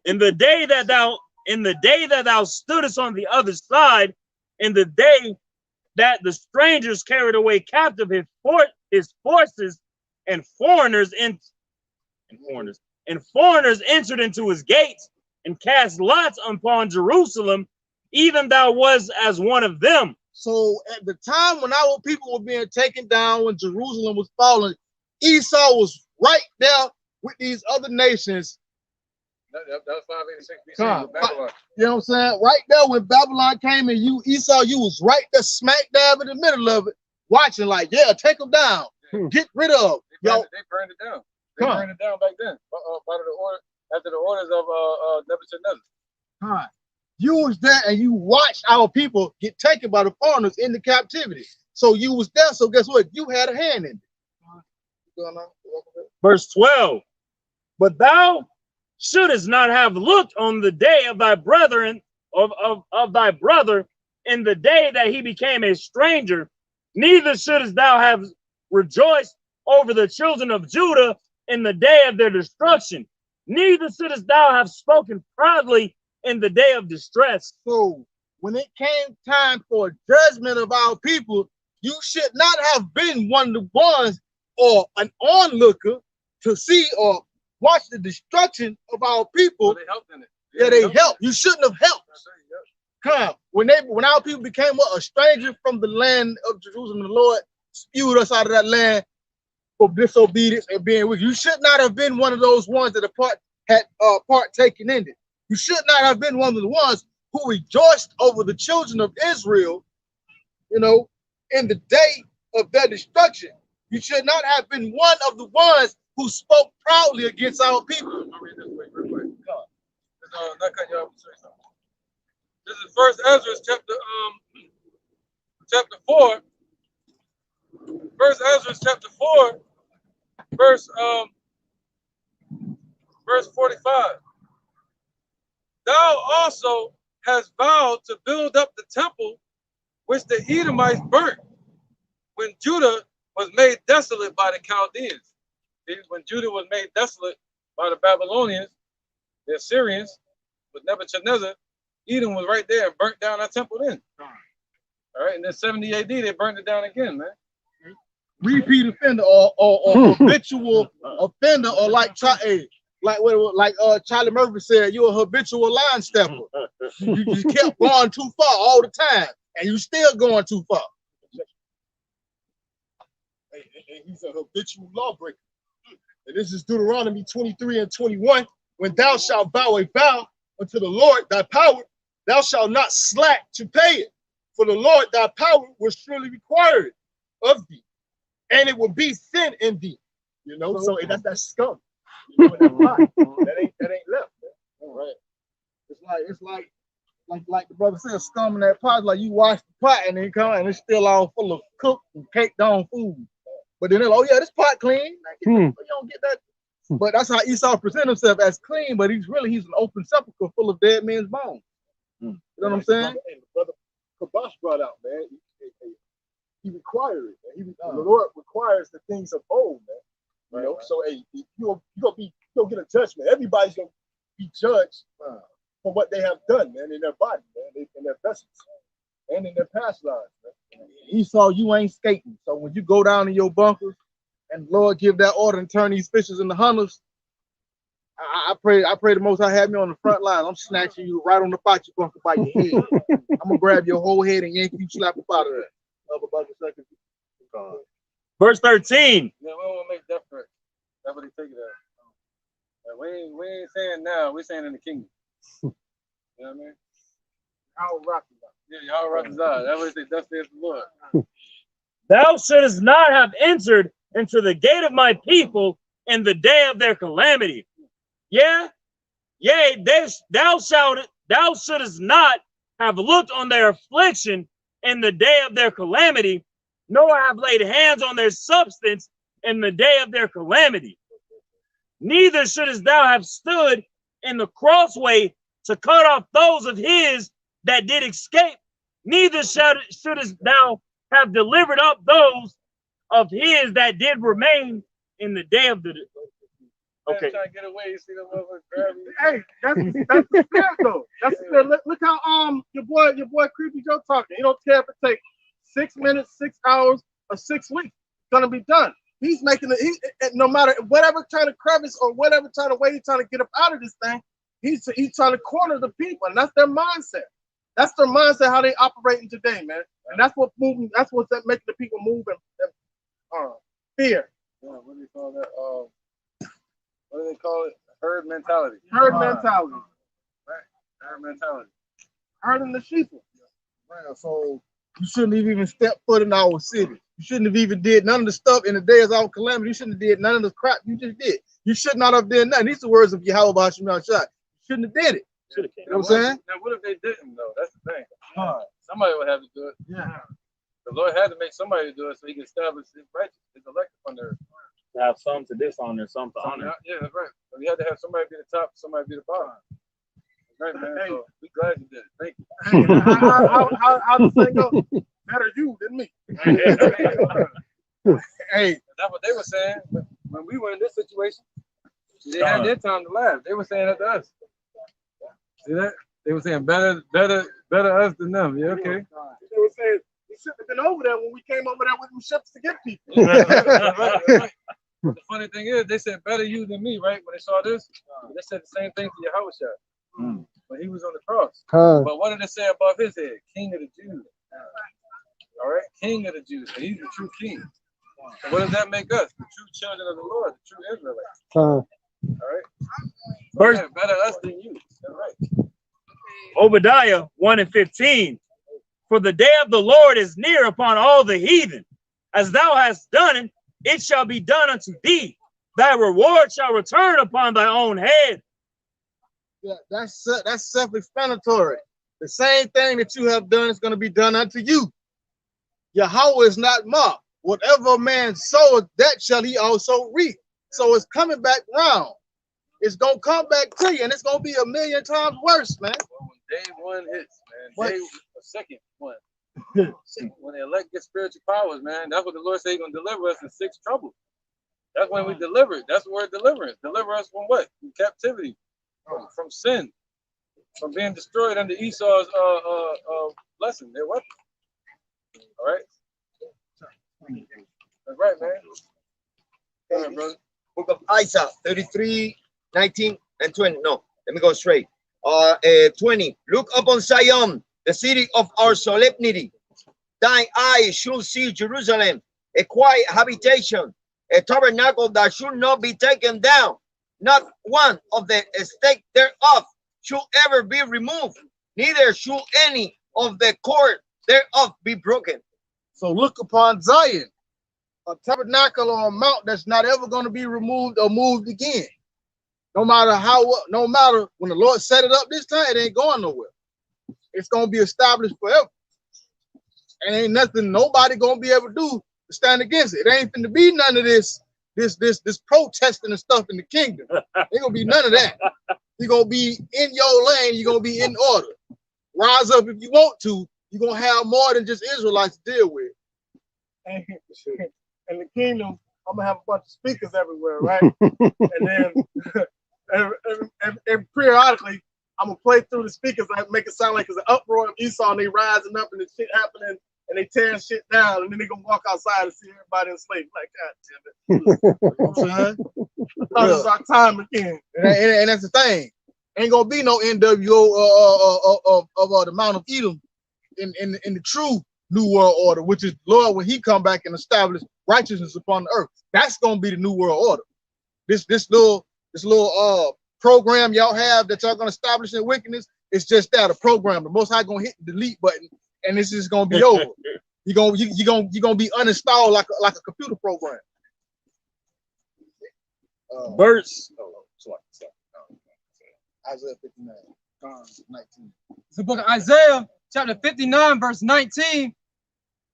In the day that thou stoodest on the other side, in the day that the strangers carried away captive his forces, and foreigners entered into his gates and cast lots upon Jerusalem, even thou was as one of them. So at the time when our people were being taken down, when Jerusalem was falling, Esau was right there with these other nations. That was 586 BC with Babylon. You know what I'm saying? Right there when Babylon came and Esau, you was right there smack dab in the middle of it, watching like, yeah, take them down, get rid of. They burned it down. They burned it down back then, after the orders of Nebuchadnezzar. You was there and you watched our people get taken by the foreigners into captivity. So you was there. So guess what? You had a hand in it. Verse 12. But thou shouldest not have looked on the day of thy brethren, of thy brother, in the day that he became a stranger, neither shouldest thou have rejoiced over the children of Judah in the day of their destruction, neither shouldest thou have spoken proudly in the day of distress. So when it came time for judgment of our people, you should not have been one of the ones or an onlooker to see or watch the destruction of our people. Well, they helped in it. Yeah, they helped. You shouldn't have helped. When our people became a stranger from the land of Jerusalem, the Lord spewed us out of that land for disobedience and being wicked. You should not have been one of those ones that had partaken in it. You should not have been one of the ones who rejoiced over the children of Israel, in the day of their destruction. You should not have been one of the ones who spoke proudly against our people. I'll read this real quick. Not cutting you off. This is First Ezra chapter 4. First Ezra chapter 4, verse 45. Thou also hast vowed to build up the temple which the Edomites burnt when Judah was made desolate by the Chaldeans. When Judah was made desolate by the Babylonians, the Assyrians, with Nebuchadnezzar, Edom was right there and burnt down that temple then. All right, and then 70 AD, they burnt it down again, man. Repeat offender or habitual offender, or like Charlie Murphy said, you're a habitual line stepper. You just kept going too far all the time, and you still going too far. He's a habitual lawbreaker. And this is Deuteronomy 23 and 21. When thou shalt vow a vow unto the Lord thy power, thou shalt not slack to pay it. For the Lord thy power will surely require it of thee, and it will be sin in thee. So that's that scum. That ain't left. Right. It's like the brother said, scum in that pot. Like you wash the pot and then come and it's still all full of cooked and caked on food. But then they're like, oh yeah, this pot clean. You don't get that. But that's how Esau presents himself, as clean, but he's an open sepulcher full of dead men's bones. You know what I'm saying? And the brother Kabash brought out, man, he required it. The Lord requires the things of old, man. So you'll get a judgment. Everybody's gonna be judged for what they have done, man, in their body, man, in their vessels, and in their past lives, man. Esau, you ain't skating. So when you go down in your bunkers and the Lord give that order and turn these fishes into hunters, I pray the Most High have me on the front line. I'm snatching you right on the pot, you bunker by your head. I'm gonna grab your whole head and yank you, slap up out of there. Verse 13. Yeah, we don't want to make death threats. That's what he take it as. We ain't saying now. We're saying in the kingdom. You know what I mean? How rocky. Yeah, y'all rock is out. That's what they thus saith the Lord. Thou shouldest not have entered into the gate of my people in the day of their calamity. Yeah, yea, thou shouldest not have looked on their affliction in the day of their calamity, nor have laid hands on their substance in the day of their calamity. Neither shouldest thou have stood in the crossway to cut off those of his that did escape. Neither shouldest thou have delivered up those of his that did remain in the day of the. Okay. Trying to get away, you see the motherfucker grab you. Hey, that's the spirit though. That's the spirit. Look how your boy Creepy Joe talking. He don't care if it takes 6 minutes, 6 hours, or 6 weeks. It's gonna be done. He's making it. No matter whatever kind of crevice or whatever kind of way he's trying to get up out of this thing, he's trying to corner the people, and that's their mindset. That's their mindset how they operating today, man. And that's what moving. That's what's making the people move and fear. Yeah, what do you call that? What do they call it? Herd mentality. Herd mentality. Right. Herd mentality. Herding the sheep. Right, so you shouldn't have even stepped foot in our city. You shouldn't have even did none of the stuff in the days of our calamity. You shouldn't have did none of the crap you just did. You should not have done nothing. These are the words of Yahweh Hashem Shai. You shouldn't have did it. You know what I'm saying? Now, what if they didn't, though? That's the thing. Somebody would have to do it. Yeah. The Lord had to make somebody do it so he can establish his righteousness, his elect upon the earth. To have some to dishonor, some to honor. Yeah, that's right. So we had to have somebody be the top, somebody be the bottom. That's right, man. Hey. So we glad you did it. Thank you. Hey, how the thing go? Better you than me. Hey, That's what they were saying. When we were in this situation, they had their time to laugh. They were saying that to us. See that? They were saying better us than them. Yeah, okay. They were saying we should have been over there when we came over there with them ships to get people. Right. The funny thing is, they said better you than me, right? When they saw this, they said the same thing to Yahushua when he was on the cross. But what did they say above his head? King of the Jews. All right, King of the Jews. So he's the true king. So what does that make us? The true children of the Lord, the true Israelites. All right. Verse, Better us than you. That's right. Obadiah 1:15. For the day of the Lord is near upon all the heathen. As thou hast done, it shall be done unto thee. Thy reward shall return upon thy own head. yeah, that's self-explanatory. The same thing that you have done is going to be done unto you. Yahweh is not mocked. Whatever a man soweth, that shall he also reap. So it's coming back round. It's going to come back to you, and it's going to be 1,000,000 times worse, man. Well, when day one hits, man, What? the second one. When the elect get spiritual powers, man, that's what the Lord said he's going to deliver us in 6 troubles. That's when we deliver it. That's the word deliverance. Deliver us from what? From captivity, from sin, from being destroyed under Esau's blessing, their weapon. All right? That's right, man. All right, brother. Book of Isaiah 33, 19, and 20. No, let me go straight. 20. Look upon Zion, the city of our solemnity. Thine eyes should see Jerusalem, a quiet habitation, a tabernacle that should not be taken down. Not one of the stake thereof should ever be removed, neither should any of the cord thereof be broken. So look upon Zion, a tabernacle or a mount that's not ever going to be removed or moved again. No matter when the Lord set it up this time, it ain't going nowhere. It's going to be established forever. And ain't nothing nobody going to be able to do to stand against it. It ain't going to be none of this protesting and stuff in the kingdom. Ain't going to be none of that. You're going to be in your lane. You're going to be in order. Rise up if you want to. You're going to have more than just Israelites to deal with. In the kingdom, I'm gonna have a bunch of speakers everywhere, right? And then and periodically, I'm gonna play through the speakers and make it sound like it's an uproar of Esau, and they rising up and the shit happening, and they tearing shit down, and then they gonna walk outside and see everybody enslaved. Like, God damn it! You know what I'm saying? Thought it was our time again. And that's the thing. Ain't gonna be no NWO of the Mount of Edom in the true New World Order, which is Lord when He come back and establish righteousness upon the earth. That's gonna be the New World Order. This little program y'all have that y'all gonna establish in wickedness. It's just that, a program. The Most High gonna hit the delete button, and this is gonna be over. You gonna be uninstalled like a computer program. Verse. Isaiah 59, 19. The book of Isaiah, chapter 59, verse 19.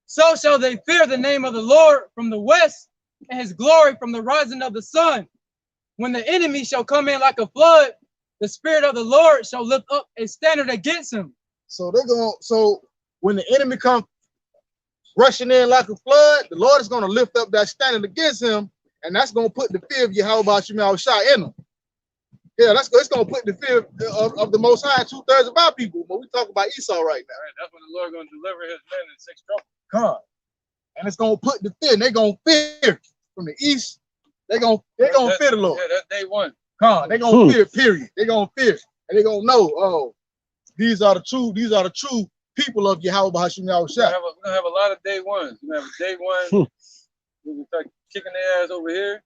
So shall they fear the name of the Lord from the west, and his glory from the rising of the sun. When the enemy shall come in like a flood, the Spirit of the Lord shall lift up a standard against him. So when the enemy comes rushing in like a flood, the Lord is going to lift up that standard against him, and that's going to put the fear of Yahweh Shai in them. Yeah, it's going to put the fear of the Most High in 2/3 of our people. But we talk about Esau right now. Right, that's when the Lord going to deliver his men in 6 trouble. God. And it's going to put the fear, and they're going to fear from the east. They're going to fear the Lord. Yeah, that's day one. God, they're going to fear, period. They're going to fear. And they're going to know, oh, these are the true people of Yahweh B'Hashim Yahweh Shai. We're going to have a lot of day ones. We're going to have a day one. We're going to start kicking their ass over here.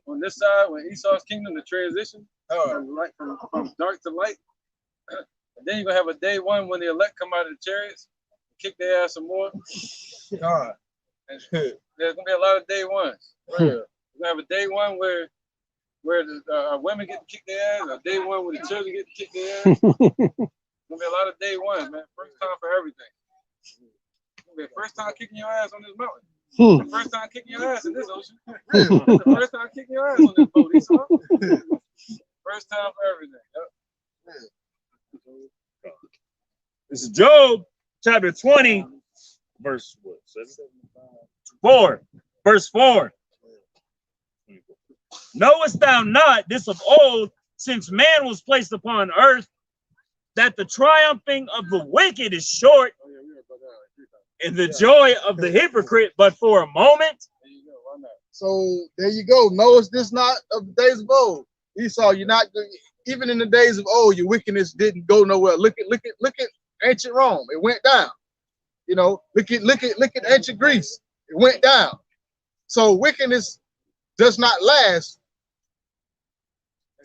On this side, when Esau's kingdom, the transition from dark to light. And then you're going to have a day one when the elect come out of the chariots, kick their ass some more. God. And there's going to be a lot of day ones. Right? We're going to have a day one where the women get to kick their ass, a day one where the children get to kick their ass. There's going to be a lot of day ones, man. First time for everything. It's going to be the first time kicking your ass on this mountain. The first time kicking your ass in this ocean. The first time kicking your ass on this boat. First time for everything. Yep. This is Job chapter 20, verse what? 4. Verse 4. Knowest thou not this of old, since man was placed upon earth, that the triumphing of the wicked is short, and the joy of the hypocrite but for a moment? So there you go. Knowest this not of the days of old. Esau, you're not, even in the days of old, your wickedness didn't go nowhere. Look at ancient Rome. It went down. You know, look at ancient Greece. It went down. So wickedness does not last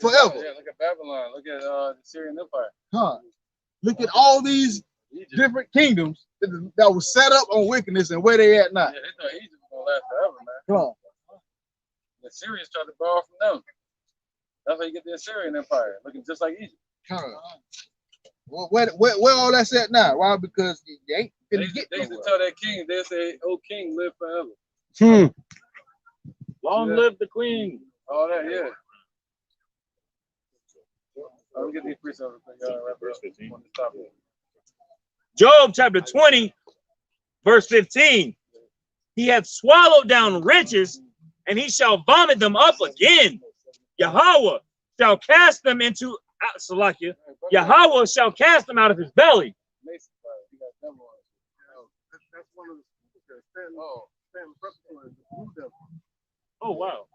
forever. Yeah, look at Babylon. Look at the Syrian Empire. Huh. Look at all these different kingdoms that was set up on wickedness and where they at now. Yeah, they thought Egypt was gonna last forever, man. Huh. The Syrians tried to borrow from them. That's how you get the Assyrian Empire, looking just like Egypt. Huh. Well, where all that's at now? Why? Because you ain't They gonna used get to tell that king, they say, "Oh, king, live forever." Long live the queen. All that, yeah. Let me get these precepts. Verse 15. Job chapter 20, verse 15. He hath swallowed down riches, and he shall vomit them up again. Yahweh shall cast them into Salakia. Yahweh shall cast them out of his belly. That's one of the Oh wow.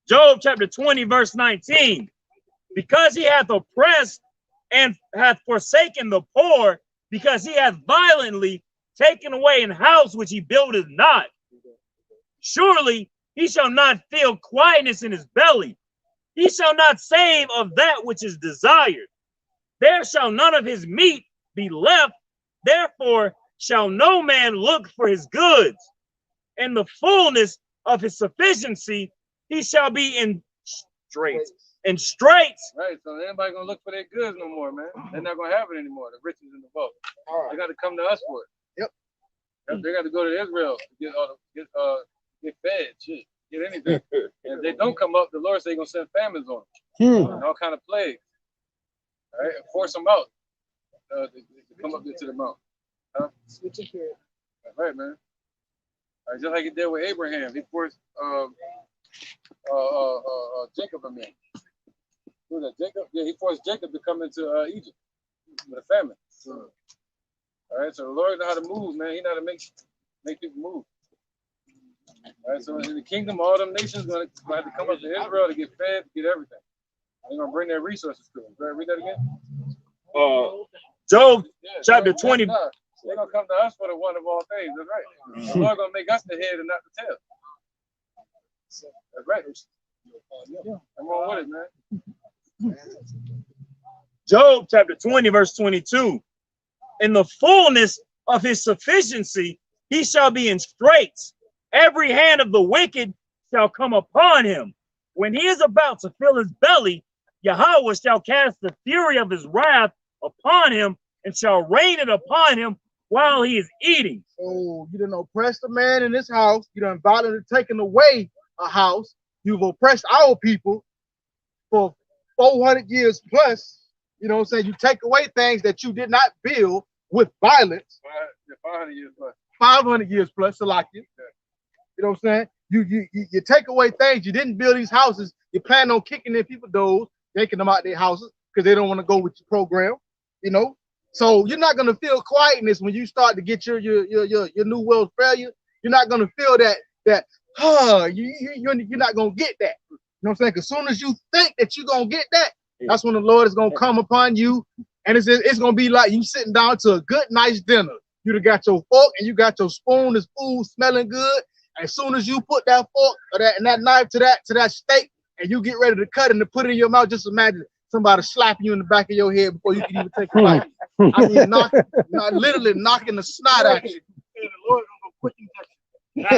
Job chapter 20, verse 19. Because he hath oppressed and hath forsaken the poor, because he hath violently taken away an house which he buildeth not. Surely he shall not feel quietness in his belly. He shall not save of that which is desired. There shall none of his meat be left. Therefore shall no man look for his goods. In the fullness of his sufficiency, he shall be in straits. In straits. Right, so anybody gonna look for their goods no more, man. They're not gonna have it anymore. The riches in the boat. They got to come to us for it. Yep. They got to go to Israel to get fed, shit, get anything. And if they don't come up, the Lord says He's gonna send famines on them, and all kind of plagues. All right, and force them out to come up to the mountain. Huh? Switch it here. All right, man. All right, just like He did with Abraham, He forced Jacob in there. Who was that? Jacob? Yeah, He forced Jacob to come into Egypt with a famine. All right, so the Lord knows how to move, man. He knows how to make people move. All right, so in the kingdom, all them nations going to have to come up to Israel to get fed, get everything. They're going to bring their resources to them. Read that again. Job chapter 20. They're gonna come to us for the one of all things. That's right. The Lord gonna make us the head and not the tail. That's right. I'm on with it, man. Job chapter 20, verse 22. In the fullness of his sufficiency, he shall be in straits. Every hand of the wicked shall come upon him. When he is about to fill his belly, Yahweh shall cast the fury of his wrath upon him and shall rain it upon him while he is eating. So you done oppressed a man in this house. You done violently taken away a house. You've oppressed our people for 400 years plus. You know what I'm saying? You take away things that you did not build with violence. 500 years plus. 500 years plus, Salakia. You know what I'm saying? You take away things. You didn't build these houses. You plan on kicking in people's doors, taking them out their houses because they don't want to go with your program. You know, so you're not gonna feel quietness when you start to get your new world failure. You're not gonna feel that you're not gonna get that. You know what I'm saying? Because as soon as you think that you're gonna get that, that's when the Lord is gonna come upon you, and it's gonna be like you sitting down to a good, nice dinner. You done got your fork and you got your spoon. This food smelling good. As soon as you put that fork or that knife to that steak, and you get ready to cut it and to put it in your mouth, just imagine somebody slapping you in the back of your head before you can even take a bite. I mean, literally knocking the snot at you. And the Lord gonna go quick injection. You know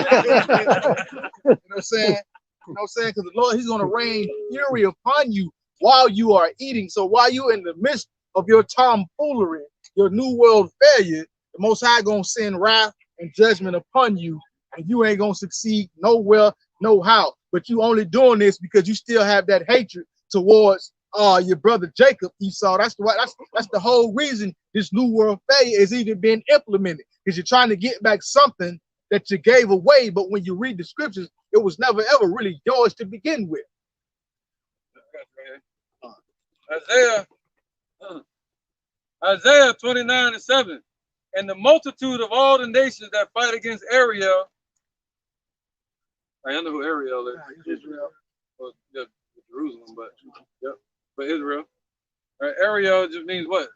what I'm saying? You know what I'm saying? Because the Lord, He's gonna rain fury upon you while you are eating. So while you're in the midst of your tomfoolery, your new world failure, the Most High gonna send wrath and judgment upon you, and you ain't gonna succeed nowhere, no how. But you only doing this because you still have that hatred towards your brother Jacob, Esau. That's the whole reason this new world failure is even being implemented, because you're trying to get back something that you gave away. But when you read the scriptures, it was never ever really yours to begin with. Isaiah 29:7. And the multitude of all the nations that fight against Ariel. I know who Ariel is. Israel. Well, yeah, Jerusalem, but yep. But Israel. All right, Ariel just means what?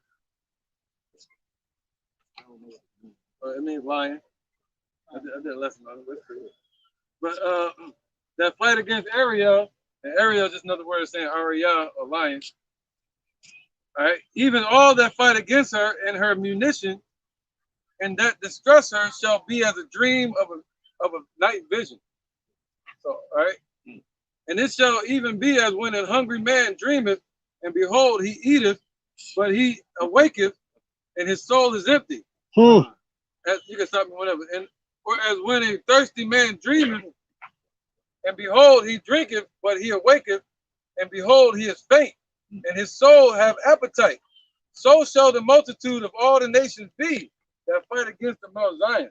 It means lion. I did a lesson on it. But that fight against Ariel, and Ariel is just another word of saying Ariel or lion. All right, even all that fight against her and her munition, and that distress her shall be as a dream of a night vision. So, all right, and it shall even be as when a hungry man dreameth, and behold, he eateth, but he awaketh, and his soul is empty. As, you can stop me whenever. And or as when a thirsty man dreameth, and behold, he drinketh, but he awaketh, and behold, he is faint, and his soul have appetite. So shall the multitude of all the nations be that fight against the Mount Zion.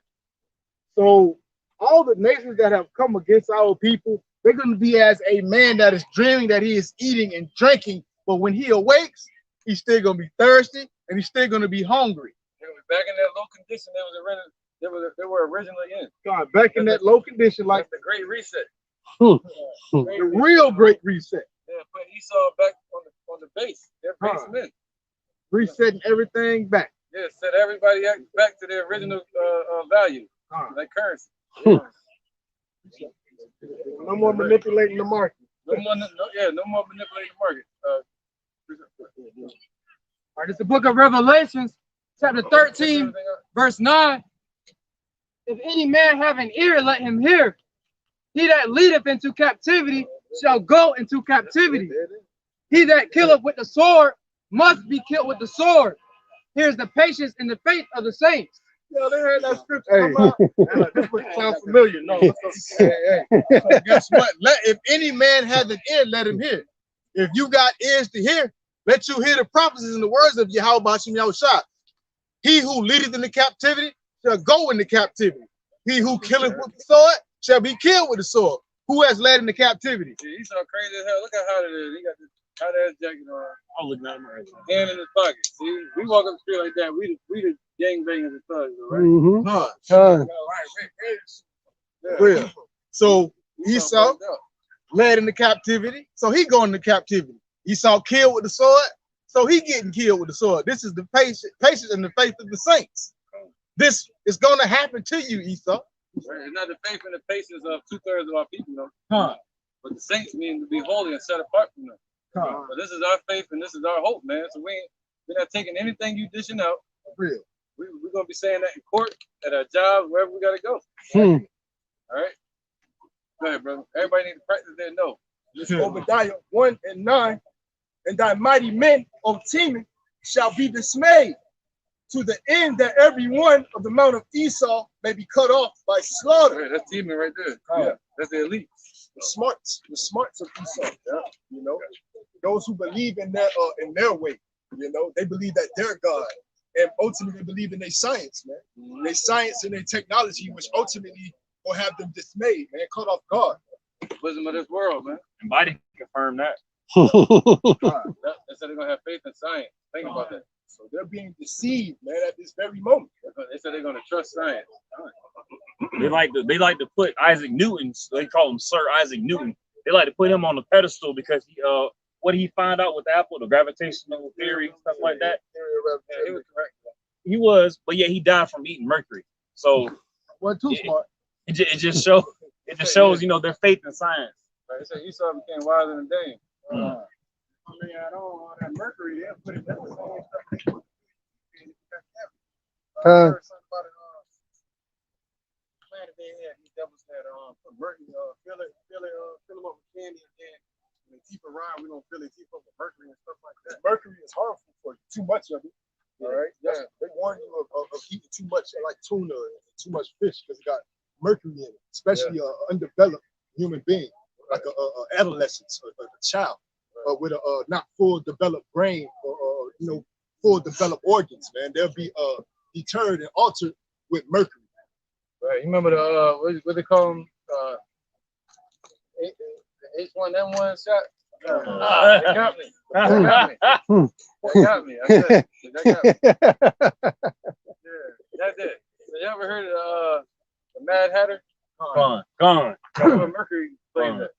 So all the nations that have come against our people, they're going to be as a man that is dreaming that he is eating and drinking, but when he awakes, he's still going to be thirsty and he's still going to be hungry. Back in that low condition they were originally in. God, back in that low condition, like the Great Reset. The real Great Reset. Yeah, put Esau back on the base. They're basemen. Resetting everything back. Yeah, set everybody back to their original value, like currency. No more manipulating the market. No more manipulating the market. All right, it's the book of Revelations, chapter 13, verse 9. If any man have an ear, let him hear. He that leadeth into captivity shall go into captivity. He that killeth with the sword must be killed with the sword. Here's the patience and the faith of the saints. Yo, they heard that scripture come out. This would sound familiar. No, hey. Guess what? If any man has an ear, let him hear. If you got ears to hear, let you hear the prophecies and the words of Yahweh Bashim Yahushua. He who leadeth into captivity shall go into captivity. He who killeth with the sword shall be killed with the sword. Who has led into captivity? Yeah, he's so crazy as hell. Look how hot it is. He got this hot ass jacket on. I'll look at him right now. Hand in his pocket. See, we walk up the street like that. We the gangbangers and thugs, right? Real. So Esau led into captivity. So he going into captivity. Esau killed with the sword. So he getting killed with the sword. This is the patience and the faith of the saints. this is going to happen to you, Esau. It's not the faith and the patience of 2/3 of our people, though. Huh. But the saints mean to be holy and set apart from them. Huh. But this is our faith and this is our hope, man. So we're not taking anything you dishing out. Real. We're going to be saying that in court, at our jobs, wherever we got to go. All right? Go ahead, brother. Everybody need to practice their no. This Obadiah 1:9, and thy mighty men, O Teman, shall be dismayed, to the end that every one of the mount of Esau may be cut off by slaughter. Right, that's Teman right there. Yeah, that's the elite. The smarts of Esau. Yeah, you know, those who believe in their way. You know, they believe that they're God, and ultimately they believe in their science, man. Their science and their technology, which ultimately will have them dismayed, man, cut off guard. Wisdom of this world, man. And Biden confirmed that. They said they're gonna have faith in science. Think about that. So they're being deceived, man, at this very moment. They said they're gonna trust science. They like to put Isaac Newton. They call him Sir Isaac Newton. They like to put him on the pedestal because he what did he find out with Apple, the gravitational theory and stuff like that. Yeah, he was correct. He was, but yeah, he died from eating mercury. So Wasn't too smart. It just shows, you know, their faith in science. Like they said, Esau became wiser than Dane. I mean, I don't know that mercury, they'll put it that way. I heard something about it. Planet they had, these devils had put mercury, fill them up with candy, and then when they keep around, we're gonna fill it up with mercury and stuff like that. Mercury is harmful for you, too much of it. All right. Yeah. They warn you of eating too much, like tuna and too much fish, because it got mercury in it, especially an undeveloped human being, like a adolescent, a child, with a not full developed brain or you know, full developed organs. Man, they'll be deterred and altered with mercury. Right. You remember the what they call them? The H1N1 shot. They got me. They got me. They got me. I said, they got me. Yeah, that's it. So you ever heard of the Mad Hatter? Gone. That's what mercury plays at.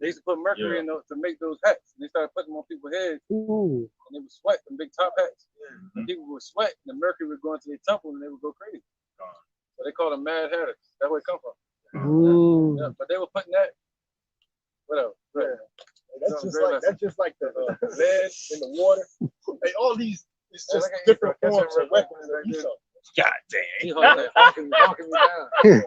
They used to put mercury in those to make those hats. And they started putting them on people's heads. And they would sweat in big top hats. And people would sweat, and the mercury would go into their temple, and they would go crazy. So they call them Mad Hatters. That's where it come from. Yeah, but they were putting that. Whatever. That's just like the lead in the water. Hey, all these, it's just different forms of weapons that you saw. God damn. He honking me down.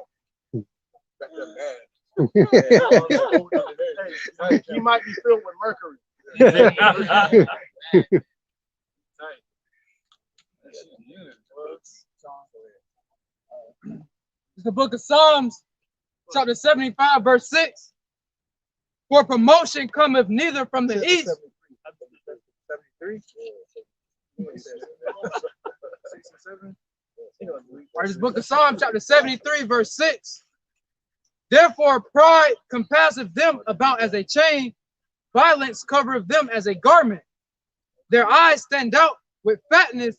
He might be filled with mercury. It's the book of Psalms, chapter 75, verse 6. For promotion cometh neither from the east. 73. Or this book of Psalms, chapter 73, verse 6. Therefore pride compasseth them about as a chain, violence covereth them as a garment. Their eyes stand out with fatness,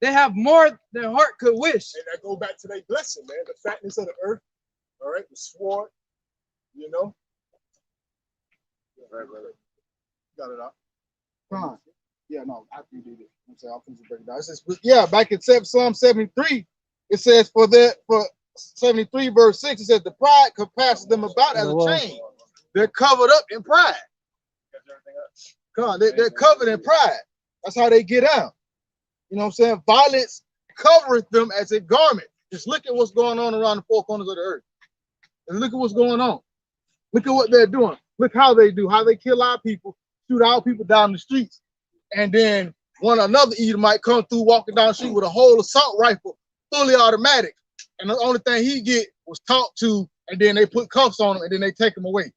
they have more than heart could wish. And that go back to their blessing, man. The fatness of the earth, all right, the sword, you know. Right. Got it out. Come on. Yeah, no, after you did it. I'm saying I'll finish break it down. It says, yeah, back in Psalm 73, it says for 73 verse 6, it says the pride compasses them about as a chain. They're covered up in pride. Come on, they're covered in pride. That's how they get out. You know what I'm saying? Violence covereth them as a garment. Just look at what's going on around the four corners of the earth. And look at what's going on. Look at what they're doing. Look how they do, how they kill our people, shoot our people down the streets. And then another Edomite come through walking down the street with a whole assault rifle, fully automatic. And the only thing he get was talked to, and then they put cuffs on him, and then they take him away.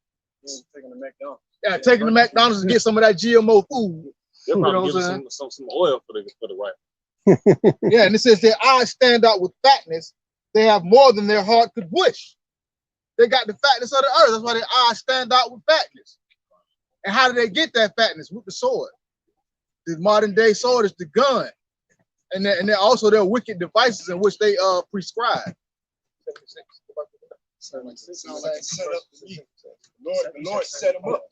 Taking the McDonald's. Yeah, taking the McDonald's and get some of that GMO food. They'll probably give them some oil for the rifle. Yeah, and it says their eyes stand out with fatness. They have more than their heart could wish. They got the fatness of the earth. That's why their eyes stand out with fatness. And how do they get that fatness? With the sword. The modern day sword is the gun. And then also there are wicked devices in which they prescribe. Sound like set up to me. The Lord set them up.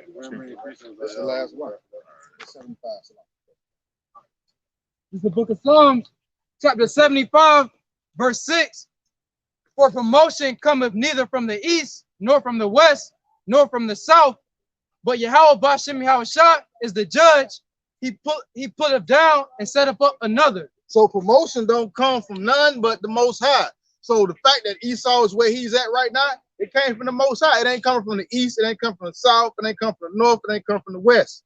This is the last one. 75. This is the book of Psalms, chapter 75, verse 6. For promotion cometh neither from the east, nor from the west, nor from the south, but Yahweh Bashem Yahushua is the judge. He putteth down and set up another. So promotion don't come from none but the Most High. So the fact that Esau is where he's at right now, it came from the Most High. It ain't coming from the east, it ain't coming from the south, it ain't coming from the north, it ain't coming from the west.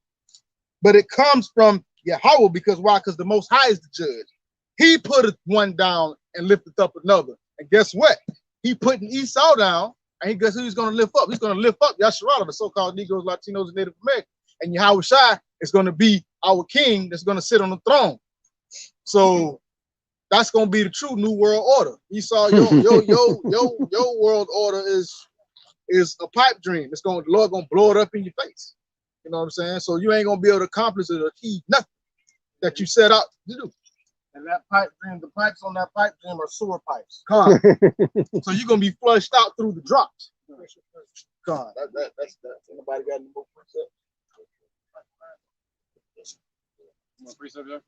But it comes from Yahweh, because why? Because the Most High is the judge. He put one down and lifted up another. And guess what? He putting Esau down, and guess who he's going to lift up? He's going to lift up Yasharala, the so-called Negroes, Latinos, and Native Americans. And Yahushua is going to be our king that's going to sit on the throne. So that's going to be the true new world order. Esau, your world order is a pipe dream. It's going, the Lord going to blow it up in your face. You know what I'm saying? So you ain't going to be able to accomplish it or achieve nothing that you set out to do. And that pipe dream, the pipes on that pipe dream are sewer pipes. Con. So you're gonna be flushed out through the drops. Con. That's that. Anybody got any more precepts? More precept there?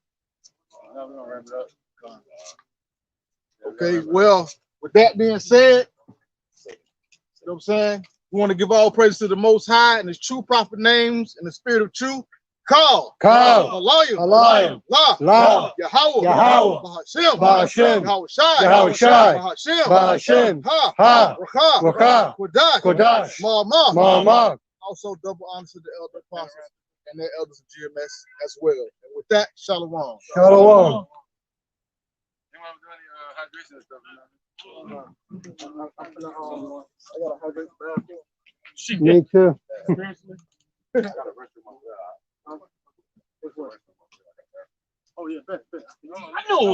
No, we're gonna wrap it up. Con. Okay, well, with that being said, you know what I'm saying? We want to give all praise to the Most High and his true prophet names and the spirit of truth. Call, Alayim, La, Yahweh, Bahashem, Bahashem, Ha, Raka, Kodash, Ma'amah. Also double honor to the elder apostles and their elders of GMS as well. And with that, Shalom. Shalom. You want to do any hydration and stuff? I got a hydrate bathroom. Me too. Seriously?